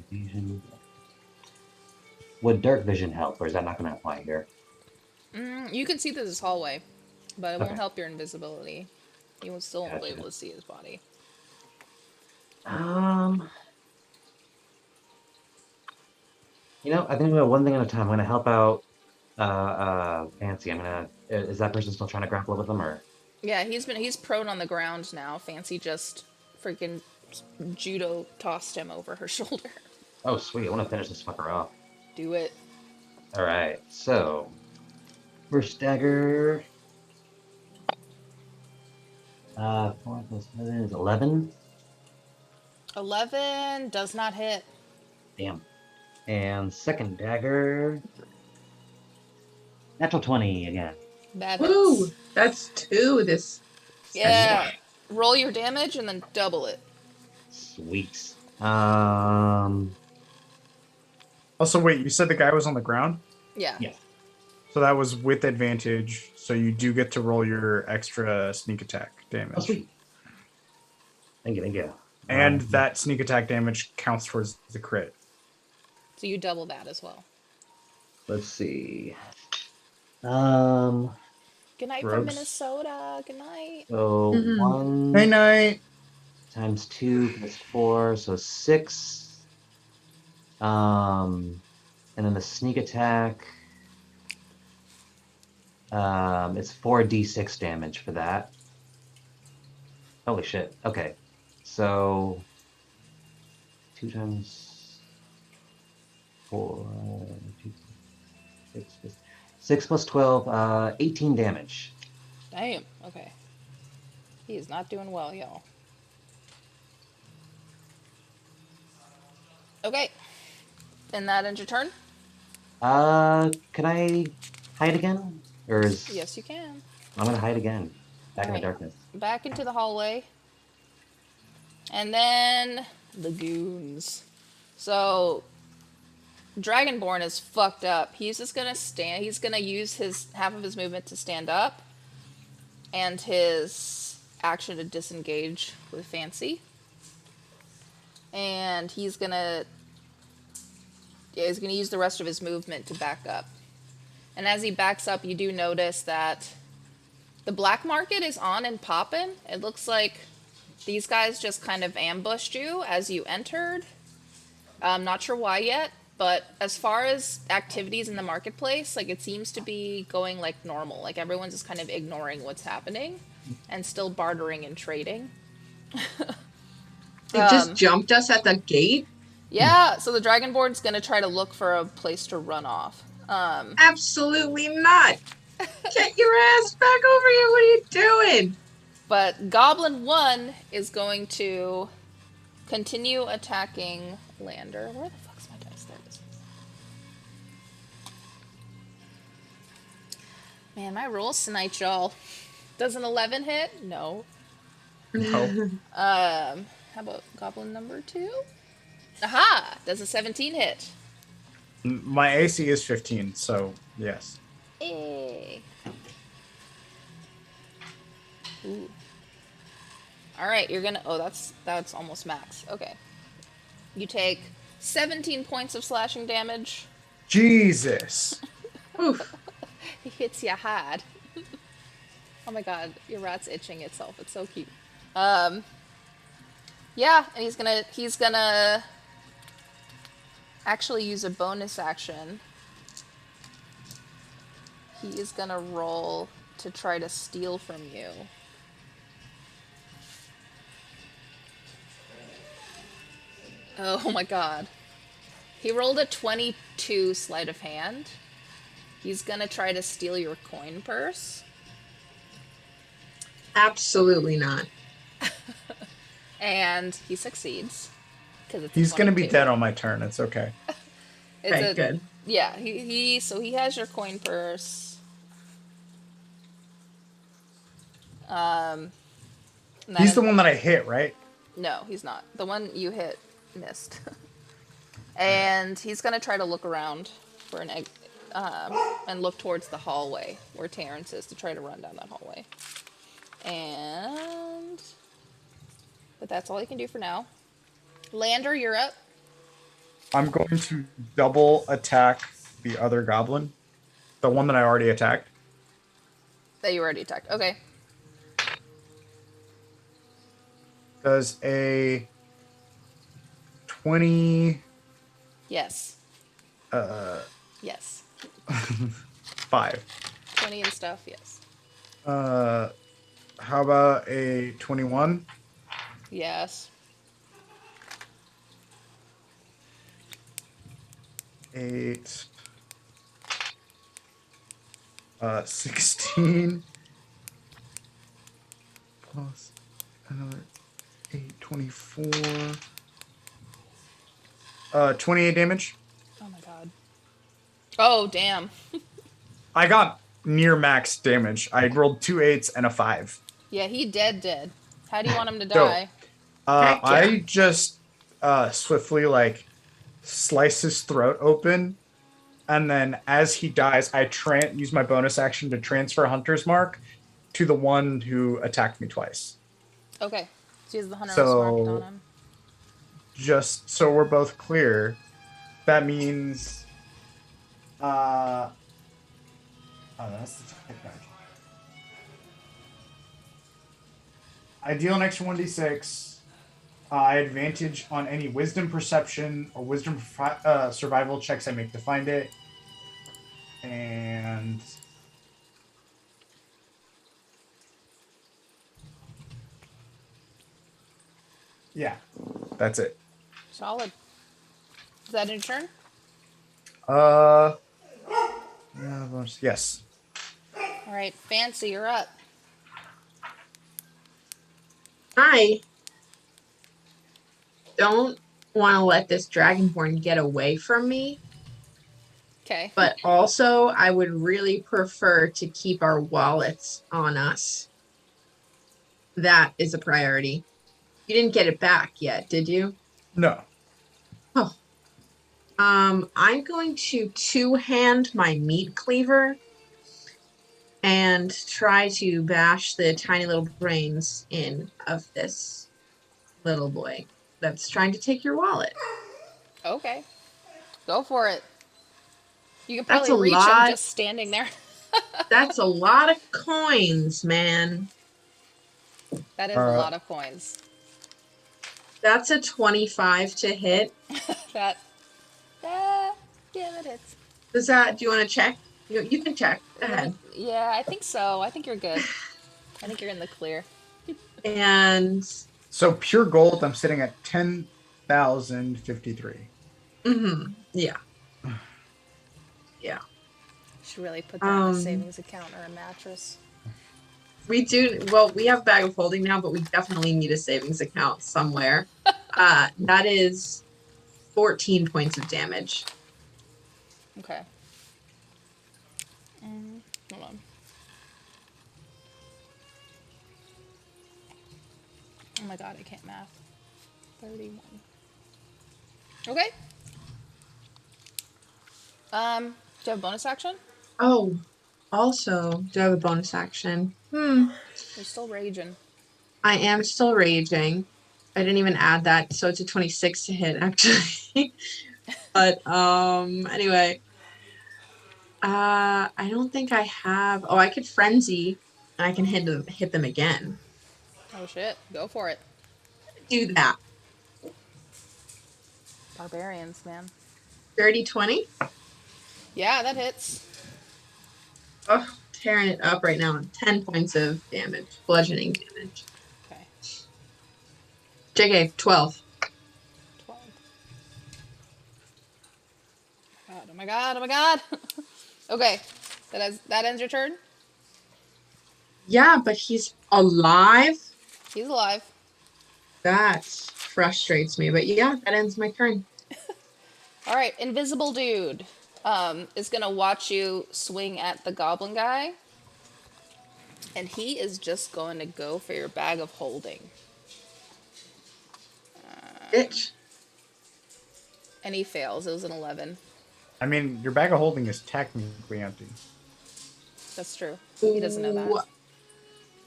Evasion. Would dark vision help, or is that not going to apply here? You can see through this hallway, but it won't Okay, help your invisibility. You will still won't be able gotcha. to see his body. Um, I think I'm gonna one thing at a time. I'm gonna help out Fancy. Is that person still trying to grapple with them or? Yeah, he's prone on the ground now. Fancy just freaking judo tossed him over her shoulder. Oh, sweet. I want to finish this fucker off. Do it. All right. So, first dagger. 4 plus 7 is 11. 11 does not hit. Damn. And second dagger. Natural 20 again. Bad Woo! hits. That's 2 this Yeah. Roll your damage and then double it. Sweet. Also, wait, you said the guy was on the ground? Yeah. Yeah. So that was with advantage. So you do get to roll your extra sneak attack damage. Oh, sweet. Thank you. And that sneak attack damage counts towards the crit. So you double that as well. Let's see. Good night from Gross. Minnesota. Good night. So Mhm. 1 Night night. times 2 plus 4, so 6. And then the sneak attack. It's 4d6 damage for that. Holy shit. Okay. So 2 times 4, 6 plus 12, 18 damage. Damn. Okay. He is not doing well, y'all. Okay. And that ends your turn? Can I hide again? Or is Yes, you can. I'm gonna hide again. Back in the Alright. darkness. Back into the hallway. And then the goons. So Dragonborn is fucked up. He's just gonna stand. He's gonna use his half of his movement to stand up, and his action to disengage with Fancy. And he's gonna use the rest of his movement to back up. And as he backs up, you do notice that the black market is on and popping. It looks like these guys just kind of ambushed you as you entered. I'm not sure why yet, but as far as activities in the marketplace, like it seems to be going like normal. Like everyone's just kind of ignoring what's happening and still bartering and trading. They just jumped us at the gate? Yeah, so the Dragonborn's gonna try to look for a place to run off. Absolutely not. Get your ass back over here. What are you doing? But Goblin 1 is going to continue attacking Lander. Where the fuck's my dice? There it is. Man, my rolls tonight, y'all. Does an 11 hit? No. No. How about Goblin number 2? Aha! Does a 17 hit? My AC is 15, so yes. Hey. Ooh. All right, you're gonna. Oh, that's almost max. Okay. You take 17 points of slashing damage. Jesus. Oof. He hits you hard. Oh my god, your rat's itching itself. It's so cute. Yeah, and he's gonna actually use a bonus action. He is gonna roll to try to steal from you. Oh my god. He rolled a 22 sleight of hand. He's gonna try to steal your coin purse. Absolutely not. And he succeeds. It's He's going to be 22. dead on my turn. It's okay. Okay, good. Yeah, so he has your coin purse. He's the one that I hit, right? No, he's not. The one you hit missed. And he's gonna try to look around for an egg, and look towards the hallway where Terrence is to try to run down that hallway. And but that's all he can do for now. Lander, you're up. I'm going to double attack the other goblin, the one that I already attacked. That you already attacked. Okay. Does a 20 Yes. uh Yes. 5. 20 and stuff, yes. How about a 21? Yes. 8 16 plus another 8, 24. 28 damage. Oh my god. Oh, damn. I got near max damage. I rolled 2 8s and a 5. Yeah, he dead. How do you want him to Dope. die? Heck yeah. I just swiftly like slice his throat open, and then as he dies, I use my bonus action to transfer Hunter's Mark to the one who attacked me twice. Okay. So he has the hunter's So- marked on him. Just so we're both clear, that means oh, that's the technology. I deal an extra 1d6. I advantage on any wisdom perception or wisdom survival checks I make to find it. And yeah, that's it. Solid. Is that in your turn? Yes. All right, Fancy, you're up. I don't want to let this dragonborn get away from me, Okay. but also I would really prefer to keep our wallets on us. That is a priority. You didn't get it back yet, did you? No. I'm going to two-hand my meat cleaver and try to bash the tiny little brains in of this little boy that's trying to take your wallet. Okay. Go for it. You can That's probably a reach him lot. just standing there. That's a lot of coins, man. That is a lot of coins. That's a 25 to hit. That. Yeah, that hits. Does that, do you want to check? You can check. Go ahead. Yeah, I think so. I think you're good. I think you're in the clear. And, So pure gold, I'm sitting at 10,053. yeah. Yeah. Should really put that in a savings account or a mattress. We do, well, we have bag of holding now, but we definitely need a savings account somewhere. That is 14 points of damage. Okay. Hold on. Oh my god, I can't math. 31. Okay. Do you have a bonus action? Oh, also, do I have a bonus action? You're still raging. I am still raging. I didn't even add that, so it's a 26 to hit, actually. But, anyway. I don't think I have... Oh, I could frenzy, and I can hit them again. Oh shit, go for it. Do that. Barbarians, man. 30-20? Yeah, that hits. Oh, tearing it up right now. 10 points of damage. Bludgeoning damage. Okay. JK, 12. 12. Oh my god, oh my god. Okay, that ends your turn? Yeah, but he's alive? He's alive. That frustrates me. But yeah, that ends my turn. All right, invisible dude is gonna watch you swing at the goblin guy, and he is just going to go for your bag of holding. Bitch. And he fails. It was an 11. I mean, your bag of holding is technically empty. That's true. He doesn't know that.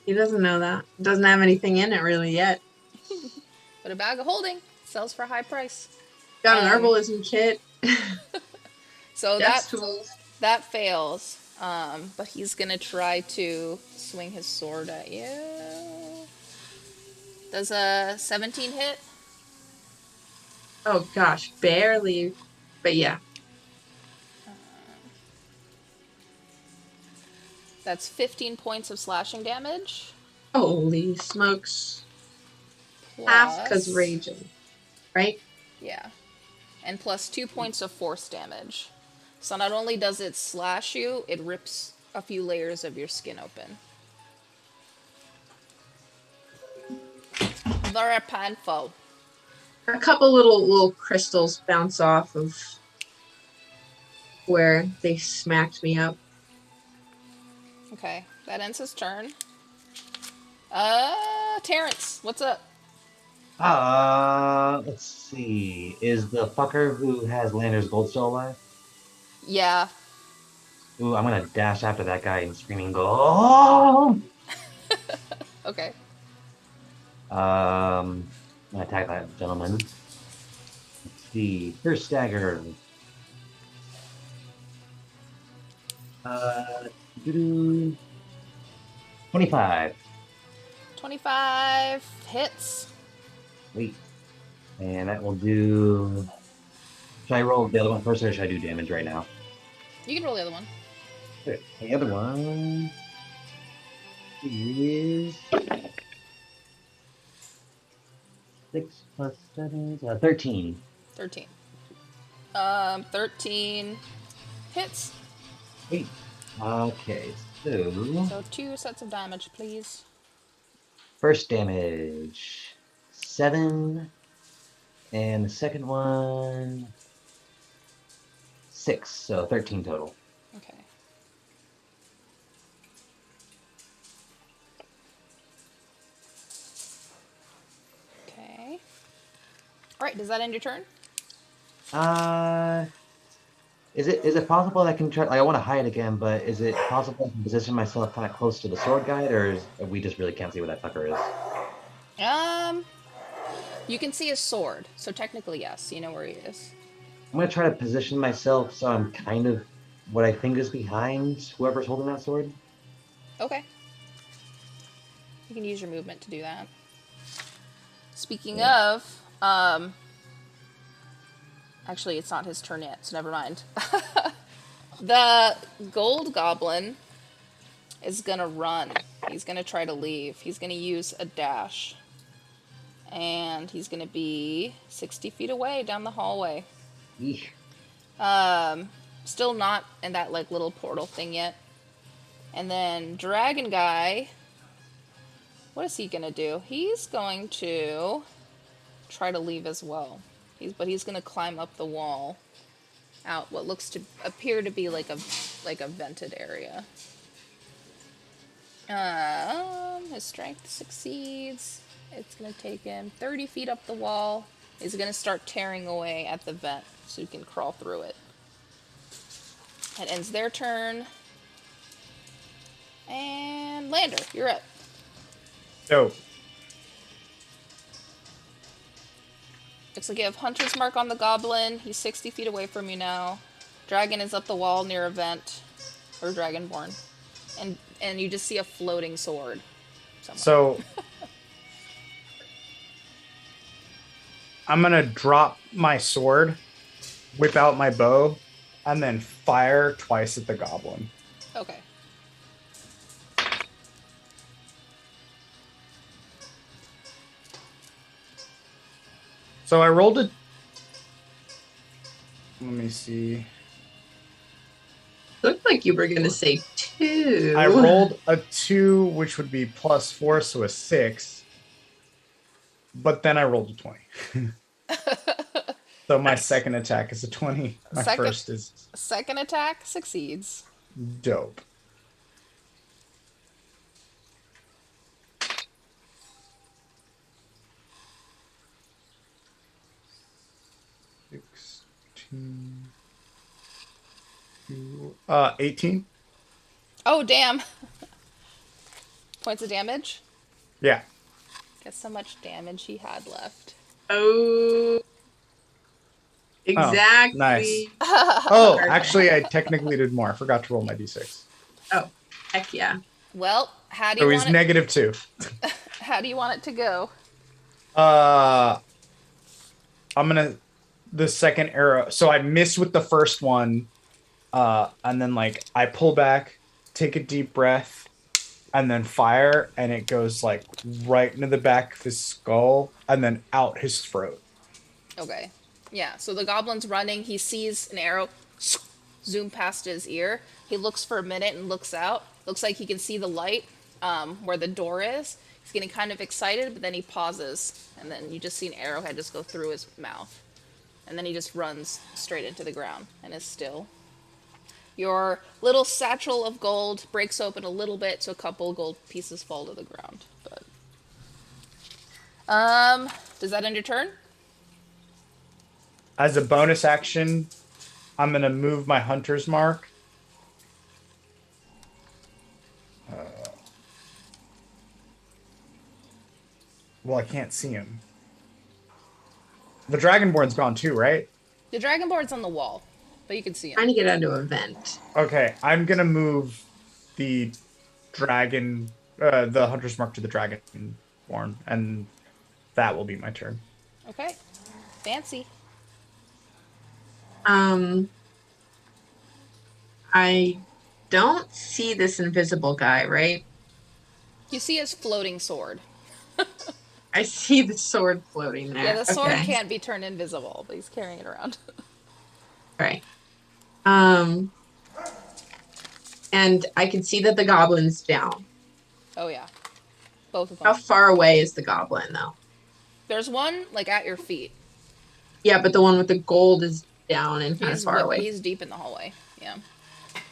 He doesn't know that. Doesn't have anything in it really yet. But a bag of holding sells for a high price. Got an herbalism kit. So Dex tools. that fails. But he's gonna try to swing his sword at you. Does a 17 hit? Oh gosh, barely. But yeah. That's 15 points of slashing damage. Holy smokes. Plus, Half because raging. Right? yeah. And plus 2 points of force damage. So not only does it slash you, it rips a few layers of your skin open. Very painful. A couple little crystals bounce off of where they smacked me up. Okay, that ends his turn. Terrence, what's up? Let's see. Is the fucker who has Lander's gold still alive? Yeah. Ooh, I'm gonna dash after that guy and screaming go. Oh! Okay. I'm gonna attack that gentleman. Let's see. First stagger. Doo-doo. 25. 25 hits. Wait. And that will do. Should I roll the other one first or should I do damage right now? You can roll the other one. Okay, the other one is 6 plus 7, 13. 13. 13 hits. Wait. Okay, so So 2 sets of damage, please. first damage 7, and the second one 6, so 13 total. Okay. Okay. All right, does that end your turn? Is it possible that I can try? Like, I want to hide again, but is it possible to position myself kind of close to the sword guide, or we just really can't see what that fucker is? You can see his sword, so technically yes, you know where he is. I'm gonna try to position myself so I'm kind of what I think is behind whoever's holding that sword. Okay. You can use your movement to do that. Speaking of, actually it's not his turn yet, so never mind. The gold goblin is gonna run. He's gonna try to leave. He's gonna use a dash. And he's gonna be 60 feet away down the hallway. Eesh. Still not in that like little portal thing yet. And then dragon guy, what is he gonna do? He's going to try to leave as well. But he's gonna climb up the wall out what looks to appear to be like a vented area. His strength succeeds. It's gonna take him 30 feet up the wall. He's gonna start tearing away at the vent so he can crawl through it. That ends their turn. And Lander, you're up. Dope. Looks like you have Hunter's Mark on the goblin. He's 60 feet away from you now. Dragon is up the wall near a vent. Or Dragonborn. And you just see a floating sword somewhere. So I'm gonna drop my sword, whip out my bow, and then fire twice at the goblin. Okay. So I rolled a. Let me see. Looked like you were going to say 2. I rolled a 2, which would be +4, so a 6. But then I rolled a 20. So my second attack is a 20. My first is Second attack succeeds. dope. $16. 18. Oh, damn. Points of damage? Yeah. Guess how much damage he had left. Oh, exactly. Nice. Oh, Perfect. actually, I technically did more. I forgot to roll my d6. Oh, heck yeah. Well, how do So you he's want it? -2. How do you want it to go? Uh, I'm gonna the second arrow. So I miss with the first one, and then like I pull back, take a deep breath, and then fire, and it goes like right into the back of his skull, and then out his throat. Okay. Yeah, so the goblin's running. He sees an arrow zoom past his ear. He looks for a minute and looks out. Looks like he can see the light where the door is. He's getting kind of excited, but then he pauses, and then you just see an arrowhead just go through his mouth. And then he just runs straight into the ground and is still. Your little satchel of gold breaks open a little bit, so a couple gold pieces fall to the ground. But does that end your turn? As a bonus action, I'm gonna move my hunter's mark. Well, I can't see him. The Dragonborn's gone too, right? The dragonborn's on the wall, but you can see him. Trying to get onto a vent. Okay, I'm gonna move the the hunter's mark to the Dragonborn, and that will be my turn. Okay. Fancy. I don't see this invisible guy, right? You see his floating sword. I see the sword floating there. Yeah, the sword Okay. can't be turned invisible, but he's carrying it around. Right. And I can see that the goblin's down. Oh yeah. Both of How them. far away is the goblin, though? There's one like at your feet. Yeah, but the one with the gold is down and kind of He's far away. He's deep in the hallway. Yeah.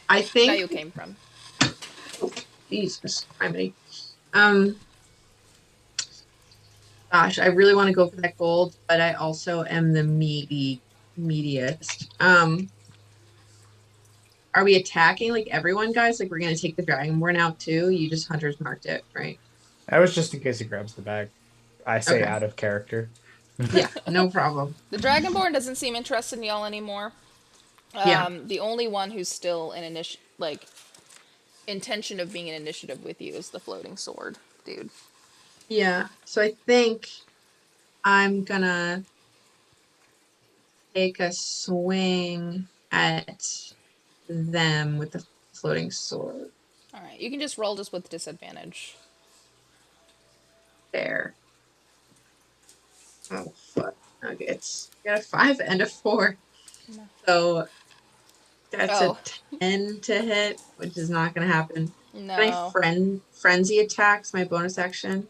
I That think. you came from. Jesus, criminy. Gosh, I really want to go for that gold, but I also am the meatiest. Are we attacking like everyone, guys? Like we're gonna take the dragonborn out too? You just hunters marked it, right? That was just in case he grabs the bag. I say Okay. out of character. Yeah, no problem. The dragonborn doesn't seem interested in y'all anymore. Yeah. The only one who's still in intention of being an initiative with you is the floating sword dude. Yeah. So I think I'm gonna take a swing at them with the floating sword. All right, you can just roll just with disadvantage. There. Oh fuck. Okay, it's got a 5 and a 4. No. So that's Oh. a 10 to hit, which is not gonna happen. No. Can I frenzy attacks, my bonus action?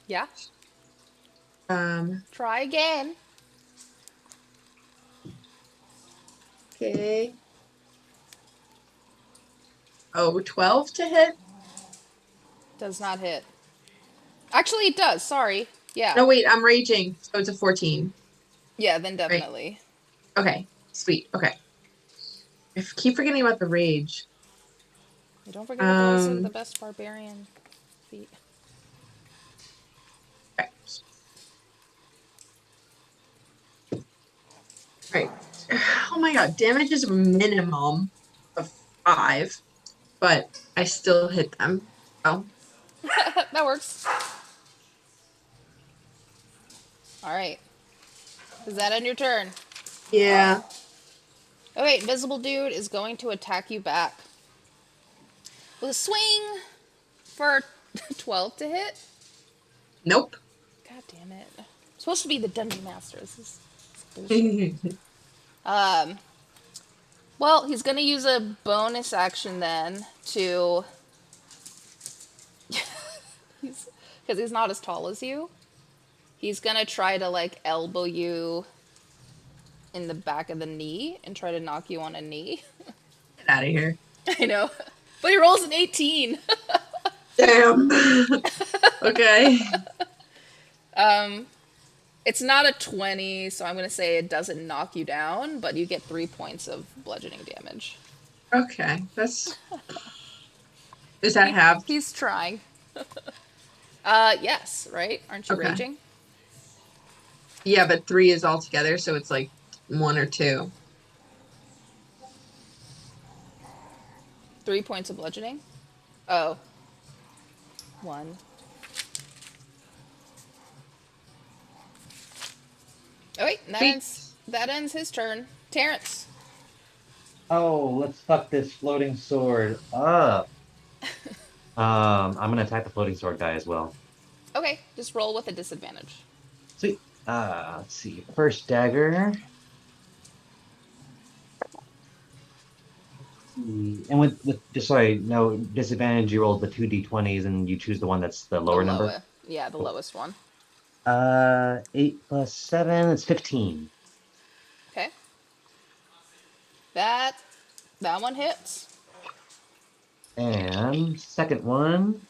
Yeah. Um, Try again. okay. Oh, 12 to hit? Does not hit. Actually, it does. Sorry. Yeah. No, wait, I'm raging. So it's a 14. Yeah, then definitely. Okay, sweet. Okay. I keep forgetting about the rage. Don't forget that those are the best barbarian feat. Okay. Right. Oh my god, damage is a minimum of 5, but I still hit them. Oh. That works. All right. Is that end your turn? Yeah. Okay, invisible dude is going to attack you back. With a swing for 12 to hit. Nope. God damn it. I'm supposed to be the dungeon master. This is bullshit. Well, he's going to use a bonus action then to... Because he's not as tall as you. He's going to try to, like, elbow you in the back of the knee and try to knock you on a knee. Get out of here. I know. But he rolls an 18. Damn. Okay. It's not a 20, so I'm going to say it doesn't knock you down, but you get 3 points of bludgeoning damage. Okay. That's... Does that have... He's trying. Yes, right? Aren't you Okay. raging? Yeah, but 3 is all together, so it's like 1 or 2. 3 points of bludgeoning? Oh. 1. Oh wait, Sweet. that ends his turn. Terrence. Oh, let's fuck this floating sword up. I'm gonna attack the floating sword guy as well. Okay, just roll with a disadvantage. Sweet. Let's see. First dagger. And with just so I know, disadvantage, you roll the 2d20s and you choose the one that's the The lower number. lowest. Yeah, the Cool. lowest one. 8 plus 7, it's 15. Okay. That one hits. And second one,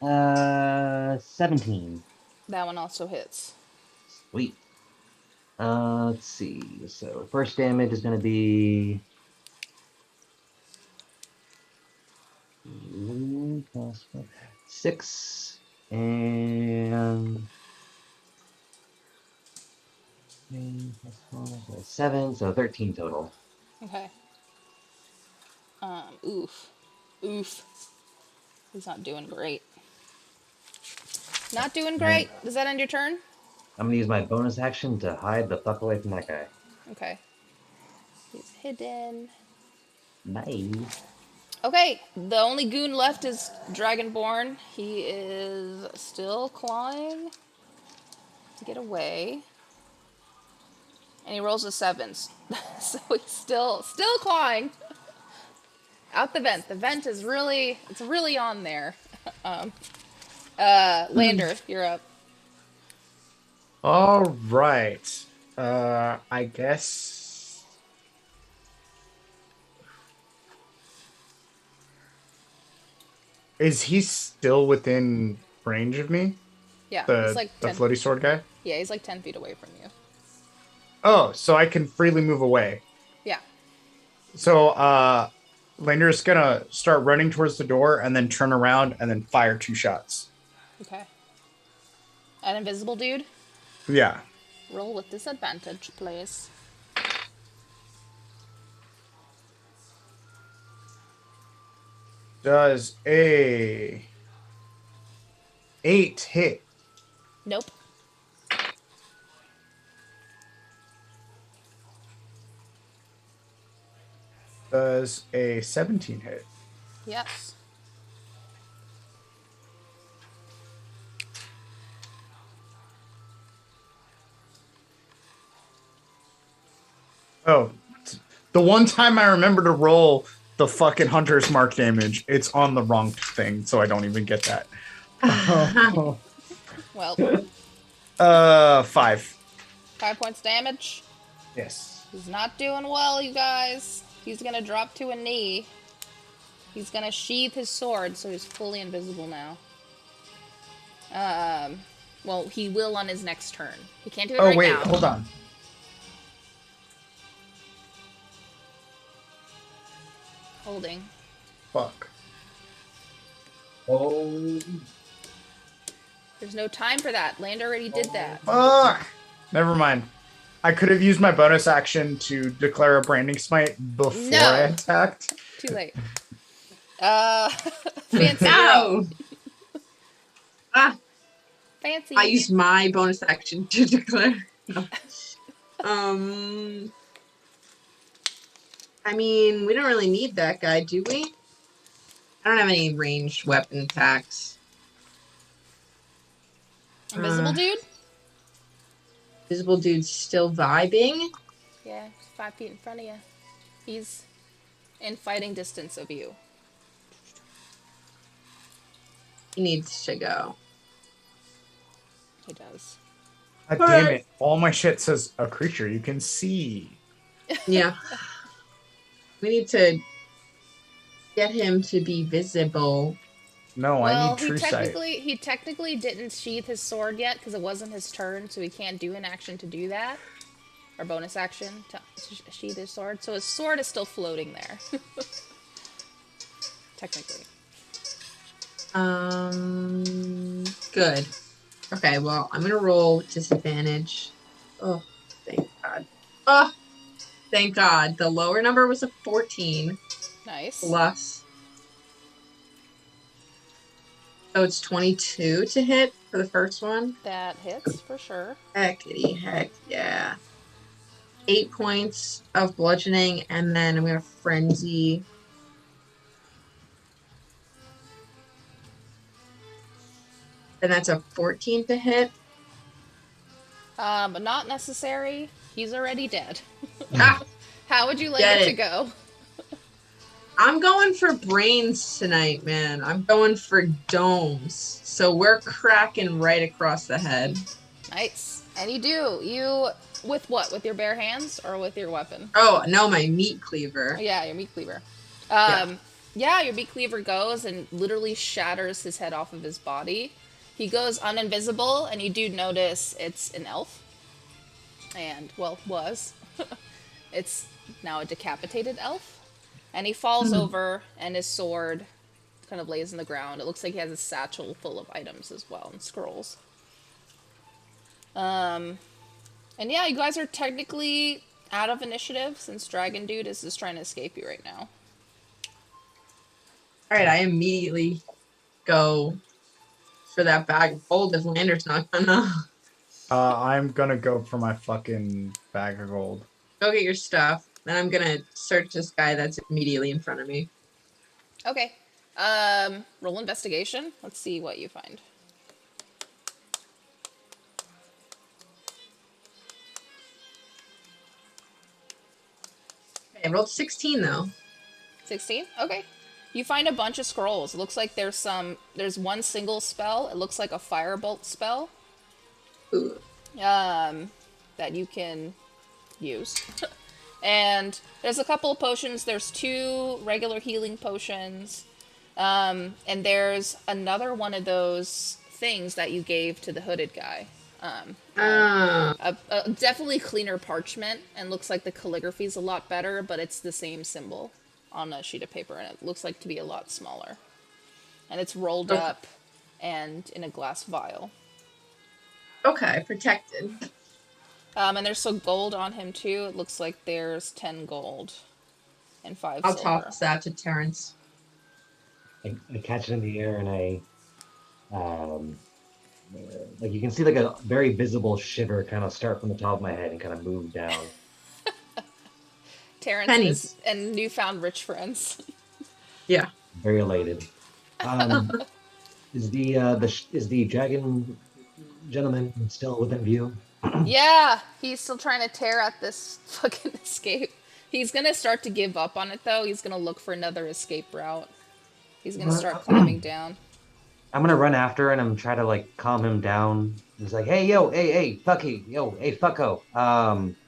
17. That one also hits. Sweet. Let's see. So first damage is going to be 6 and 7, so 13 total. Okay. Oof. Oof. He's not doing great. Not doing great. Does that end your turn? I'm gonna use my bonus action to hide the fuck away from that guy. Okay. He's hidden. Bye. Okay, the only goon left is Dragonborn. He is still clawing to get away. And he rolls a 7. So he's still clawing. Out the vent. The vent is really, it's really on there. Lander, you're up. All right. I guess. Is he still within range of me? Yeah, The he's like the 10. floaty sword guy? Yeah, he's like 10 feet away from you. Oh, so I can freely move away. Yeah. So Lander's gonna start running towards the door and then turn around and then fire 2 shots. Okay. An invisible dude? Yeah. Roll with disadvantage, please. Does a 8 hit? Nope. Does a 17 hit? Yes. Oh, the one time I remember to roll the fucking hunter's mark damage, it's on the wrong thing, so I don't even get that. Well, 5. 5 points damage. Yes. He's not doing well, you guys. He's gonna drop to a knee. He's gonna sheath his sword, so he's fully invisible now. Well, he will on his next turn. He can't do it right now. Hold on. Holding. Fuck. Oh. There's no time for that. Land already did that. Fuck. Never mind. I could have used my bonus action to declare a branding smite before No. I attacked. Too late. Fancy. No! Ah, Fancy. I used my bonus action to declare. No. I mean, we don't really need that guy, do we? I don't have any ranged weapon attacks. Invisible dude? Visible dude's still vibing. Yeah, he's 5 feet in front of you. He's in fighting distance of you. He needs to go. He does. God damn it. All my shit says a creature you can see. Yeah. We need to get him to be visible. No, I Well, need true sight. he technically didn't sheath his sword yet because it wasn't his turn, so he can't do an action to do that. Or bonus action to sheath his sword. So his sword is still floating there. Technically. Good. Okay, well, I'm gonna roll disadvantage. Oh, thank God. Oh, thank God. The lower number was a 14 Nice. plus. So it's 22 to hit for the first one. That hits for sure. Heckity heck, yeah. 8 points of bludgeoning, and then I'm gonna frenzy. And that's a 14 to hit. But not necessary. He's already dead. Ah, How would you like Get it to it. go? I'm going for brains tonight, man. I'm going for domes. So we're cracking right across the head. Nice. And you do. You with what? With your bare hands or with your weapon? Oh, no, my meat cleaver. Yeah, your meat cleaver. Yeah. Yeah, your meat cleaver goes and literally shatters his head off of his body. He goes uninvisible, and you do notice it's an elf. And, well, was. It's now a decapitated elf. And he falls over, and his sword kind of lays in the ground. It looks like he has a satchel full of items as well, and scrolls. And yeah, you guys are technically out of initiative, since Dragon Dude is just trying to escape you right now. All right, I immediately go for that bag of gold if Lander's not gonna. I'm gonna go for my fucking bag of gold. Go get your stuff. Then I'm gonna search this guy that's immediately in front of me. Okay. Roll investigation. Let's see what you find. Okay, I rolled 16 though. 16? Okay. You find a bunch of scrolls. It looks like there's one single spell. It looks like a firebolt spell. Ooh. That you can use. And there's a couple of potions. There's 2 regular healing potions. And there's another one of those things that you gave to the hooded guy. A definitely cleaner parchment, and looks like the calligraphy's a lot better, but it's the same symbol on a sheet of paper, and it looks like to be a lot smaller. And it's rolled up and in a glass vial. Okay, protected. And there's some gold on him too. It looks like there's 10 gold and 5 I'll silver. toss that to Terrence. I catch it in the air and like you can see like a very visible shiver kind of start from the top of my head and kind of move down. Terrence Pennies. and newfound rich friends. Yeah. Very elated. Is the dragon gentleman still within view? Yeah, he's still trying to tear at this fucking escape. He's gonna start to give up on it though. He's gonna look for another escape route. He's gonna start climbing down. I'm gonna run after and I'm trying to like calm him down. He's like, hey yo, hey fucky, yo, hey fucko.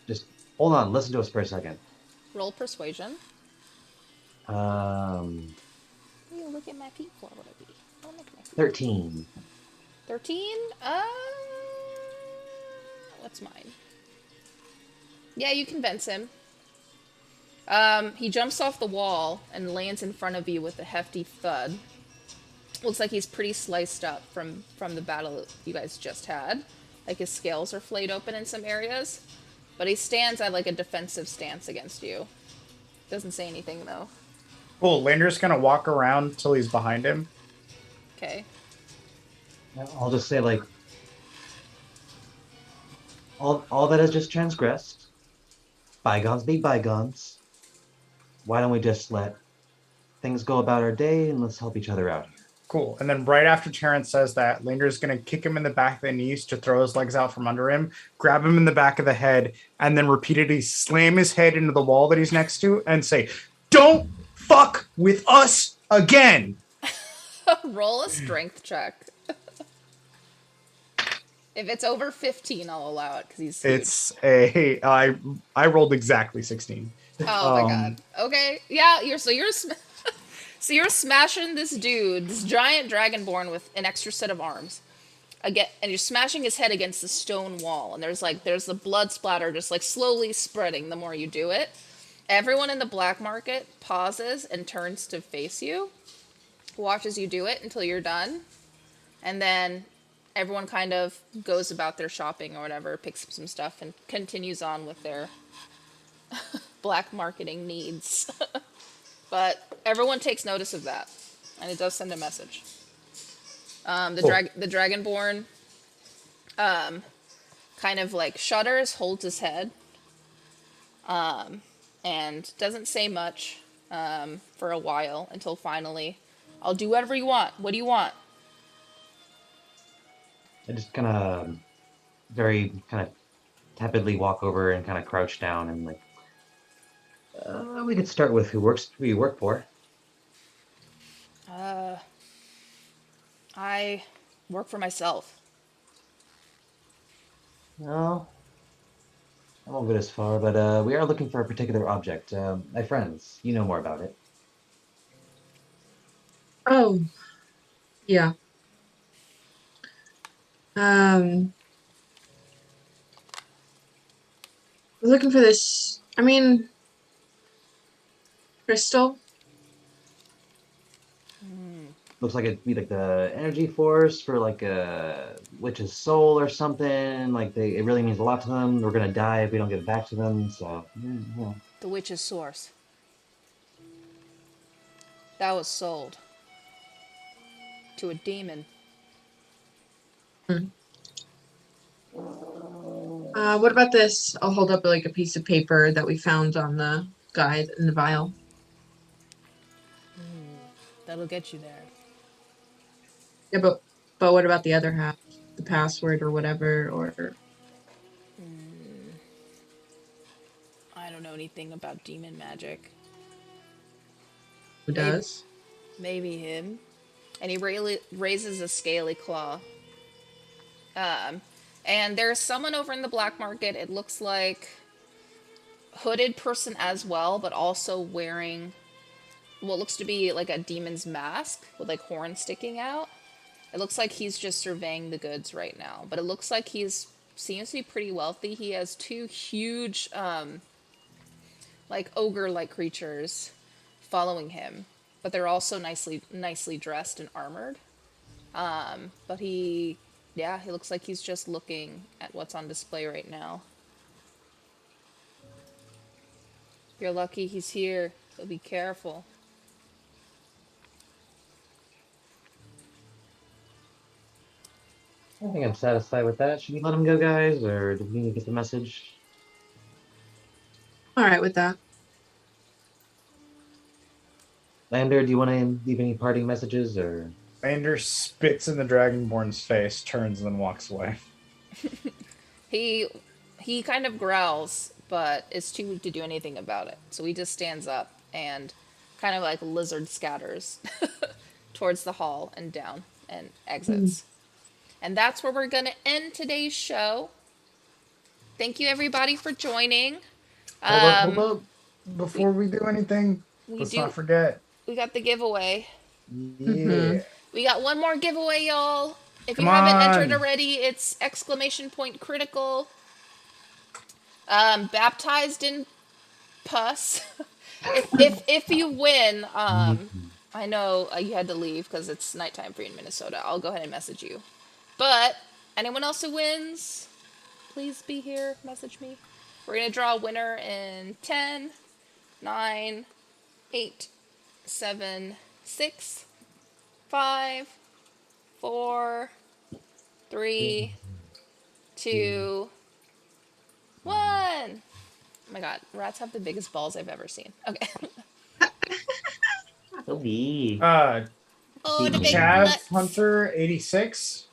Just hold on, listen to us for a second. Roll persuasion. You look at my feet for what it be. Don't look at my feet. 13. 13? What's mine? Yeah, you convince him. He jumps off the wall and lands in front of you with a hefty thud. Looks like he's pretty sliced up from the battle you guys just had. Like his scales are flayed open in some areas. But he stands at like a defensive stance against you. Doesn't say anything though. Cool. Lander's gonna walk around till he's behind him. Okay. I'll just say like, all that is just transgressed. Bygones be bygones. Why don't we just let things go about our day and let's help each other out here? Cool. And then right after Terrence says that, Lander's going to kick him in the back of the knees to throw his legs out from under him, grab him in the back of the head, and then repeatedly slam his head into the wall that he's next to and say, "Don't fuck with us again." Roll a strength check. If it's over 15, I'll allow it because he's huge. It's I rolled exactly 16. Oh my god. Okay. Yeah, you're smashing this dude, this giant dragonborn with an extra set of arms. Again, and you're smashing his head against the stone wall, and there's the blood splatter just like slowly spreading the more you do it. Everyone in the black market pauses and turns to face you. watches you do it until you're done, and then everyone kind of goes about their shopping or whatever, picks up some stuff, and continues on with their black marketing needs. But everyone takes notice of that, and it does send a message. The Dragonborn kind of like shudders, holds his head, and doesn't say much for a while until finally, I'll do whatever you want. What do you want? I just kind of very kind of tepidly walk over and kind of crouch down and like, we could start with who you work for. I work for myself. No, I won't go this far, but we are looking for a particular object. My friends, you know more about it. Oh, yeah. We're looking for this. I mean, crystal. Looks like it'd be like the energy force for like a witch's soul or something. Like it really means a lot to them. We're gonna die if we don't get it back to them. So yeah. The witch's source. That was sold to a demon. What about this? I'll hold up like a piece of paper that we found on the guide in the vial. That'll get you there. Yeah, but what about the other half? The password or whatever, or I don't know anything about demon magic. who does? Maybe him. And he raises a scaly claw. And there's someone over in the black market. It looks like hooded person as well, but also wearing what looks to be like a demon's mask with like horns sticking out. It looks like he's just surveying the goods right now, but it looks like seems to be pretty wealthy. He has two huge, like ogre-like creatures following him, but they're also nicely dressed and armored. But he looks like he's just looking at what's on display right now. You're lucky he's here, so be careful. I think I'm satisfied with that. Should we let him go, guys, or do we need to get the message? All right with that. Lander, do you want to leave any parting messages, or? Lander spits in the Dragonborn's face, turns, and then walks away. He kind of growls, but is too weak to do anything about it. So he just stands up and kind of like lizard scatters towards the hall and down and exits. And that's where we're going to end today's show. Thank you, everybody, for joining. Hold up. Before we do anything, let's not forget. We got the giveaway. Yeah. We got one more giveaway, y'all. If Come you haven't on. entered already, it's !critical. Baptized in pus. if you win, I know you had to leave because it's nighttime for you in Minnesota. I'll go ahead and message you. But anyone else who wins, please be here. Message me. We're going to draw a winner in 10, 9, 8, 7, 6, 5, 4, 3, 2, 1. Oh my god, rats have the biggest balls I've ever seen. Okay. Oh, the big Chav nuts. Hunter 86.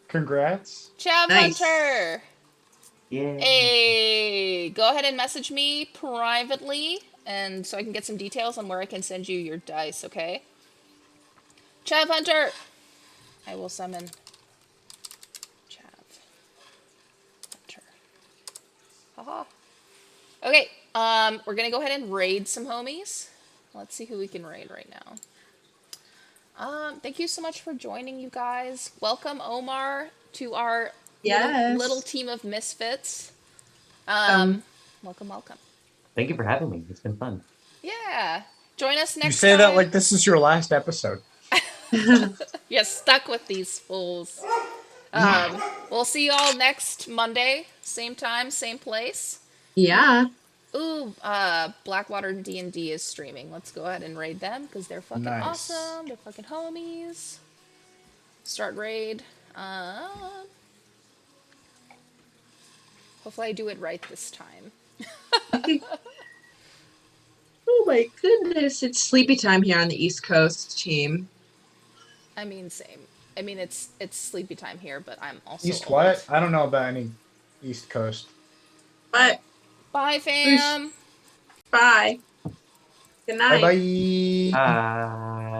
Congrats. Chav Nice. Hunter. Yeah. Hey, go ahead and message me privately, and so I can get some details on where I can send you your dice, okay? Chav Hunter! I will summon Chav Hunter. Haha. Okay, we're gonna go ahead and raid some homies. Let's see who we can raid right now. Thank you so much for joining, you guys. Welcome, Omar, to our little team of misfits. Welcome. Thank you for having me. It's been fun. Yeah. Join us next time. You say that like this is your last episode. You're stuck with these fools. Yeah. We'll see y'all next Monday, same time, same place. Yeah. Ooh, Blackwater D&D is streaming. Let's go ahead and raid them because they're fucking Nice. awesome. They're fucking homies. Start raid. Hopefully I do it right this time. Oh my goodness, it's sleepy time here on the East Coast, team. I mean, same. I mean, it's sleepy time here, but I'm also East old. what? I don't know about any East Coast. But Bye, fam. bye. Good Bye night. bye. Bye.